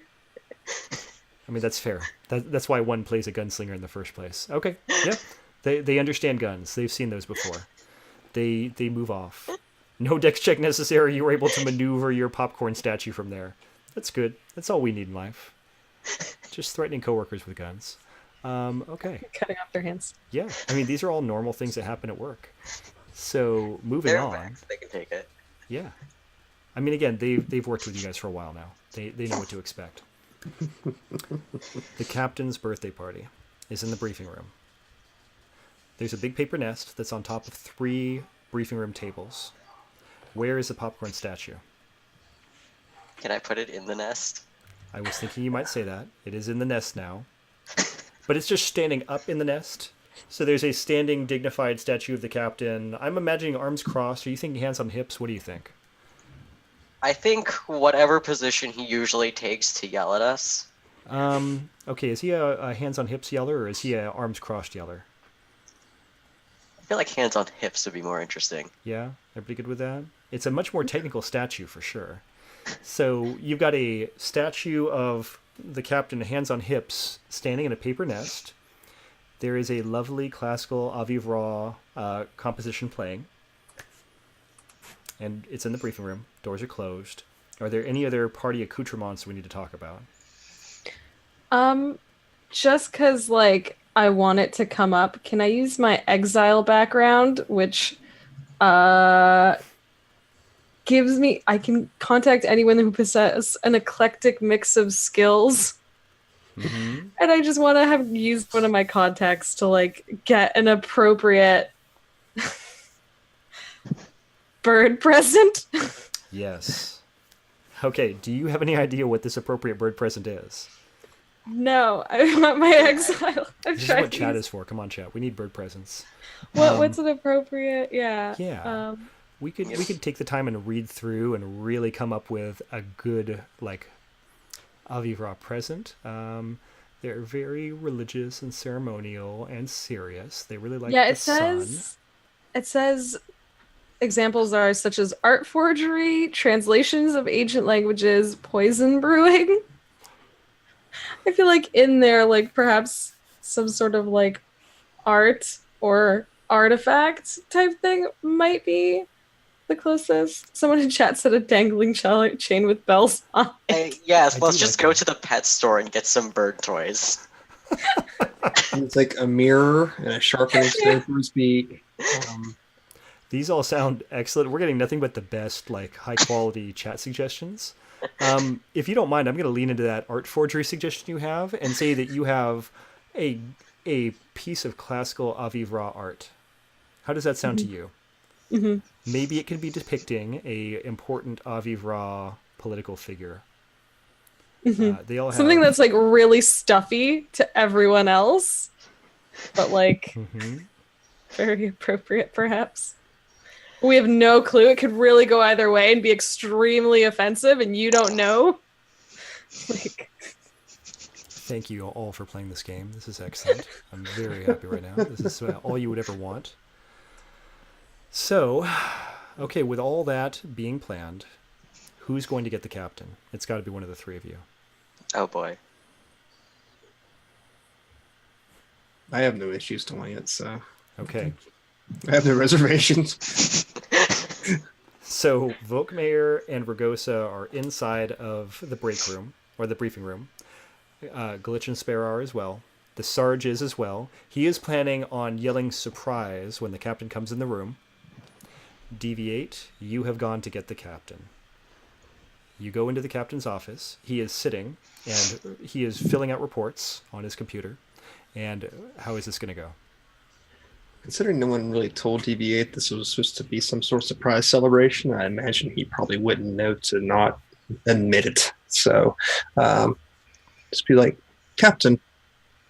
I mean, that's fair. That's why one plays a gunslinger in the first place. Okay, yeah. They understand guns. They've seen those before. They move off. No dex check necessary. You were able to maneuver your popcorn statue from there. That's good. That's all we need in life. Just threatening coworkers with guns. Okay. Cutting off their hands. Yeah. I mean, these are all normal things that happen at work. So moving on. Max, they can take it. Yeah. I mean, again, they've worked with you guys for a while now. They know what to expect. The captain's birthday party is in the briefing room. There's a big paper nest that's on top of 3 briefing room tables. Where is the popcorn statue? Can I put it in the nest? I was thinking you might say that. It is in the nest now. But it's just standing up in the nest. So there's a standing, dignified statue of the captain. I'm imagining arms crossed. Are you thinking hands on hips? What do you think? I think whatever position he usually takes to yell at us. Okay, is he a hands on hips yeller or is he a arms crossed yeller? I feel like hands on hips would be more interesting. Yeah, everybody good with that? It's a much more technical statue for sure. So you've got a statue of the captain, hands on hips, standing in a paper nest. There is a lovely classical Aviv Ra composition playing. And it's in the briefing room. Doors are closed. Are there any other party accoutrements we need to talk about? Just because, I want it to come up, can I use my exile background, which gives me... I can contact anyone who possesses an eclectic mix of skills. Mm-hmm. And I just want to have used one of my contacts to, get an appropriate bird present. Yes. Okay, do you have any idea what this appropriate bird present is? No, I want my exile. This is what chat is for. Come on, chat. We need bird presents. What's an appropriate? Yeah. Yeah. We could take the time and read through and really come up with a good Aviv Ra present. They're very religious and ceremonial and serious. They really like the sun. It says examples are such as art forgery, translations of ancient languages, poison brewing. I feel like in there, perhaps some sort of art or artifact type thing might be the closest. Someone in chat said a dangling chain with bells on it. Yes, let's just go to the pet store and get some bird toys. It's like a mirror and a sharpening stone for his beak. These all sound excellent. We're getting nothing but the best, high quality chat suggestions. If you don't mind, I'm going to lean into that art forgery suggestion you have and say that you have a piece of classical Aviv Ra art. How does that sound to you? Mm-hmm. Maybe it could be depicting a important Aviv Ra political figure. Mm-hmm. They all have something that's really stuffy to everyone else, but mm-hmm. very appropriate, perhaps. We have no clue. It could really go either way and be extremely offensive, and you don't know. Thank you all for playing this game. This is excellent. I'm very happy right now. This is all you would ever want. So, okay, with all that being planned, who's going to get the captain? It's got to be one of the 3 of you. Oh boy. I have no issues doing it, so Okay. I have no reservations. So Volkmayer and Ragosa are inside of the break room, or the briefing room. Glitch and Spare are as well. The Sarge is as well. He is planning on yelling surprise when the captain comes in the room. Deviate, you have gone to get the captain. You go into the captain's office. He is sitting, and he is filling out reports on his computer. And how is this going to go? Considering no one really told DV8 this was supposed to be some sort of surprise celebration, I imagine he probably wouldn't know to not admit it. So just be like, Captain,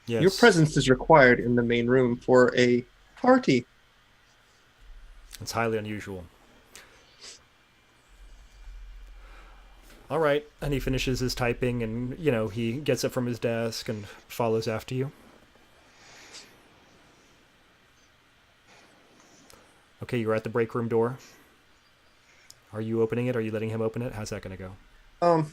Yes. your presence is required in the main room for a party. It's highly unusual. All right. And he finishes his typing and, he gets up from his desk and follows after you. Okay, you're at the break room door. Are you opening it? Are you letting him open it? How's that going to go? I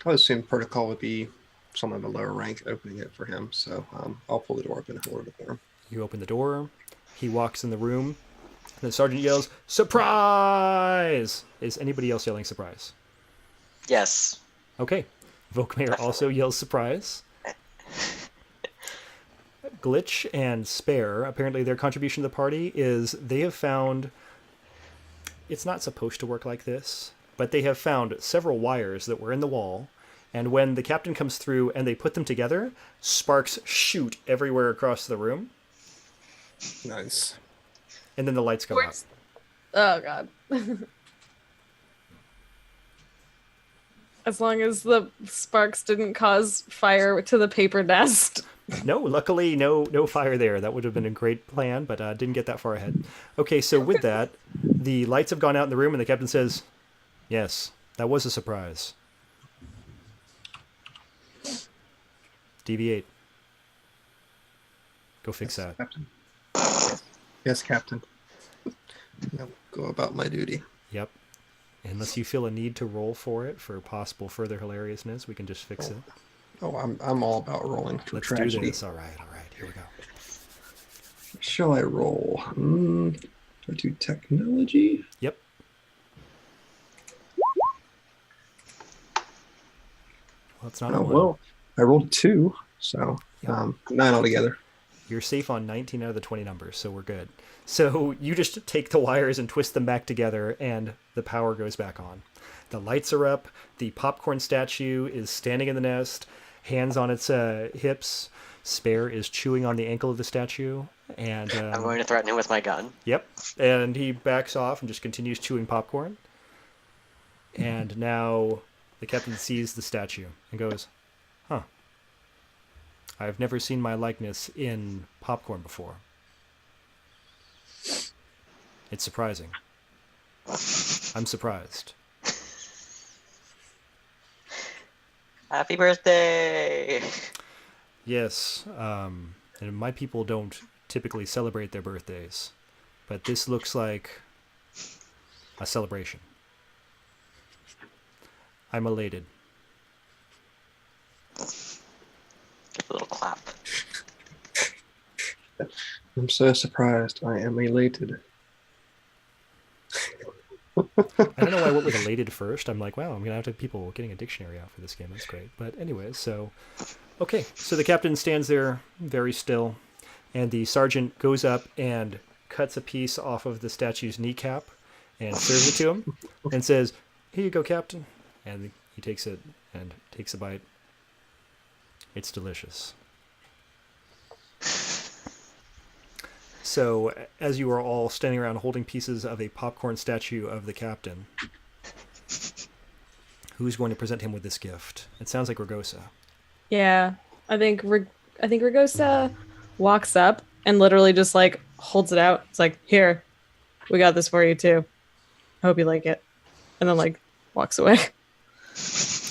would assume protocol would be someone of a lower rank opening it for him. So I'll pull the door open and hold it for him. You open the door. He walks in the room. And the sergeant yells, "Surprise!" Is anybody else yelling surprise? Yes. Okay. Volkmayer also yells surprise. Glitch and Spare, apparently their contribution to the party is they have found... It's not supposed to work like this, but they have found several wires that were in the wall, and when the captain comes through and they put them together, sparks shoot everywhere across the room, Nice. and then the lights go out. Oh god. As long as the sparks didn't cause fire to the paper nest. No, luckily no fire there. That would have been a great plan, but didn't get that far ahead. Okay, so with that, the lights have gone out in the room, and the captain says, "Yes, that was a surprise." Deviate. Go fix that. Captain. Yes, Captain. I'll go about my duty. Yep. Unless you feel a need to roll for it for possible further hilariousness, we can just fix it. Oh, I'm all about rolling for Let's tragedy. do this. All right. Here we go. Shall I roll? Do I do technology? Yep. Well, it's not a Oh, one. well, I rolled 2, so Yep. 9 altogether. You're safe on 19 out of the 20 numbers, so we're good. So you just take the wires and twist them back together, and the power goes back on. The lights are up. The popcorn statue is standing in the nest, hands on its hips. Spare is chewing on the ankle of the statue, and I'm going to threaten him with my gun. Yep. And he backs off and just continues chewing popcorn. And now the captain sees the statue and goes, "Huh. I've never seen my likeness in popcorn before. It's surprising. I'm surprised." Happy birthday! Yes, and my people don't typically celebrate their birthdays, but this looks like a celebration. I'm elated. Give a little clap. I'm so surprised. I am elated. I don't know why I went with elated first. I'm like, wow, I'm going to have to have people getting a dictionary out for this game. That's great. But anyways, so... Okay, so the captain stands there very still, and the sergeant goes up and cuts a piece off of the statue's kneecap and serves it to him and says, "Here you go, Captain." And he takes it and takes a bite. It's delicious. So, as you are all standing around holding pieces of a popcorn statue of the captain, who's going to present him with this gift? It sounds like Ragosa. Yeah, I think Ragosa walks up and literally just like holds it out. It's like, "Here, we got this for you too. I hope you like it," and then like walks away.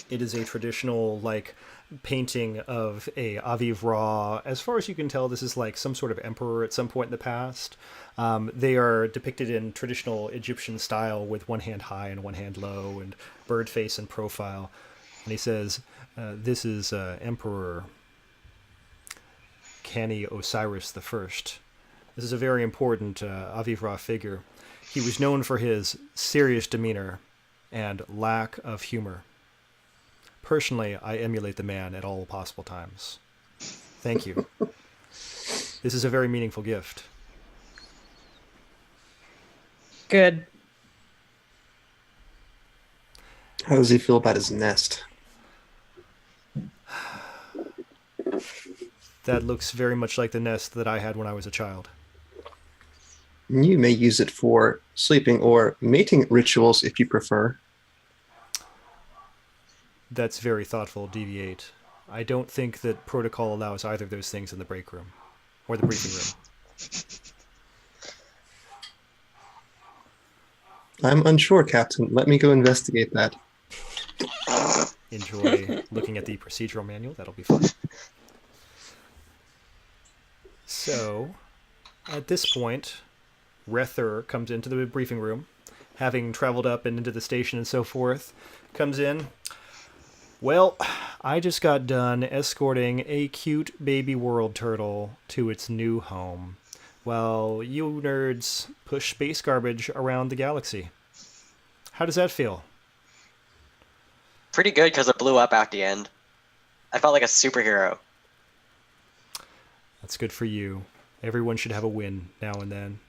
It is a traditional like painting of a Aviv Ra. As far as you can tell, this is like some sort of emperor at some point in the past. They are depicted in traditional Egyptian style with one hand high and one hand low, and bird face and profile. And he says, this is Emperor Canny Osiris the First. This is a very important Avivra figure. He was known for his serious demeanor and lack of humor. Personally, I emulate the man at all possible times. Thank you. This is a very meaningful gift. Good. How does he feel about his nest? That looks very much like the nest that I had when I was a child. You may use it for sleeping or mating rituals if you prefer. That's very thoughtful, Deviate. I don't think that protocol allows either of those things in the break room. Or the briefing room. I'm unsure, Captain. Let me go investigate that. Enjoy looking at the procedural manual. That'll be fun. So, at this point, Rether comes into the briefing room, having traveled up and into the station and so forth, comes in. Well, I just got done escorting a cute baby world turtle to its new home, while you nerds push space garbage around the galaxy. How does that feel? Pretty good because it blew up at the end. I felt like a superhero. That's good for you. Everyone should have a win now and then.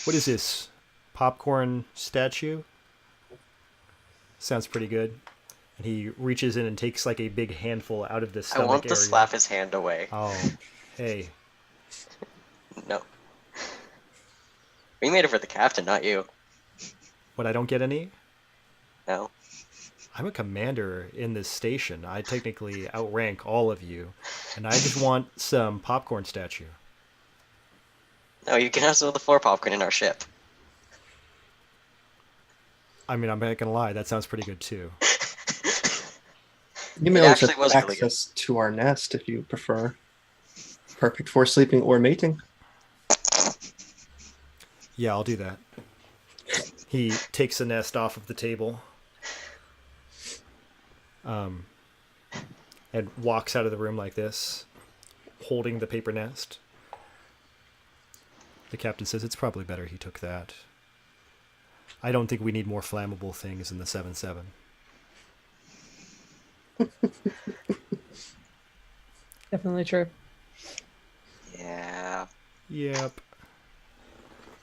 What is this? Popcorn statue? Sounds pretty good. And he reaches in and takes like a big handful out of the stomach I want to area. slap his hand away. Oh, hey. No. We made it for the captain, not you. What, I don't get any? No. I'm a commander in this station. I technically outrank all of you. And I just want some popcorn statue. No, you can have some of the floor popcorn in our ship. I mean, I'm not gonna lie, that sounds pretty good too. You may It also actually was have really access to our nest if you prefer. Perfect for sleeping or mating. Yeah, I'll do that. He takes the nest off of the table. And walks out of the room like this, holding the paper nest. The captain says it's probably better he took that. I don't think we need more flammable things in the 7-7. Definitely true. Yeah. Yep.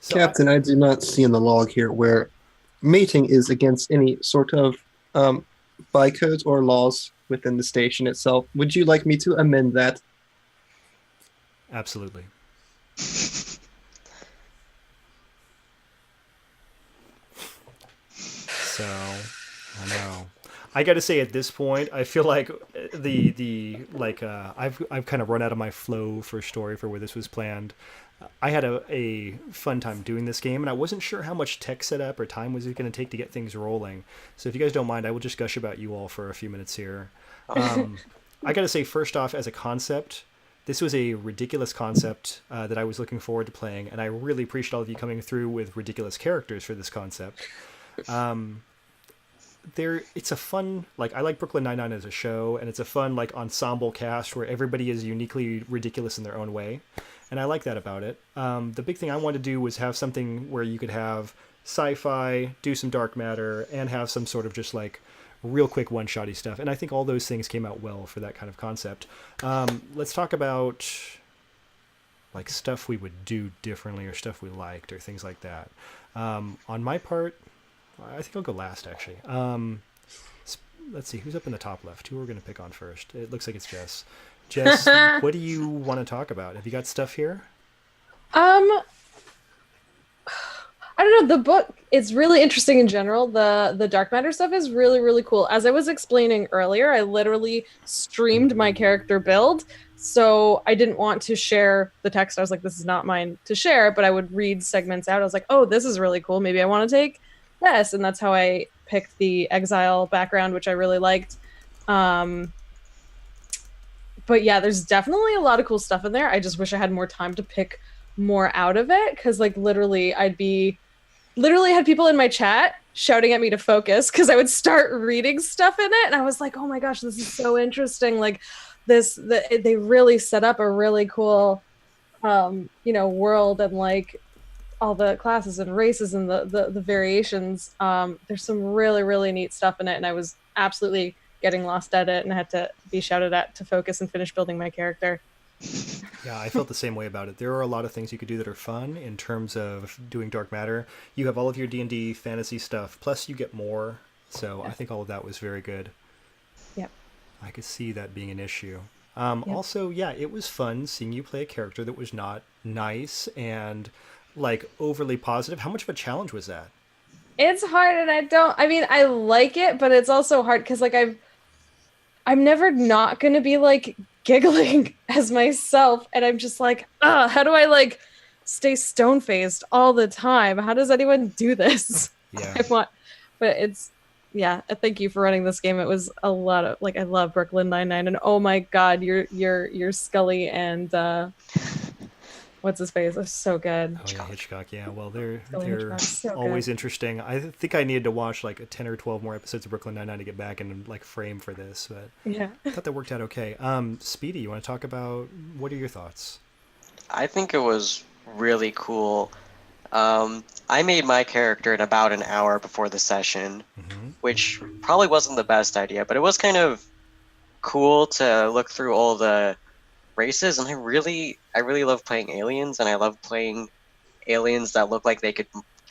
So Captain, I do not see in the log here where mating is against any sort of bycodes or laws within the station itself. Would you like me to amend that? Absolutely. So, I know. I got to say, at this point, I feel like I've kind of run out of my flow for story for where this was planned. I had a fun time doing this game, and I wasn't sure how much tech setup or time was it going to take to get things rolling. So if you guys don't mind, I will just gush about you all for a few minutes here. I got to say, first off, as a concept, this was a ridiculous concept that I was looking forward to playing, and I really appreciate all of you coming through with ridiculous characters for this concept. It's a fun, like, I like Brooklyn Nine-Nine as a show, and it's a fun, like, ensemble cast where everybody is uniquely ridiculous in their own way, and I like that about it. The big thing I wanted to do was have something where you could have sci-fi, do some dark matter, and have some sort of just, like, real quick one-shotty stuff, and I think all those things came out well for that kind of concept. Let's talk about, like, stuff we would do differently or stuff we liked or things like that. On my part, I think I'll go last, actually. Let's see, who's up in the top left? Who are we going to pick on first? It looks like it's Jess. Jess, what do you want to talk about? Have you got stuff here? I don't know. The book is really interesting in general. The dark matter stuff is really, really cool. As I was explaining earlier, I literally streamed my character build. So I didn't want to share the text. I was like, this is not mine to share, but I would read segments out. I was like, oh, this is really cool. Maybe I want to take this. And that's how I picked the exile background, which I really liked. But yeah, there's definitely a lot of cool stuff in there. I just wish I had more time to pick more out of it. Cause like literally had people in my chat shouting at me to focus because I would start reading stuff in it, and I was like, oh my gosh, this is so interesting. Like they really set up a really cool world, and like all the classes and races and the variations. There's some really, really neat stuff in it, and I was absolutely getting lost at it, and I had to be shouted at to focus and finish building my character. Yeah, I felt the same way about it. There are a lot of things you could do that are fun in terms of doing dark matter. You have all of your D&D fantasy stuff, plus you get more. So I think all of that was very good. Yep. I could see that being an issue. Yep. Also, yeah, it was fun seeing you play a character that was not nice and like overly positive. How much of a challenge was that? It's hard, and I like it, but it's also hard because like I'm never not gonna be like giggling as myself, and I'm just like, how do I like stay stone-faced all the time? How does anyone do this? Yeah. Thank you for running this game. It was a lot of like, I love Brooklyn Nine-Nine, and oh my god, your Scully and what's his face? It's so good. Oh yeah, Hitchcock. Yeah, well, they're So always good. interesting. I think I needed to watch like 10 or 12 more episodes of Brooklyn Nine-Nine to get back and like frame for this, but Yeah. I thought that worked out okay. Speedy, you want to talk about what are your thoughts? I think it was really cool. I made my character in about an hour before the session, which probably wasn't the best idea, but it was kind of cool to look through all the races, and I really love playing aliens, and I love playing aliens that look like they could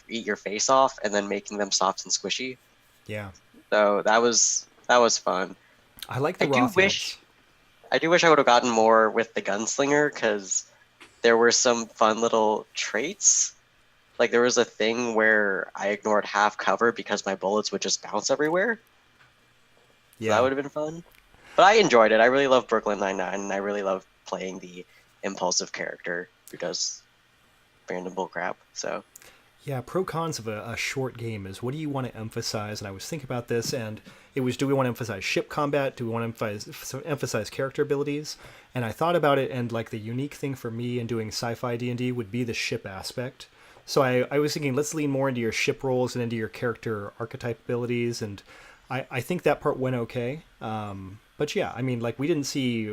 eat your face off, and then making them soft and squishy. Yeah. So that was fun. I like the I do Rothians. wish I would have gotten more with the gunslinger, because there were some fun little traits. Like there was a thing where I ignored half cover because my bullets would just bounce everywhere. Yeah. So that would have been fun. But I enjoyed it. I really love Brooklyn Nine-Nine, and I really love playing the impulsive character who does random bullcrap. So Yeah, pro cons of a short game is what do you want to emphasize? And I was thinking about this, and it was, do we want to emphasize ship combat? Do we want to emphasize character abilities? And I thought about it, and like the unique thing for me in doing sci-fi D&D would be the ship aspect. So I was thinking, let's lean more into your ship roles and into your character archetype abilities, and I think that part went okay. But yeah, I mean, like we didn't see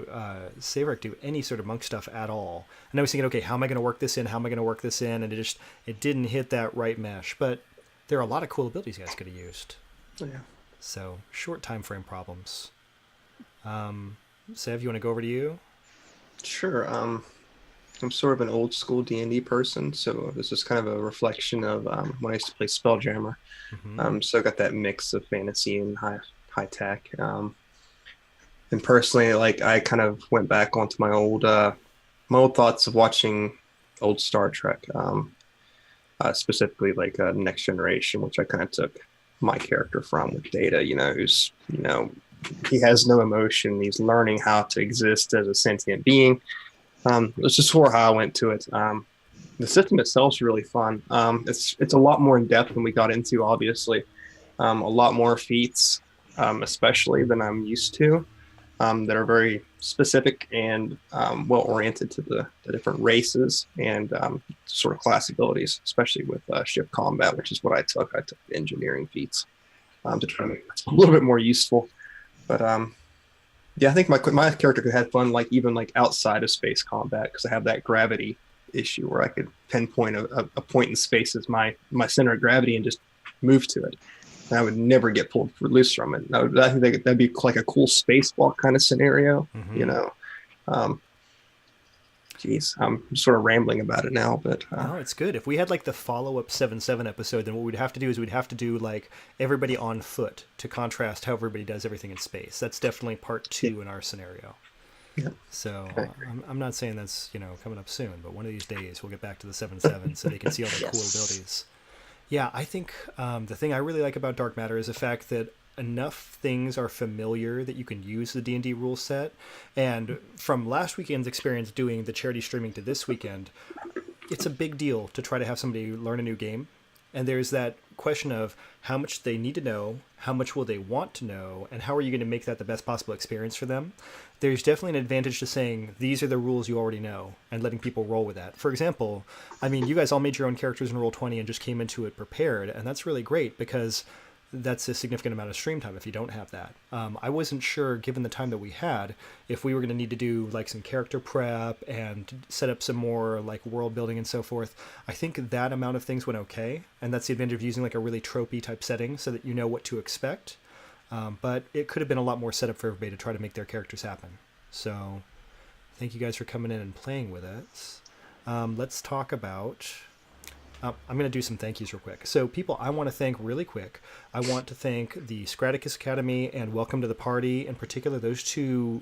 Savrek do any sort of monk stuff at all. And I was thinking, okay, how am I going to work this in? How am I going to work this in? And it didn't hit that right mesh. But there are a lot of cool abilities you guys could have used. Yeah. So short time frame problems. Sev, you want to go over to you? Sure. I'm sort of an old school D&D person, so this is kind of a reflection of when I used to play Spelljammer. So I got that mix of fantasy and high tech. And personally, like I kind of went back onto my old thoughts of watching old Star Trek, specifically like Next Generation, which I kind of took my character from with Data. Who's he has no emotion. He's learning how to exist as a sentient being. It's just for how I went to it. The system itself is really fun. It's a lot more in depth than we got into, obviously. A lot more feats, especially than I'm used to, that are very specific and well oriented to the different races and sort of class abilities, especially with ship combat, which is what I took. I took engineering feats to try to make it a little bit more useful. But yeah, I think my character could have fun, like even like outside of space combat, because I have that gravity issue where I could pinpoint a point in space as my center of gravity and just move to it. And I would never get pulled loose from it. I think that'd be like a cool spacewalk kind of scenario, Geez, I'm sort of rambling about it now, but no, it's good. If we had like the follow-up 7/7 episode, then what we'd have to do is we'd have to do like everybody on foot to contrast how everybody does everything in space. That's definitely part 2 in our scenario. Yeah. So I'm not saying that's coming up soon, but one of these days we'll get back to the 7/7 so they can see all the cool abilities. Yeah, I think the thing I really like about Dark Matter is the fact that enough things are familiar that you can use the D&D rule set. And from last weekend's experience doing the charity streaming to this weekend, it's a big deal to try to have somebody learn a new game. And there's that question of how much they need to know, how much will they want to know, and how are you going to make that the best possible experience for them. There's definitely an advantage to saying these are the rules you already know and letting people roll with that. For example, I mean, you guys all made your own characters in Roll20 and just came into it prepared, and that's really great because that's a significant amount of stream time if you don't have that. I wasn't sure, given the time that we had, if we were going to need to do like some character prep and set up some more like world building and so forth. I think that amount of things went okay, and that's the advantage of using like a really tropey type setting so that you know what to expect. But it could have been a lot more set up for everybody to try to make their characters happen. So thank you guys for coming in and playing with us. Let's talk about... I'm going to do some thank yous real quick. So people I want to thank really quick. I want to thank the Scraticus Academy and Welcome to the Party, in particular those two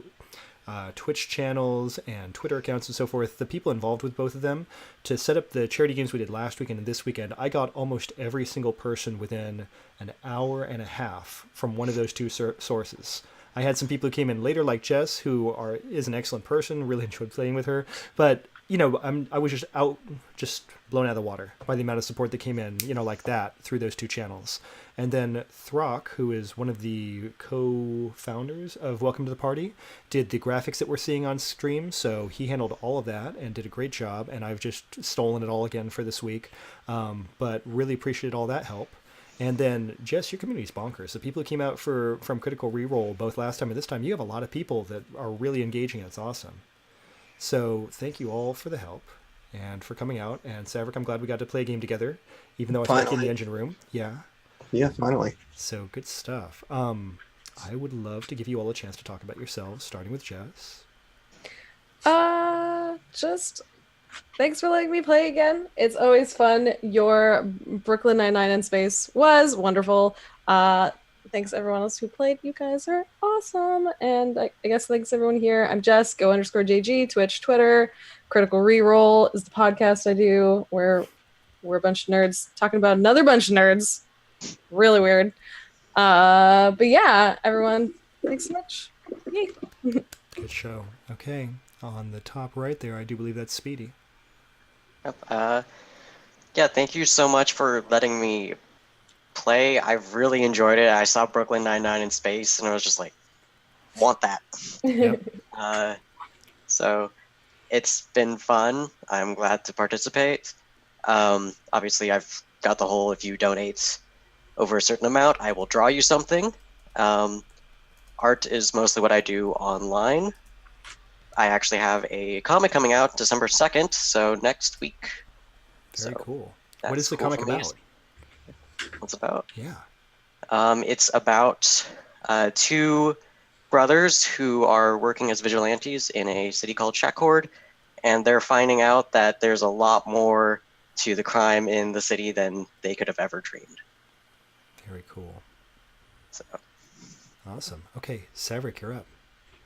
Twitch channels and Twitter accounts and so forth, the people involved with both of them, to set up the charity games we did last weekend and this weekend. I got almost every single person within an hour and a half from one of those two sources. I had some people who came in later, like Jess, who is an excellent person, really enjoyed playing with her, but you know, I was just blown out of the water by the amount of support that came in, you know, like that through those two channels. And then Throck, who is one of the co-founders of Welcome to the Party, did the graphics that we're seeing on stream. So he handled all of that and did a great job. And I've just stolen it all again for this week. But really appreciated all that help. And then, Jess, your community's bonkers. The people who came out from Critical Reroll both last time and this time, you have a lot of people that are really engaging. It's awesome. So thank you all for the help and for coming out. And Saverick, I'm glad we got to play a game together, even though I was in the engine room. Yeah. Yeah, finally. So good stuff. I would love to give you all a chance to talk about yourselves, starting with Jess. Just thanks for letting me play again. It's always fun. Your Brooklyn Nine-Nine in space was wonderful. Thanks everyone else who played. You guys are awesome. And I guess thanks everyone here. I'm Jess, go_JG, Twitch, Twitter. Critical Reroll is the podcast I do where we're a bunch of nerds talking about another bunch of nerds. Really weird. But yeah, everyone, thanks so much. Yay. Good show. Okay. On the top right there, I do believe that's Speedy. Yep. Yeah, thank you so much for letting me play. I've really enjoyed it. I saw Brooklyn Nine-Nine in space, and I was just like, want that. Yep. So it's been fun. I'm glad to participate. Obviously, I've got the whole, if you donate over a certain amount, I will draw you something. Art is mostly what I do online. I actually have a comic coming out December 2nd, so next week. Very cool. That's What is the cool comic for me. about? What's it about? Yeah. It's about two brothers who are working as vigilantes in a city called Shacord, and they're finding out that there's a lot more to the crime in the city than they could have ever dreamed. Very cool. So. Awesome. Okay, Saverick, you're up.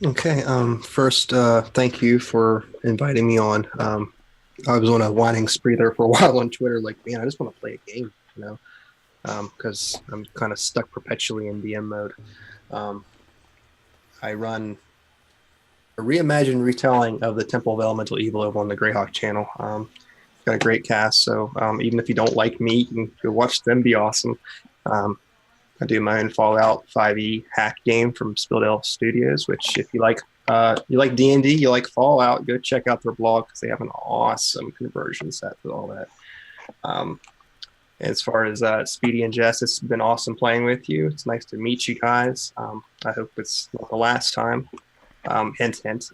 Okay. First, thank you for inviting me on. I was on a whining spree there for a while on Twitter, like, man, I just want to play a game, you know, because I'm kind of stuck perpetually in DM mode. I run a reimagined retelling of the Temple of Elemental Evil over on the Greyhawk channel. Got a great cast, so even if you don't like me, you can go watch them be awesome. I do my own Fallout 5e hack game from Spilled Elf Studios, which if you like D&D, you like Fallout, go check out their blog because they have an awesome conversion set with all that. As far as Speedy and Jess, it's been awesome playing with you. It's nice to meet you guys. I hope it's not the last time. Hint, hint.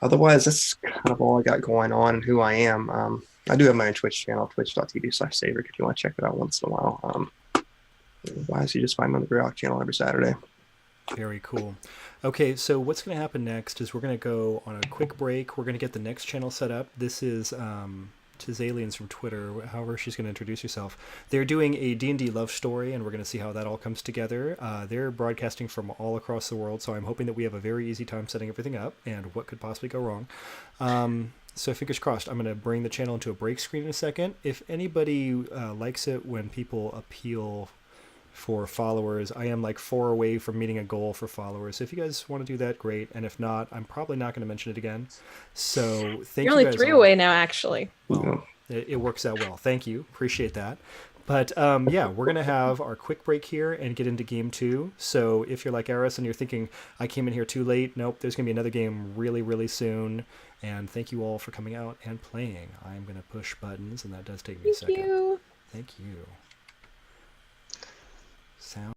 Otherwise, that's kind of all I got going on and who I am. I do have my own Twitch channel, twitch.tv/Saverick, if you want to check it out once in a while. Otherwise, you just find me on the Greyhawk channel every Saturday. Very cool. Okay, so what's going to happen next is we're going to go on a quick break. We're going to get the next channel set up. This is Tizalians from Twitter, however she's going to introduce herself. They're doing a D&D love story, and we're going to see how that all comes together. They're broadcasting from all across the world, so I'm hoping that we have a very easy time setting everything up, and what could possibly go wrong. So fingers crossed. I'm going to bring the channel into a break screen in a second. If anybody likes it when people appeal for followers, I am like 4 away from meeting a goal for followers. So if you guys want to do that, great. And if not, I'm probably not going to mention it again. So thank you. You're only guys 3 all. away now, actually. Well, it works out well. Thank you. Appreciate that. But yeah, we're going to have our quick break here and get into game 2. So if you're like Eris and you're thinking, I came in here too late, nope, there's going to be another game really, really soon. And thank you all for coming out and playing. I'm going to push buttons, and that does take me a second. Thank you. Thank you. Sound.